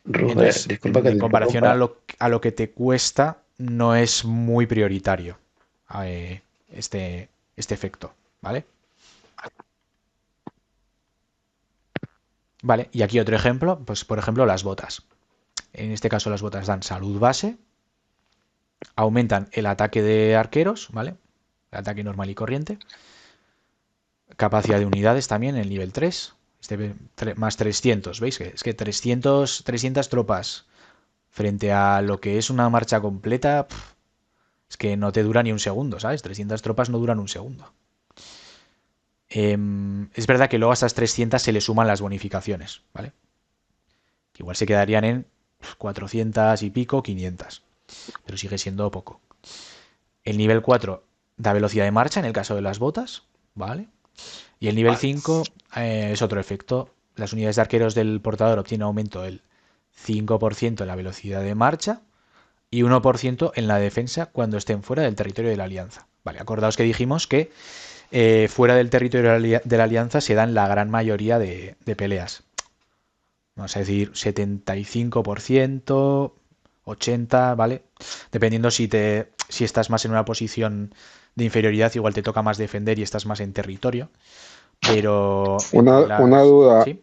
Robert, Entonces, disculpa que en te comparación a interrumpa. lo que te cuesta, no es muy prioritario este efecto, ¿vale? Vale, y aquí otro ejemplo, pues por ejemplo las botas. En este caso las botas dan salud base, aumentan el ataque de arqueros, ¿vale? El ataque normal y corriente. Capacidad de unidades también, el nivel 3. Más 300, ¿veis? Es que 300 tropas frente a lo que es una marcha completa, es que no te dura ni un segundo, ¿sabes? 300 tropas no duran un segundo. Es verdad que luego a estas 300 se le suman las bonificaciones, ¿vale? Que igual se quedarían en 400 y pico, 500. Pero sigue siendo poco. El nivel 4 da velocidad de marcha en el caso de las botas, ¿vale? Y el nivel 5 es otro efecto. Las unidades de arqueros del portador obtienen aumento del 5% en la velocidad de marcha y 1% en la defensa cuando estén fuera del territorio de la alianza. Vale, acordaos que dijimos que fuera del territorio de la alianza se dan la gran mayoría de peleas. Vamos a decir 75%, 80%, ¿vale? Dependiendo si estás más en una posición de inferioridad, igual te toca más defender y estás más en territorio. Pero Una duda, ¿Sí?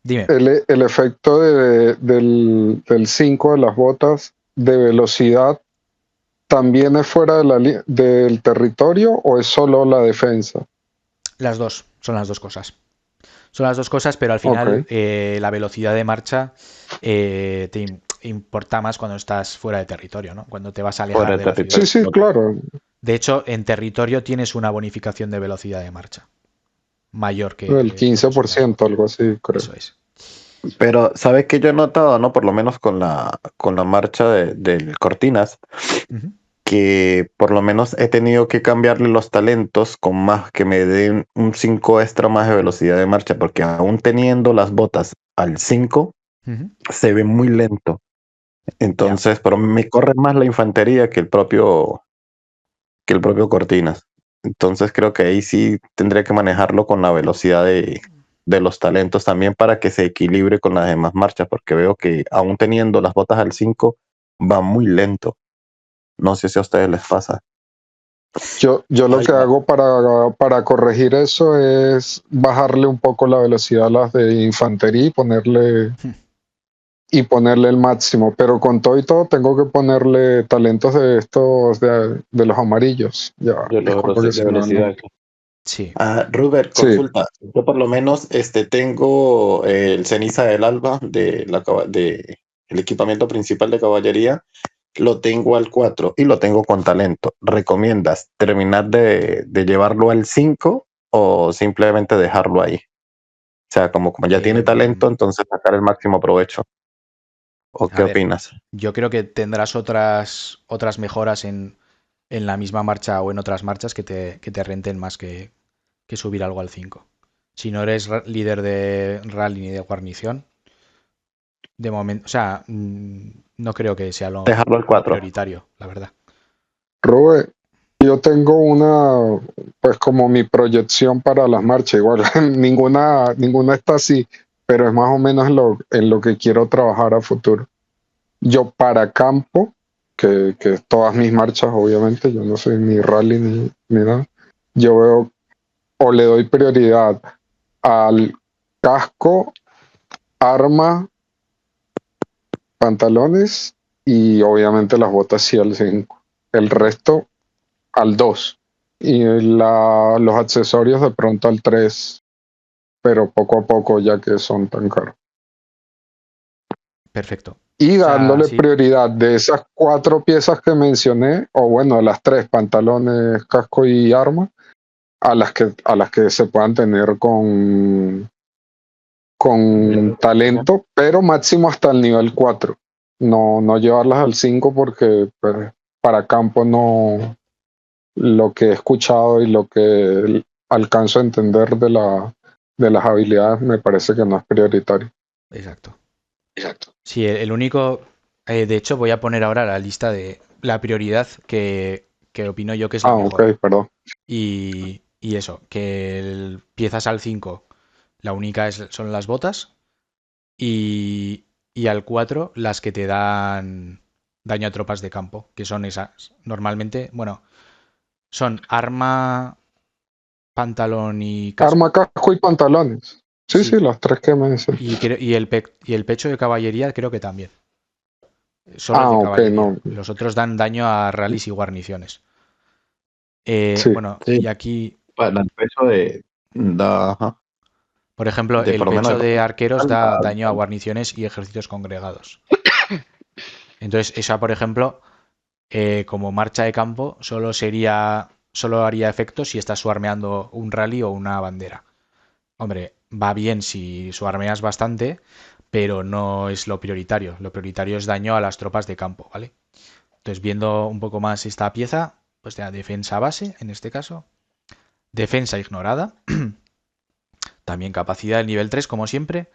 Dime. el efecto del 5 de las botas de velocidad también es fuera del territorio o es solo la defensa? Las dos, son las dos cosas. Son las dos cosas, pero al final Ok. la velocidad de marcha te importa más cuando estás fuera de territorio, ¿no? Cuando te vas a Fuera alejar de de la ciudad. Sí, sí, territorio. claro. De hecho, en territorio tienes una bonificación de velocidad de marcha mayor El que lo que son las 15%, botas. algo así, creo. Eso es. Pero, ¿sabes qué yo he notado, no? Por lo menos con la marcha del Cortinas, Ujú. que por lo menos he tenido que cambiarle los talentos con más que me den un 5 extra más de velocidad de marcha, porque aún teniendo las botas al 5 Ujú. se ve muy lento. Ya. Entonces, pero me corre más la infantería que el propio Cortinas. Entonces creo que ahí sí tendría que manejarlo con la velocidad de los talentos también para que se equilibre con las demás marchas, porque veo que aún teniendo las botas al 5 va muy lento. No sé si a ustedes les pasa. Yo lo Ahí que va. hago para corregir eso es bajarle un poco la velocidad a las de infantería y ponerle el máximo, pero con todo y todo tengo que ponerle talentos de estos de los amarillos. Ya, De, disculpa que de se me van los- velocidad. Sí. Ruber, Sí, consulta. Yo por lo menos tengo el ceniza del alba de el equipamiento principal de caballería. Lo tengo al 4 y lo tengo con talento. ¿Recomiendas terminar de llevarlo al 5 o simplemente dejarlo ahí? O sea, como ya tiene talento, Em, entonces sacar el máximo provecho. ¿O a qué ver, opinas? yo creo que tendrás otras mejoras en la misma marcha o en otras marchas que te renten más que subir algo al 5. Si no eres líder de rally ni de guarnición, de momento, o sea, no creo que sea Dejarlo al lo 4. prioritario, la verdad. Rubén, yo tengo pues como mi proyección para las marchas, igual ninguna está así, pero es más o menos en lo que quiero trabajar a futuro. Yo para campo, que todas mis marchas, obviamente, yo no soy ni rally ni nada, yo veo o le doy prioridad al casco, arma, pantalones y obviamente las botas sí al 5. El resto al 2 y los accesorios de pronto al 3, pero poco a poco ya que son tan caros. Perfecto. Y O sea, dándole sí. prioridad de esas 4 piezas que mencioné, o bueno, las 3, pantalones, casco y arma, a las que se puedan tener con talento, pero máximo hasta el nivel 4. No llevarlas al 5 porque pues, para campo no, lo que he escuchado y lo que alcanzo a entender de las habilidades me parece que no es prioritario. Exacto. Exacto. Sí, el único. De hecho, voy a poner ahora la lista de la prioridad que opino yo que es la Ok, mejor. perdón. Y eso, que piezas al 5 la única son las botas. Y al 4 las que te dan daño a tropas de campo, que son esas. Normalmente, bueno, son arma, pantalón y Arma, casco. casco y pantalones. Sí, sí, Sí. las 3 que mencioné. Y el pecho de caballería creo que también. Solo es Ah, de ok, caballería. no. Los otros dan daño a rallies y guarniciones. Sí. Bueno, Sí, y aquí, para el peso ajá, por ejemplo, de el por lo menos pecho de de arqueros profesional, da daño a guarniciones y ejércitos congregados. Entonces, esa, por ejemplo, como marcha de campo, solo haría efecto si estás suarmeando un rally o una bandera. Hombre, va bien si suarmeas bastante, pero no es lo prioritario. Lo prioritario es daño a las tropas de campo, ¿vale? Entonces, viendo un poco más esta pieza, pues ya defensa base, en este caso, defensa ignorada, también capacidad del nivel 3 como siempre,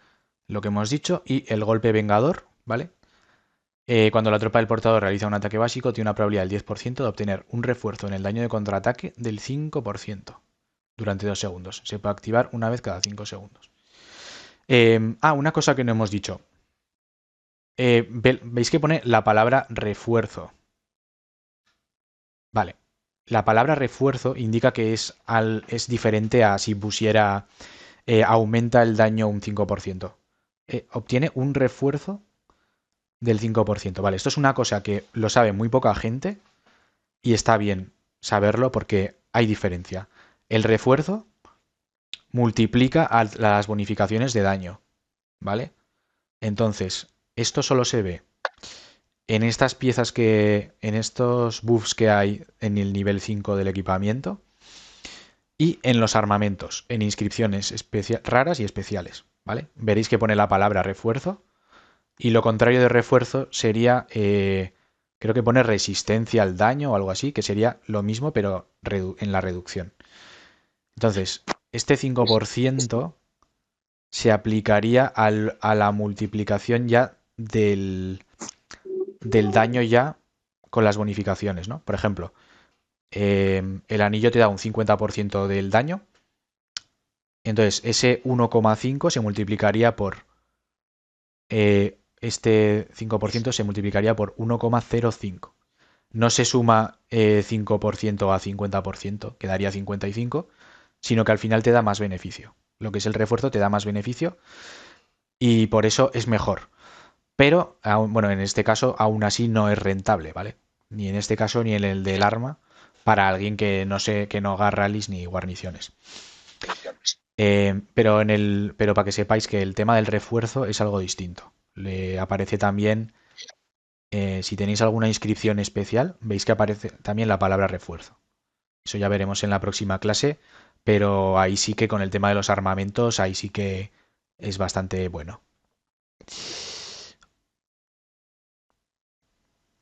lo que hemos dicho, y el golpe vengador, ¿vale? Cuando la tropa del portador realiza un ataque básico, tiene una probabilidad del 10% de obtener un refuerzo en el daño de contraataque del 5% durante 2 segundos. Se puede activar una vez cada 5 segundos. Una cosa que no hemos dicho. Veis que pone la palabra refuerzo. Vale. La palabra refuerzo indica que es diferente a si pusiera aumenta el daño un 5%. Obtiene un refuerzo del 5%. Vale, esto es una cosa que lo sabe muy poca gente y está bien saberlo porque hay diferencia. El refuerzo multiplica a las bonificaciones de daño, ¿vale? Entonces, esto solo se ve en estas piezas en estos buffs que hay en el nivel 5 del equipamiento y en los armamentos, en inscripciones raras y especiales, ¿vale? Veréis que pone la palabra refuerzo y lo contrario de refuerzo sería, creo que pone resistencia al daño o algo así, que sería lo mismo pero en la reducción. Entonces, este 5% se aplicaría a la multiplicación ya del daño ya con las bonificaciones, ¿no? Por ejemplo, el anillo te da un 50% del daño. Entonces, ese 1,5 se multiplicaría por... este 5% se multiplicaría por 1,05. No se suma 5% a 50%, que daría 55, sino que al final te da más beneficio. Lo que es el refuerzo te da más beneficio y por eso es mejor. Pero, bueno, en este caso aún así no es rentable, ¿vale? Ni en este caso ni en el del arma para alguien que no haga rallies ni guarniciones. Pero para que sepáis que el tema del refuerzo es algo distinto. Le aparece también, si tenéis alguna inscripción especial, veis que aparece también la palabra refuerzo. Eso ya veremos en la próxima clase, pero ahí sí que con el tema de los armamentos, ahí sí que es bastante bueno.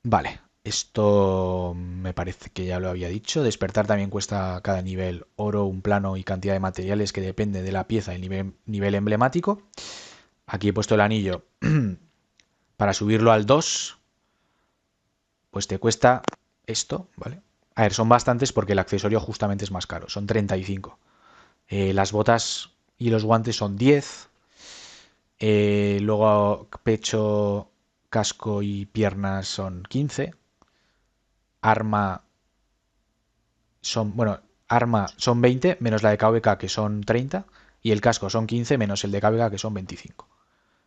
Vale, esto me parece que ya lo había dicho. Despertar también cuesta cada nivel oro, un plano y cantidad de materiales que depende de la pieza y nivel emblemático. Aquí he puesto el anillo para subirlo al 2, pues te cuesta esto, ¿vale? A ver, son bastantes porque el accesorio justamente es más caro, son 35. Las botas y los guantes son 10. Luego pecho, casco y piernas son 15. Arma son 20 menos la de KVK que son 30 y el casco son 15 menos el de KVK que son 25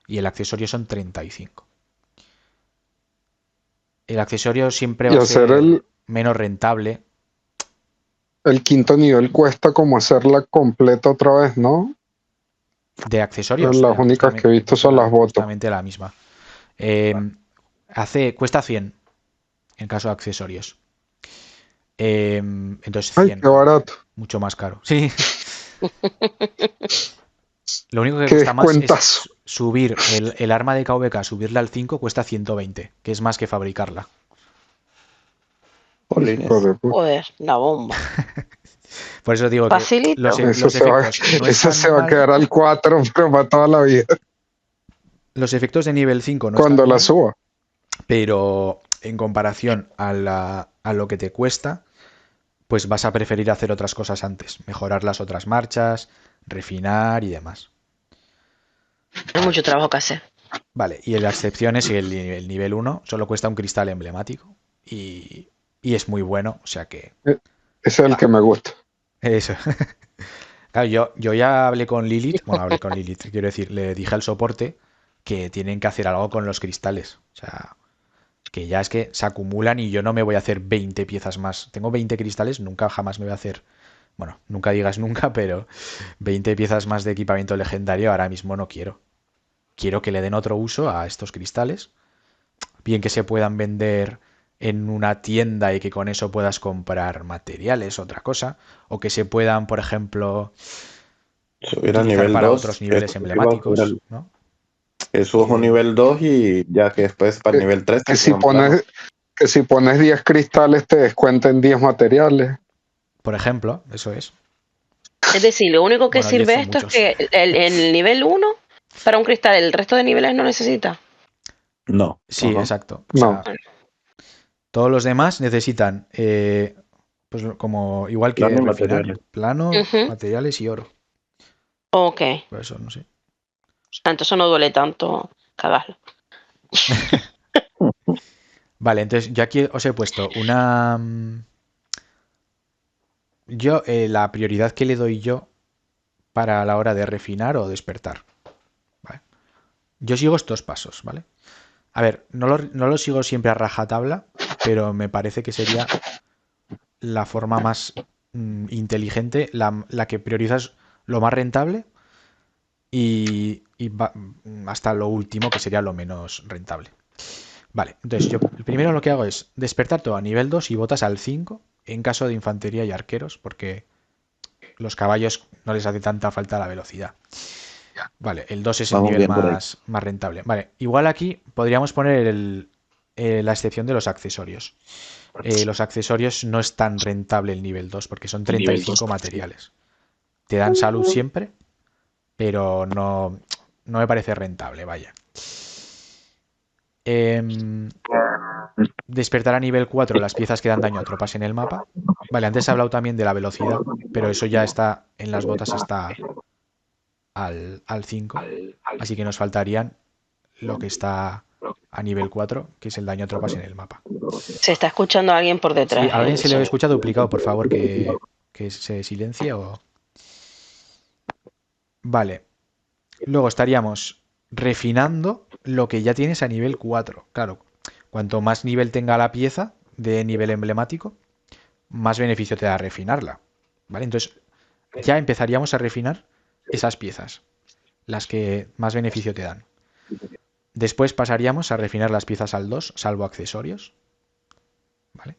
y el accesorio son 35. El accesorio siempre va Y a hacer ser menos rentable. el quinto nivel cuesta como hacerla completa otra vez, ¿no? De accesorios, Las únicas que he visto son las botas. justamente la misma. Cuesta 100 en caso de accesorios. Entonces Ay, 100, qué barato. mucho más caro. Sí. Lo único que Qué cuesta más es descuentazo. subir el arma de KVK, subirla al 5 cuesta 120, que es más que fabricarla. Jolines. Hijo de puta. Joder, la bomba. Por eso digo que Facilito. los Eso se va, efectos no eso están se va a mal. quedar al 4, pero para toda la vida. Los efectos de nivel 5 no Cuando están la mal, suba. pero en comparación a lo que te cuesta, pues vas a preferir hacer otras cosas antes, mejorar las otras marchas, refinar y demás. Hay mucho trabajo que hacer. Vale, y la excepción es que el nivel 1 solo cuesta un cristal emblemático y es muy bueno, o sea que Ese es el que me gusta. eso. Claro, yo ya hablé con Lilith, quiero decir, le dije al soporte que tienen que hacer algo con los cristales, o sea, que ya es que se acumulan y yo no me voy a hacer 20 piezas más. Tengo 20 cristales, nunca jamás me voy a hacer, bueno, nunca digas nunca, pero 20 piezas más de equipamiento legendario ahora mismo no quiero. Quiero que le den otro uso a estos cristales, bien que se puedan vender en una tienda y que con eso puedas comprar materiales, otra cosa, o que se puedan, por ejemplo, Subir a utilizar nivel para 2. otros niveles emblemáticos, ¿no? Eso es un nivel 2 y ya que después para el Que, nivel 3 que si pones 10 cristales te descuenten 10 materiales. Por ejemplo, eso es. Es decir, lo único que Bueno, 10 sirve son esto es muchos. que en el nivel 1, para un cristal, el resto de niveles no necesita. No. Sí, Ajá. exacto. O No. sea, todos los demás necesitan, pues como igual que Plano y refinar, materiales. plano, Ujú. materiales y oro. Ok. Por eso, no sé. Entonces no duele tanto cagarlo. Vale, entonces yo aquí os he puesto una... Yo, la prioridad que le doy yo para la hora de refinar o despertar. ¿Vale? Yo sigo estos pasos, ¿vale? A ver, no lo sigo siempre a rajatabla, pero me parece que sería la forma más inteligente, la que priorizas lo más rentable y hasta lo último, que sería lo menos rentable. Vale, entonces yo primero lo que hago es despertar todo a nivel 2 y botas al 5 en caso de infantería y arqueros, porque los caballos no les hace tanta falta la velocidad. Vale, el 2 es el Vamos nivel bien por ahí. más rentable. Vale, igual aquí podríamos poner la excepción de los accesorios. Los accesorios no es tan rentable el nivel 2 porque son 35 materiales. Te dan salud siempre, pero no me parece rentable, vaya. Despertar a nivel 4 las piezas que dan daño a tropas en el mapa. Vale, antes he hablado también de la velocidad, pero eso ya está en las botas, está al 5. Así que nos faltarían lo que está a nivel 4, que es el daño a tropas en el mapa. Se está escuchando a alguien por Si detrás a alguien el se le sonido. escucha duplicado, por favor, que se silencie o... Vale. Luego estaríamos refinando lo que ya tienes a nivel 4. Claro, cuanto más nivel tenga la pieza de nivel emblemático, más beneficio te da refinarla. ¿Vale? Entonces, ya empezaríamos a refinar esas piezas, las que más beneficio te dan. Después pasaríamos a refinar las piezas al 2, salvo accesorios. ¿Vale?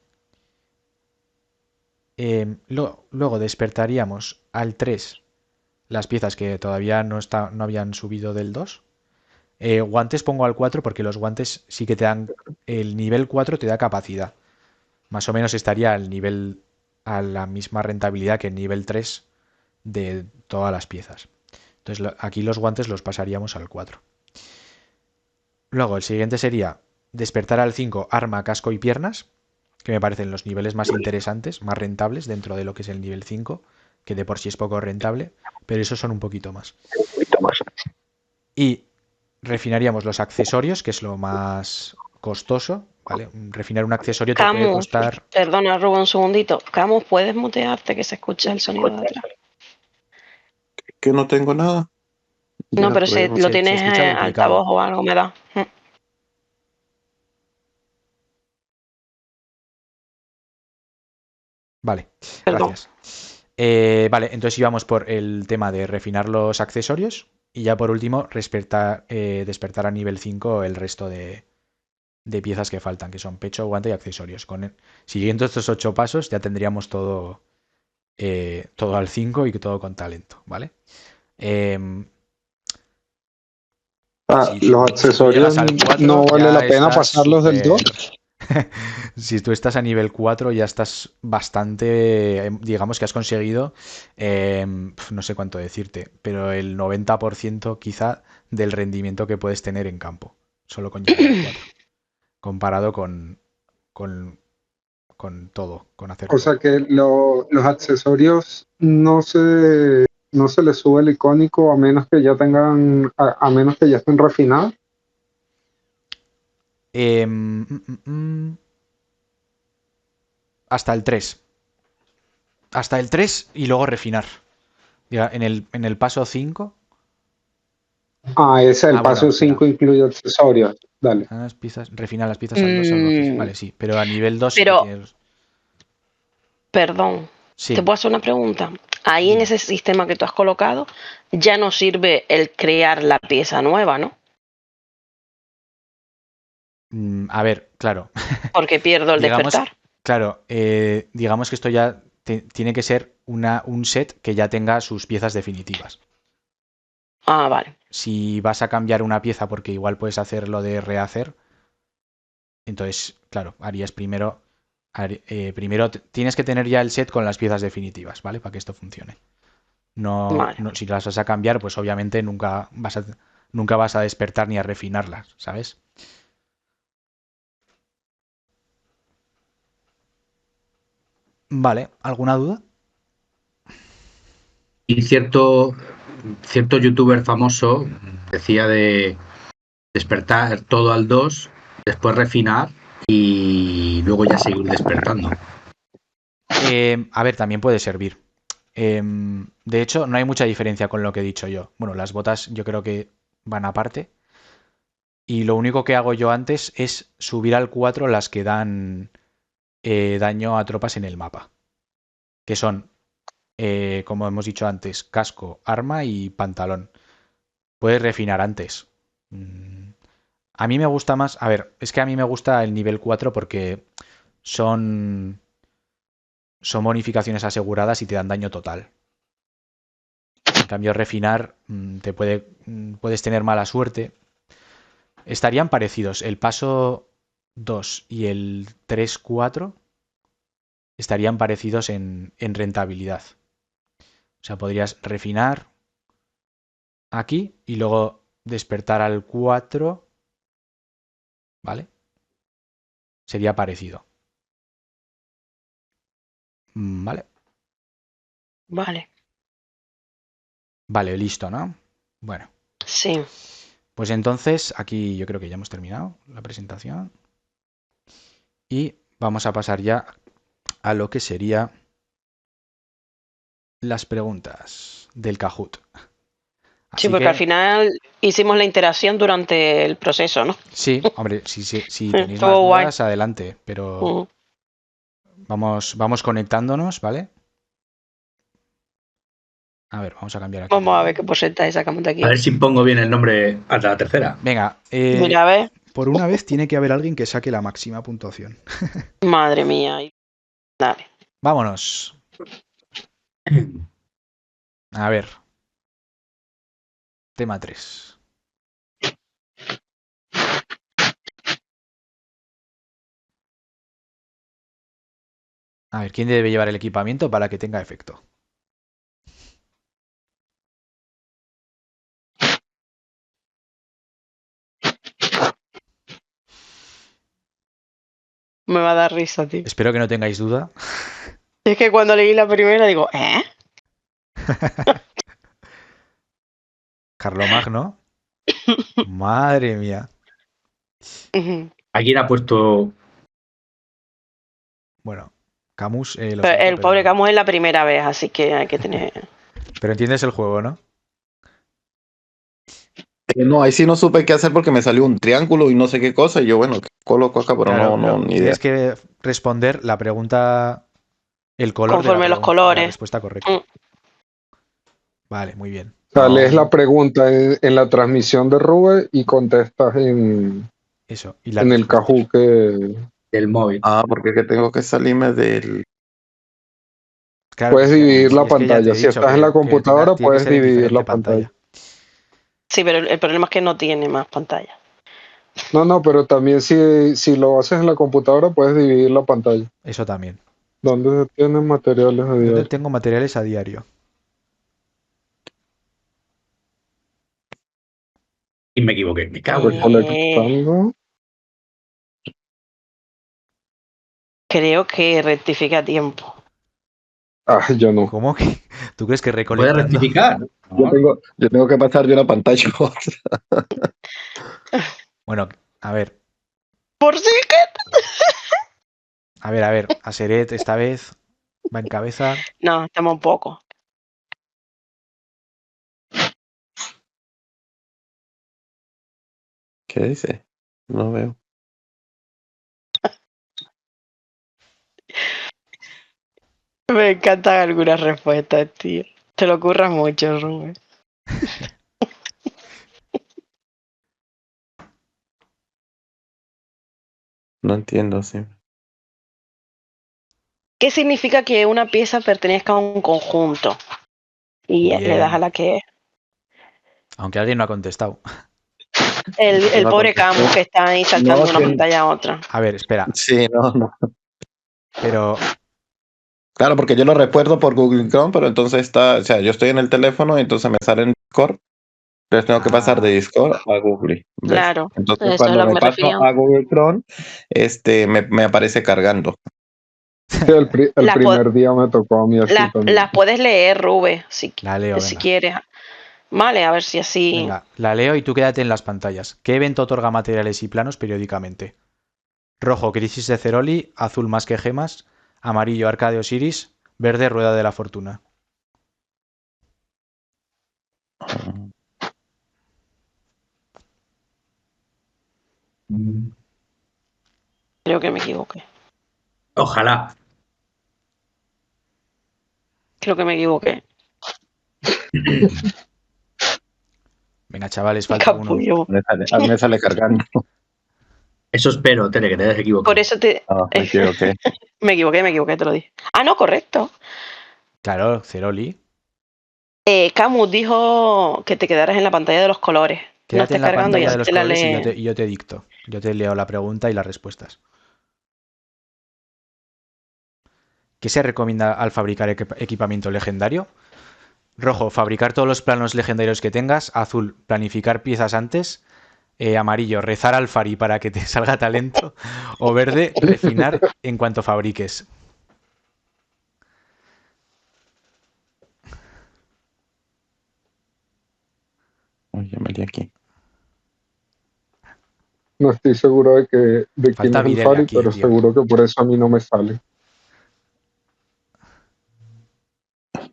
Luego despertaríamos al 3 las piezas que todavía no habían subido del 2. Guantes pongo al 4 porque los guantes sí que te dan... El nivel 4 te da capacidad. Más o menos estaría al nivel... a la misma rentabilidad que el nivel 3 de todas las piezas. Entonces aquí los guantes los pasaríamos al 4. Luego el siguiente sería despertar al 5 arma, casco y piernas, que me parecen los niveles más interesantes, más rentables dentro de lo que es el nivel 5, que de por sí es poco rentable, pero esos son un poquito más. Y refinaríamos los accesorios, que es lo más costoso, ¿vale? Refinar un accesorio te puede Camus, costar... perdona, Rubén, un segundito. Camus, ¿puedes mutearte que se escucha el sonido de atrás? Que no tengo nada. No, Ya pero si pruebo. lo Se tienes escucha duplicado. altavoz o algo, me da. Vale, Perdón. gracias. Vale, entonces íbamos por el tema de refinar los accesorios y ya por último despertar a nivel 5 el resto de piezas que faltan, que son pecho, guante y accesorios. Siguiendo estos 8 pasos ya tendríamos todo al 5 y todo con talento, ¿vale? Em, Los si tú accesorios llegas al no 4 vale la ya pena estás pasarlos del 2. súper... Si tú estás a nivel 4 ya estás bastante, digamos que has conseguido, no sé cuánto decirte, pero el 90% quizá del rendimiento que puedes tener en campo, solo con llegar al 4, comparado con, con todo, con hacer O sea todo. que los accesorios no se les sube el icónico a menos que ya tengan, a menos que ya estén refinados. Hasta el 3. Hasta el 3 y luego refinar. Ya, en el paso 5. Ah, ese el Bueno, paso espera. 5 incluye accesorios. Dale. Refinar las piezas al 2 salvo Mm, vale, sí, pero a nivel 2 sí que pero, tienes... perdón, ¿te Sí, puedo hacer una pregunta? Ahí en dime. ese sistema que tú has colocado, ya no sirve el crear la pieza nueva, ¿no? A ver, claro. Porque pierdo el Digamos, despertar. claro, digamos que esto ya tiene que ser un set que ya tenga sus piezas definitivas. Ah, vale. Si vas a cambiar una pieza porque igual puedes hacer lo de rehacer, entonces, claro, harías primero tienes que tener ya el set con las piezas definitivas, ¿vale? Para que esto funcione. No, Vale. si las vas a cambiar, pues obviamente nunca vas a despertar ni a refinarlas, ¿sabes? Vale, ¿alguna duda? Y cierto youtuber famoso decía de despertar todo al 2, después refinar y luego ya seguir despertando. A ver, también puede servir. De hecho, no hay mucha diferencia con lo que he dicho yo. Bueno, las botas yo creo que van aparte. Y lo único que hago yo antes es subir al 4 las que dan daño a tropas en el mapa. Que son, como hemos dicho antes, casco, arma y pantalón. Puedes refinar antes. A mí me gusta más. A ver, es que a mí me gusta el nivel 4 porque son. Son bonificaciones aseguradas y te dan daño total. En cambio, refinar puedes tener mala suerte. Estarían parecidos. El paso 2 y el 3-4 estarían parecidos en rentabilidad. O sea, podrías refinar aquí y luego despertar al 4. ¿Vale? Sería parecido. Vale. Vale. Vale, listo, ¿no? Bueno. Sí. Pues entonces, aquí yo creo que ya hemos terminado la presentación. Y vamos a pasar ya a lo que sería las preguntas del Kahoot. Sí, Así porque que, al final hicimos la interacción durante el proceso, ¿no? sí, hombre, si tenéis más Estuvo guay. dudas, adelante. Pero Ujú. vamos conectándonos, ¿vale? A ver, vamos a cambiar aquí. Vamos a ver qué porcentaje sacamos de aquí. A ver si pongo bien el nombre a la tercera. Venga, Mira, a ver. por una vez tiene que haber alguien que saque la máxima puntuación. Madre mía. Dale. Vámonos. A ver. Tema 3. A ver, ¿quién debe llevar el equipamiento para que tenga efecto? Me va a dar risa, tío. Espero que no tengáis duda. Es que cuando leí la primera digo, ¿eh? Carlomagno. Madre mía. Ujú. Alguien ha puesto. Bueno, Camus, lo Pero siento, el pobre pero, Camus es la primera vez, así que hay que tener. pero entiendes el juego, ¿no? No, ahí sí no supe qué hacer porque me salió un triángulo y no sé qué cosa. Y yo, bueno, ¿qué coloco acá? Pero Claro, no, ni idea. tienes que responder la pregunta, el color de Conforme los la colores. respuesta correcta. Vale, muy bien. O sea, Ah, lees la pregunta en la transmisión de Rube y contestas en Eso. Y las el respuestas. Kahoot que Del móvil. porque es que tengo que salirme del. Claro, puedes dividir si la es que ya te pantalla. he Si dicho estás en la que computadora, tiene que puedes ser en dividir diferente la pantalla. Sí, pero el problema es que no tiene más pantalla. No, pero también si lo haces en la computadora, puedes dividir la pantalla. Eso también. ¿Dónde tienen materiales a ¿Dónde diario? tengo materiales a diario? Y me equivoqué. Me cago en la. Recolectando. Creo que rectifica a tiempo. Ah, yo no. ¿Cómo que? ¿Tú crees que ¿Puedes recolectando? rectificar? Yo tengo que pasar de una pantalla a otra. Bueno, a ver, ¿Por sí que? a ver. Aseret esta vez va en cabeza. No, estamos un poco. ¿Qué dice? No veo. Me encantan algunas respuestas, tío. Te lo curras mucho, Rubén. No entiendo, sí. ¿Qué significa que una pieza pertenezca a un conjunto? Y le Bien. das a la que es. Aunque alguien no ha contestado. El No pobre contesté. Camus que está ahí saltando de una sí. pantalla a otra. A ver, espera. Sí, no. Pero, Claro, porque yo lo recuerdo por Google Chrome, pero entonces está, o sea, yo estoy en el teléfono y entonces me sale en Discord, entonces tengo que pasar de Discord a Google, ¿ves? Claro, Entonces eso es a cuando lo que me me paso refería. a Google Chrome, me aparece cargando. Sí, el La po- primer día me tocó a mí así también. las puedes leer, Rube, La leo, si venga. quieres. Vale, a ver si así. Venga, la leo y tú quédate en las pantallas. ¿Qué evento otorga materiales y planos periódicamente? Rojo, crisis de Ceroli. Azul, más que gemas. Amarillo, arca de Osiris. Verde, rueda de la fortuna. Creo que me equivoqué. Ojalá. Creo que me equivoqué. Venga, chavales, falta uno. Capullo. A mí me sale cargando. Eso espero, Tere, que te hayas equivocado. Por eso te. No, me equivoqué. Me equivoqué, te lo dije. Ah, no, correcto. Claro, Ceroli. Camus dijo que te quedaras en la pantalla de los colores. No Quédate estés en la cargando y pantalla de así los te la colores y lee. yo te dicto. Yo te leo la pregunta y las respuestas. ¿Qué se recomienda al fabricar equipamiento legendario? Rojo, fabricar todos los planos legendarios que tengas. Azul, planificar piezas antes. Amarillo, rezar al Fari para que te salga talento. O verde, refinar en cuanto fabriques. Uy, ya me lié aquí. No estoy seguro de quién Falta es el Videl Fari, aquí, pero tío. seguro que por eso a mí no me sale.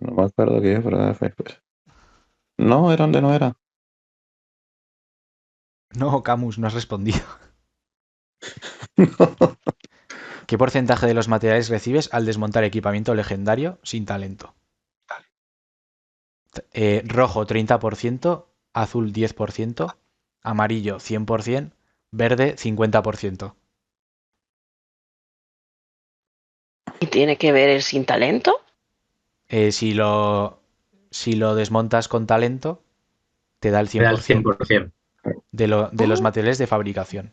No me acuerdo qué es, pero fue después. No, era donde no era. No, Camus, no has respondido. ¿Qué porcentaje de los materiales recibes al desmontar equipamiento legendario sin talento? Rojo 30%, azul 10%, amarillo 100%, verde 50%. ¿Y tiene que ver el sin talento? Si lo desmontas con talento, te da el Me da el 100% 100%. de los materiales de fabricación.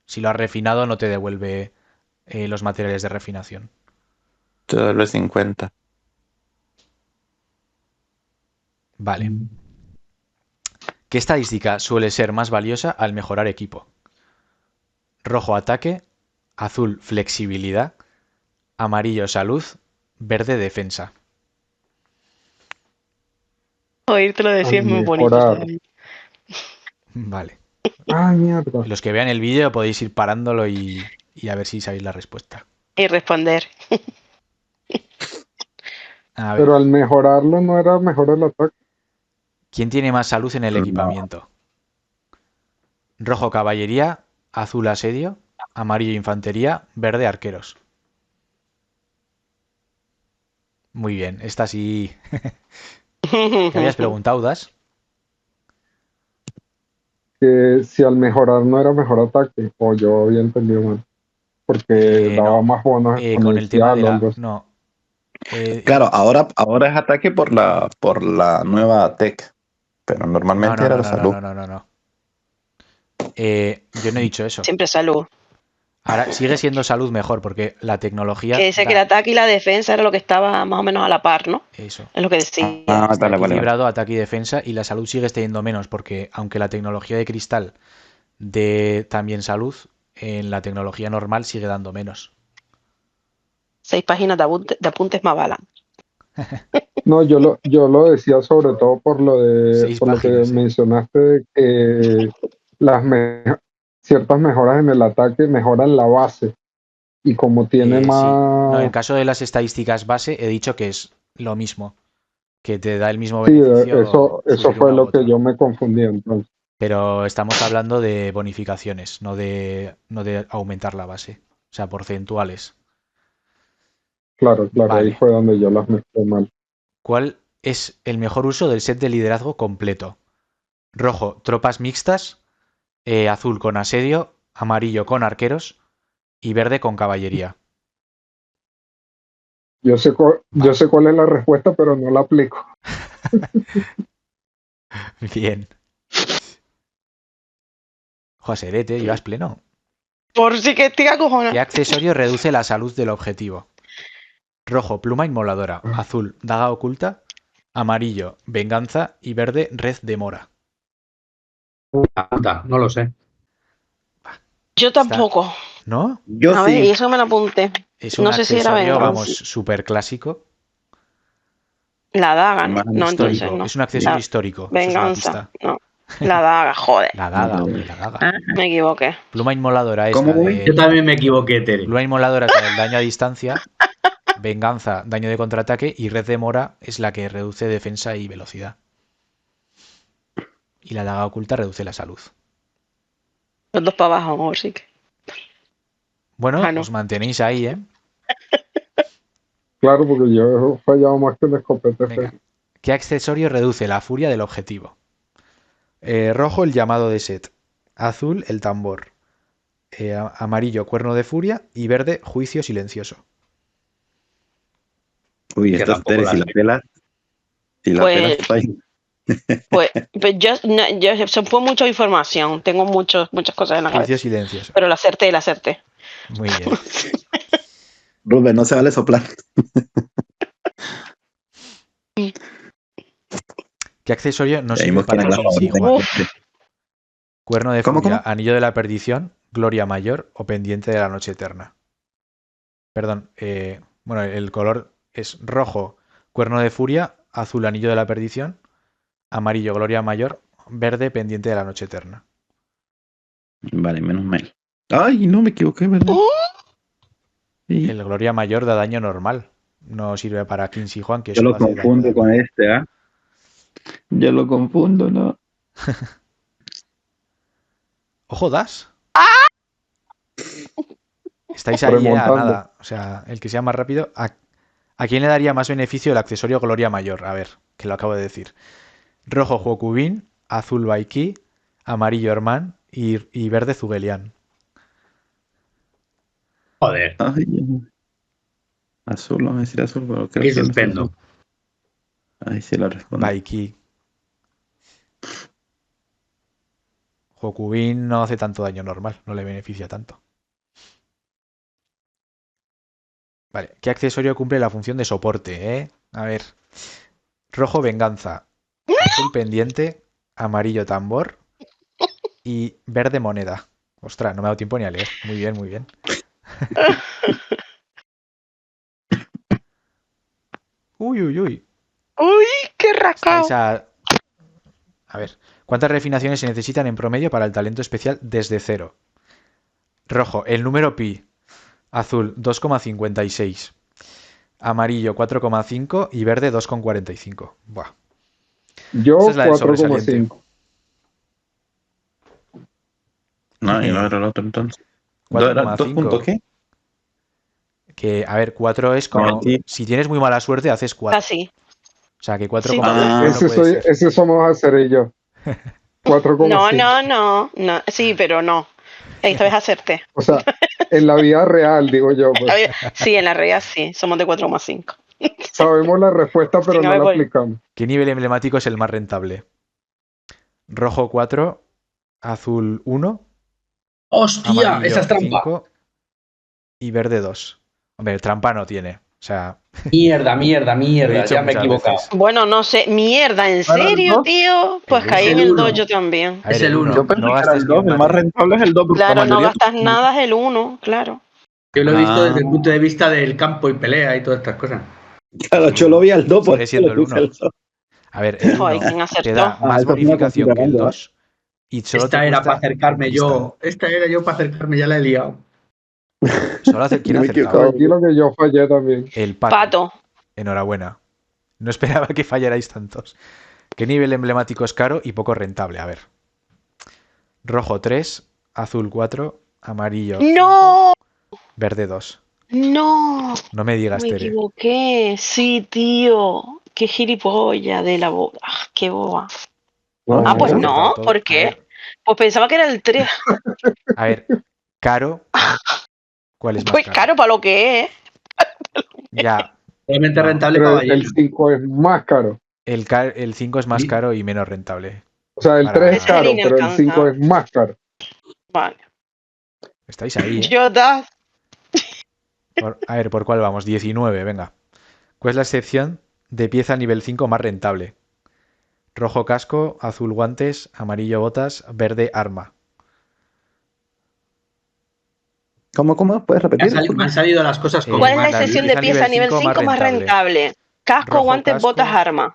Si lo has refinado, no te devuelve los materiales de refinación. Te doy 50. Vale. ¿Qué estadística suele ser más valiosa al mejorar equipo? Rojo ataque, azul flexibilidad, amarillo salud, verde defensa. Oírte lo decir es muy bonito. Mejorar. ¿Sabes? Vale. Ay, mierda. Los que vean el vídeo podéis ir parándolo y a ver si sabéis la respuesta. Y responder. A ver, Pero al mejorarlo no era mejor el ataque. ¿quién tiene más salud en el No. equipamiento? Rojo caballería, azul asedio, amarillo infantería, verde arqueros. Muy bien, esta sí. ¿Qué habías preguntado, Das? Que si al mejorar no era mejor ataque, o yo había entendido mal. Porque daba No. más bonos Con el tema de exponencial o la... algo así. No. Claro, ahora es ataque por la nueva tech. Pero No, normalmente no, era no, la no, salud. no, no, no, no. Yo no he dicho eso. Siempre salud. Ahora sigue siendo salud mejor porque la tecnología Que decía que el da ataque y la defensa era lo que estaba más o menos a la par, ¿no? eso. Es lo que decía. Ah, Está vale, vale. equilibrado ataque y defensa y la salud sigues teniendo menos porque aunque la tecnología de cristal dé también salud, en la tecnología normal sigue dando menos. 6 páginas de apuntes más balas. No, yo lo decía sobre todo por lo Seis por lo que páginas. mencionaste de que ciertas mejoras en el ataque mejoran la base. Y como tiene Sí. No, en más, caso de las estadísticas base he dicho que es lo mismo, que te da el mismo sí, beneficio eso subir fue una u lo que otra. yo me confundí entonces. Pero estamos hablando de bonificaciones, no de aumentar la base. O sea, porcentuales. Claro, ahí Vale. fue donde yo las mezclé mal. ¿Cuál es el mejor uso del set de liderazgo completo? Rojo, tropas mixtas. Azul con asedio. Amarillo con arqueros. Y verde con caballería. Yo sé cuál es la respuesta, pero no la aplico. Bien. Joserete, llevas pleno. Por si que estoy acojonada. ¿Qué accesorio reduce la salud del objetivo? Rojo, pluma inmoladora. Azul, daga oculta. Amarillo, venganza. Y verde, red de mora. Puta, no lo sé. Yo tampoco. ¿No? Yo A ver, y sí. eso me lo apunté. Es un No sé si era accesorio, venganza. vamos, súper clásico. La daga, ¿no? Más No, entonces Histórico. no. Es un accesorio La histórico. Eso es una venganza, pista. no. La daga, joder, La daga, No. hombre, la daga. Ah, me equivoqué. Pluma inmoladora es ¿Cómo la voy? Yo de. también me equivoqué, Tere. Pluma inmoladora es la del daño a distancia. Venganza, daño de contraataque. Y red de mora es la que reduce defensa y velocidad. Y la daga oculta reduce la salud. Los dos para abajo, amor, sí que. Bueno, Ah, no. os mantenéis ahí, ¿eh? Claro, porque yo he fallado más que una escopeta. Venga. ¿Qué accesorio reduce la furia del objetivo? Rojo, el llamado de Set. Azul, el tambor. Amarillo, cuerno de furia. Y verde, juicio silencioso. Uy, Que estas tampoco Tere, la si la sé. pelas, Pues, falla. pues yo, eso fue mucha información. Tengo muchas cosas en la Juicio cabeza. silencioso. Pero la acerté. Muy bien. Rubén, no se vale soplar. ¿Qué accesorio no Ya sirve vimos quién para es la Qin Shi favorita. Huang? Uf. Cuerno de ¿Cómo, furia, cómo? anillo de la perdición, gloria mayor o pendiente de la noche eterna. Perdón, bueno, el color es rojo, cuerno de furia, azul, anillo de la perdición, amarillo, gloria mayor, verde, pendiente de la noche eterna. Vale, menos mal. Ay, no me equivoqué, ¿verdad? Sí. El gloria mayor da daño normal. No sirve para Qin Shi Huang, que Yo solo lo hace daño confundo de con ataque. este, ¿ah? Yo lo confundo, ¿no? ¡Ojo, das! Estáis ahí, a Remontando. nada. O sea, el que sea más rápido. ¿A quién le daría más beneficio el accesorio gloria mayor? A ver, que lo acabo de decir. Rojo, Huokubin, azul, Baiki, amarillo, Herman y verde, Zugelian. Joder, Ay, azul, no voy a decir azul, pero creo qué que no es suspendo. azul. Ahí sí la respondo. Baiki. Hokubin no hace tanto daño normal, no le beneficia tanto. Vale, ¿qué accesorio cumple la función de soporte, A ver. Rojo, venganza. Azul, pendiente. Amarillo, tambor. Y verde, moneda. Ostras, no me ha dado tiempo ni a leer. Muy bien, muy bien. Uy, uy, uy. Uy, qué rascado. Estáis a ver, ¿cuántas refinaciones se necesitan en promedio para el talento especial desde cero? Rojo, el número pi. Azul, 2,56. Amarillo, 4,5. Y verde, 2,45. Buah. Yo Esa es la del sobresaliente. 4,5. No, y no era el otro entonces. ¿Dos puntos 4,5. qué? Que, a ver, 4 es como... Aquí. Si tienes muy mala suerte, haces 4. Así. O sea, que Sí, 4,5 Ah, no Ese, puede ser. ese somos a ser y yo. 4,5. No. Sí, pero no. Esta vez acerté. O sea, en la vida real, digo yo, pues. Sí, en la realidad sí. Somos de 4,5. Sabemos la respuesta, pero Sin no haber la por- aplicamos. ¿Qué nivel emblemático es el más rentable? Rojo 4, azul 1, ¡Hostia! amarillo Esa es trampa. 5 y verde 2. Hombre, trampa no tiene. O sea, Mierda, lo he dicho ya me he muchas equivocado. veces. Bueno, no sé. Mierda, ¿en ¿Para el serio, dos? tío? Pues El caí uno. en Es el el uno. 2 yo también. A ver, Es el el 1. uno. Yo pensé No que era gastes el ni 2, un el más mate. rentable es el 2 porque la Claro, no mayoría... gastas nada, es el 1, claro. Yo lo he visto desde el Ah, punto de vista del campo y pelea y todas estas cosas. claro, El yo lo uno. vi al 2, por Sigue eso siendo le el puse 1. el 2. A ver, el Joder, 1 ¿quién te acertó? da más esa es una bonificación que el conspiranoia, 2 y solo te Esta era para cuesta acercarme un cristal. yo. Esta era yo para acercarme, ya la he liado. Solo hace quién Yo ha me he acertado. equivocado. Tranquilo que yo fallé también. El pato. Pato. Enhorabuena. No esperaba que fallarais tantos. ¿Qué nivel emblemático es caro y poco rentable? A ver. Rojo 3, azul 4, amarillo 5, ¡No! verde 2. No. No me digas, Me Tere. equivoqué. Sí, tío. Qué gilipollas de la boda. Qué boba. No, Ah, pues Habéis acertado no. todo. ¿Por qué? Pues pensaba que era el 3. A ver, caro. ¿Cuál es más Pues caro? caro para lo que es. Ya, Realmente No, rentable pero para el 5 es más caro. el 5 es más Sí. caro y menos rentable. O sea, el Para- 3 es Ese es el caro, pero el 5 inalcanzable. es más caro. Vale. Estáis ahí, ¿eh? Yo da. A ver, ¿por cuál vamos? 19, venga. ¿Cuál es la excepción de pieza nivel 5 más rentable? Rojo casco, azul guantes, amarillo botas, verde arma. ¿Cómo? ¿Puedes repetir? Me han salido las cosas como ¿Cuál es la Manda, sesión de utiliza pieza a nivel 5 más rentable? Casco, Rojo, guantes, casco. botas, armas.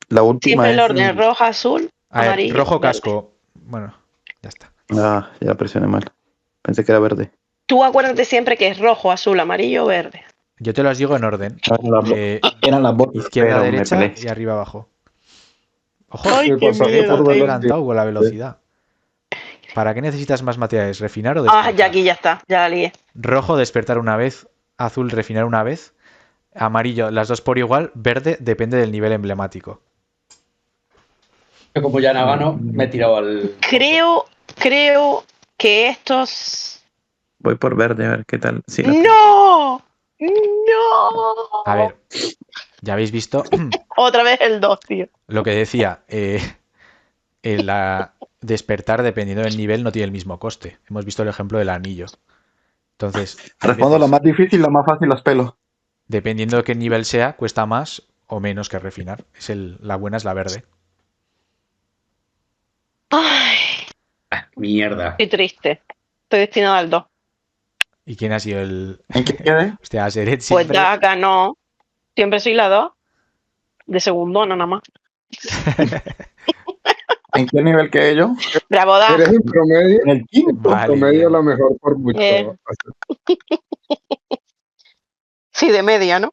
La última Siempre el es... orden roja, azul, A ver, amarillo, rojo, verde. casco. Bueno, ya está. Ah, ya presioné mal. Pensé que era verde. Tú acuérdate siempre que es rojo, azul, amarillo, verde. Yo te los digo en orden. Eran las botas, Izquierda, pero me derecha peleé. y arriba, abajo. Ojo, Ay, Me qué pasaste miedo por te he tengo. adelantado con la velocidad. ¿Para qué necesitas más materiales? ¿Refinar o Ah, despertar? ya aquí ya está, ya la lié. Rojo, despertar una vez. Azul, refinar una vez. Amarillo, las dos por igual. Verde, depende del nivel emblemático. Como ya no gano, me he tirado al. Creo que estos... Voy por verde, a ver qué tal. Sí, ¡No! ¡No! A ver, ya habéis visto Otra vez el 2, tío. lo que decía. La despertar, dependiendo del nivel, no tiene el mismo coste. Hemos visto el ejemplo del anillo. Entonces, hay respondo la veces, más difícil, la más fácil, los pelos. dependiendo de qué nivel sea, cuesta más o menos que refinar. La buena es la verde. Ay, Mierda. estoy triste. Estoy destinado al 2. ¿Y quién ha sido el...? ¿En qué quedé? Hostia, Seret Pues siempre... ya ganó. Siempre soy la 2. De segundo, no nada más. ¿En qué nivel quedé yo? Bravo, Da. Eres en promedio, En el quinto. Vale, promedio bien. la mejor por mucho. Sí, de media, ¿no?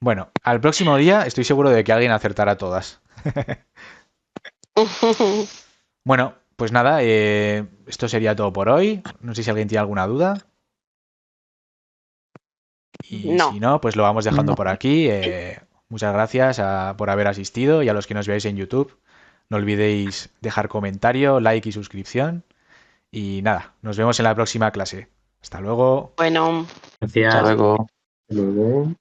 Bueno, al próximo día estoy seguro de que alguien acertará todas. Bueno, pues nada, esto sería todo por hoy. No sé si alguien tiene alguna duda. Y No. si no, pues lo vamos dejando No. por aquí. Muchas gracias por haber asistido y a los que nos veáis en YouTube. No olvidéis dejar comentario, like y suscripción. Y nada, nos vemos en la próxima clase. Hasta luego. Bueno. Gracias. Luego. Luego.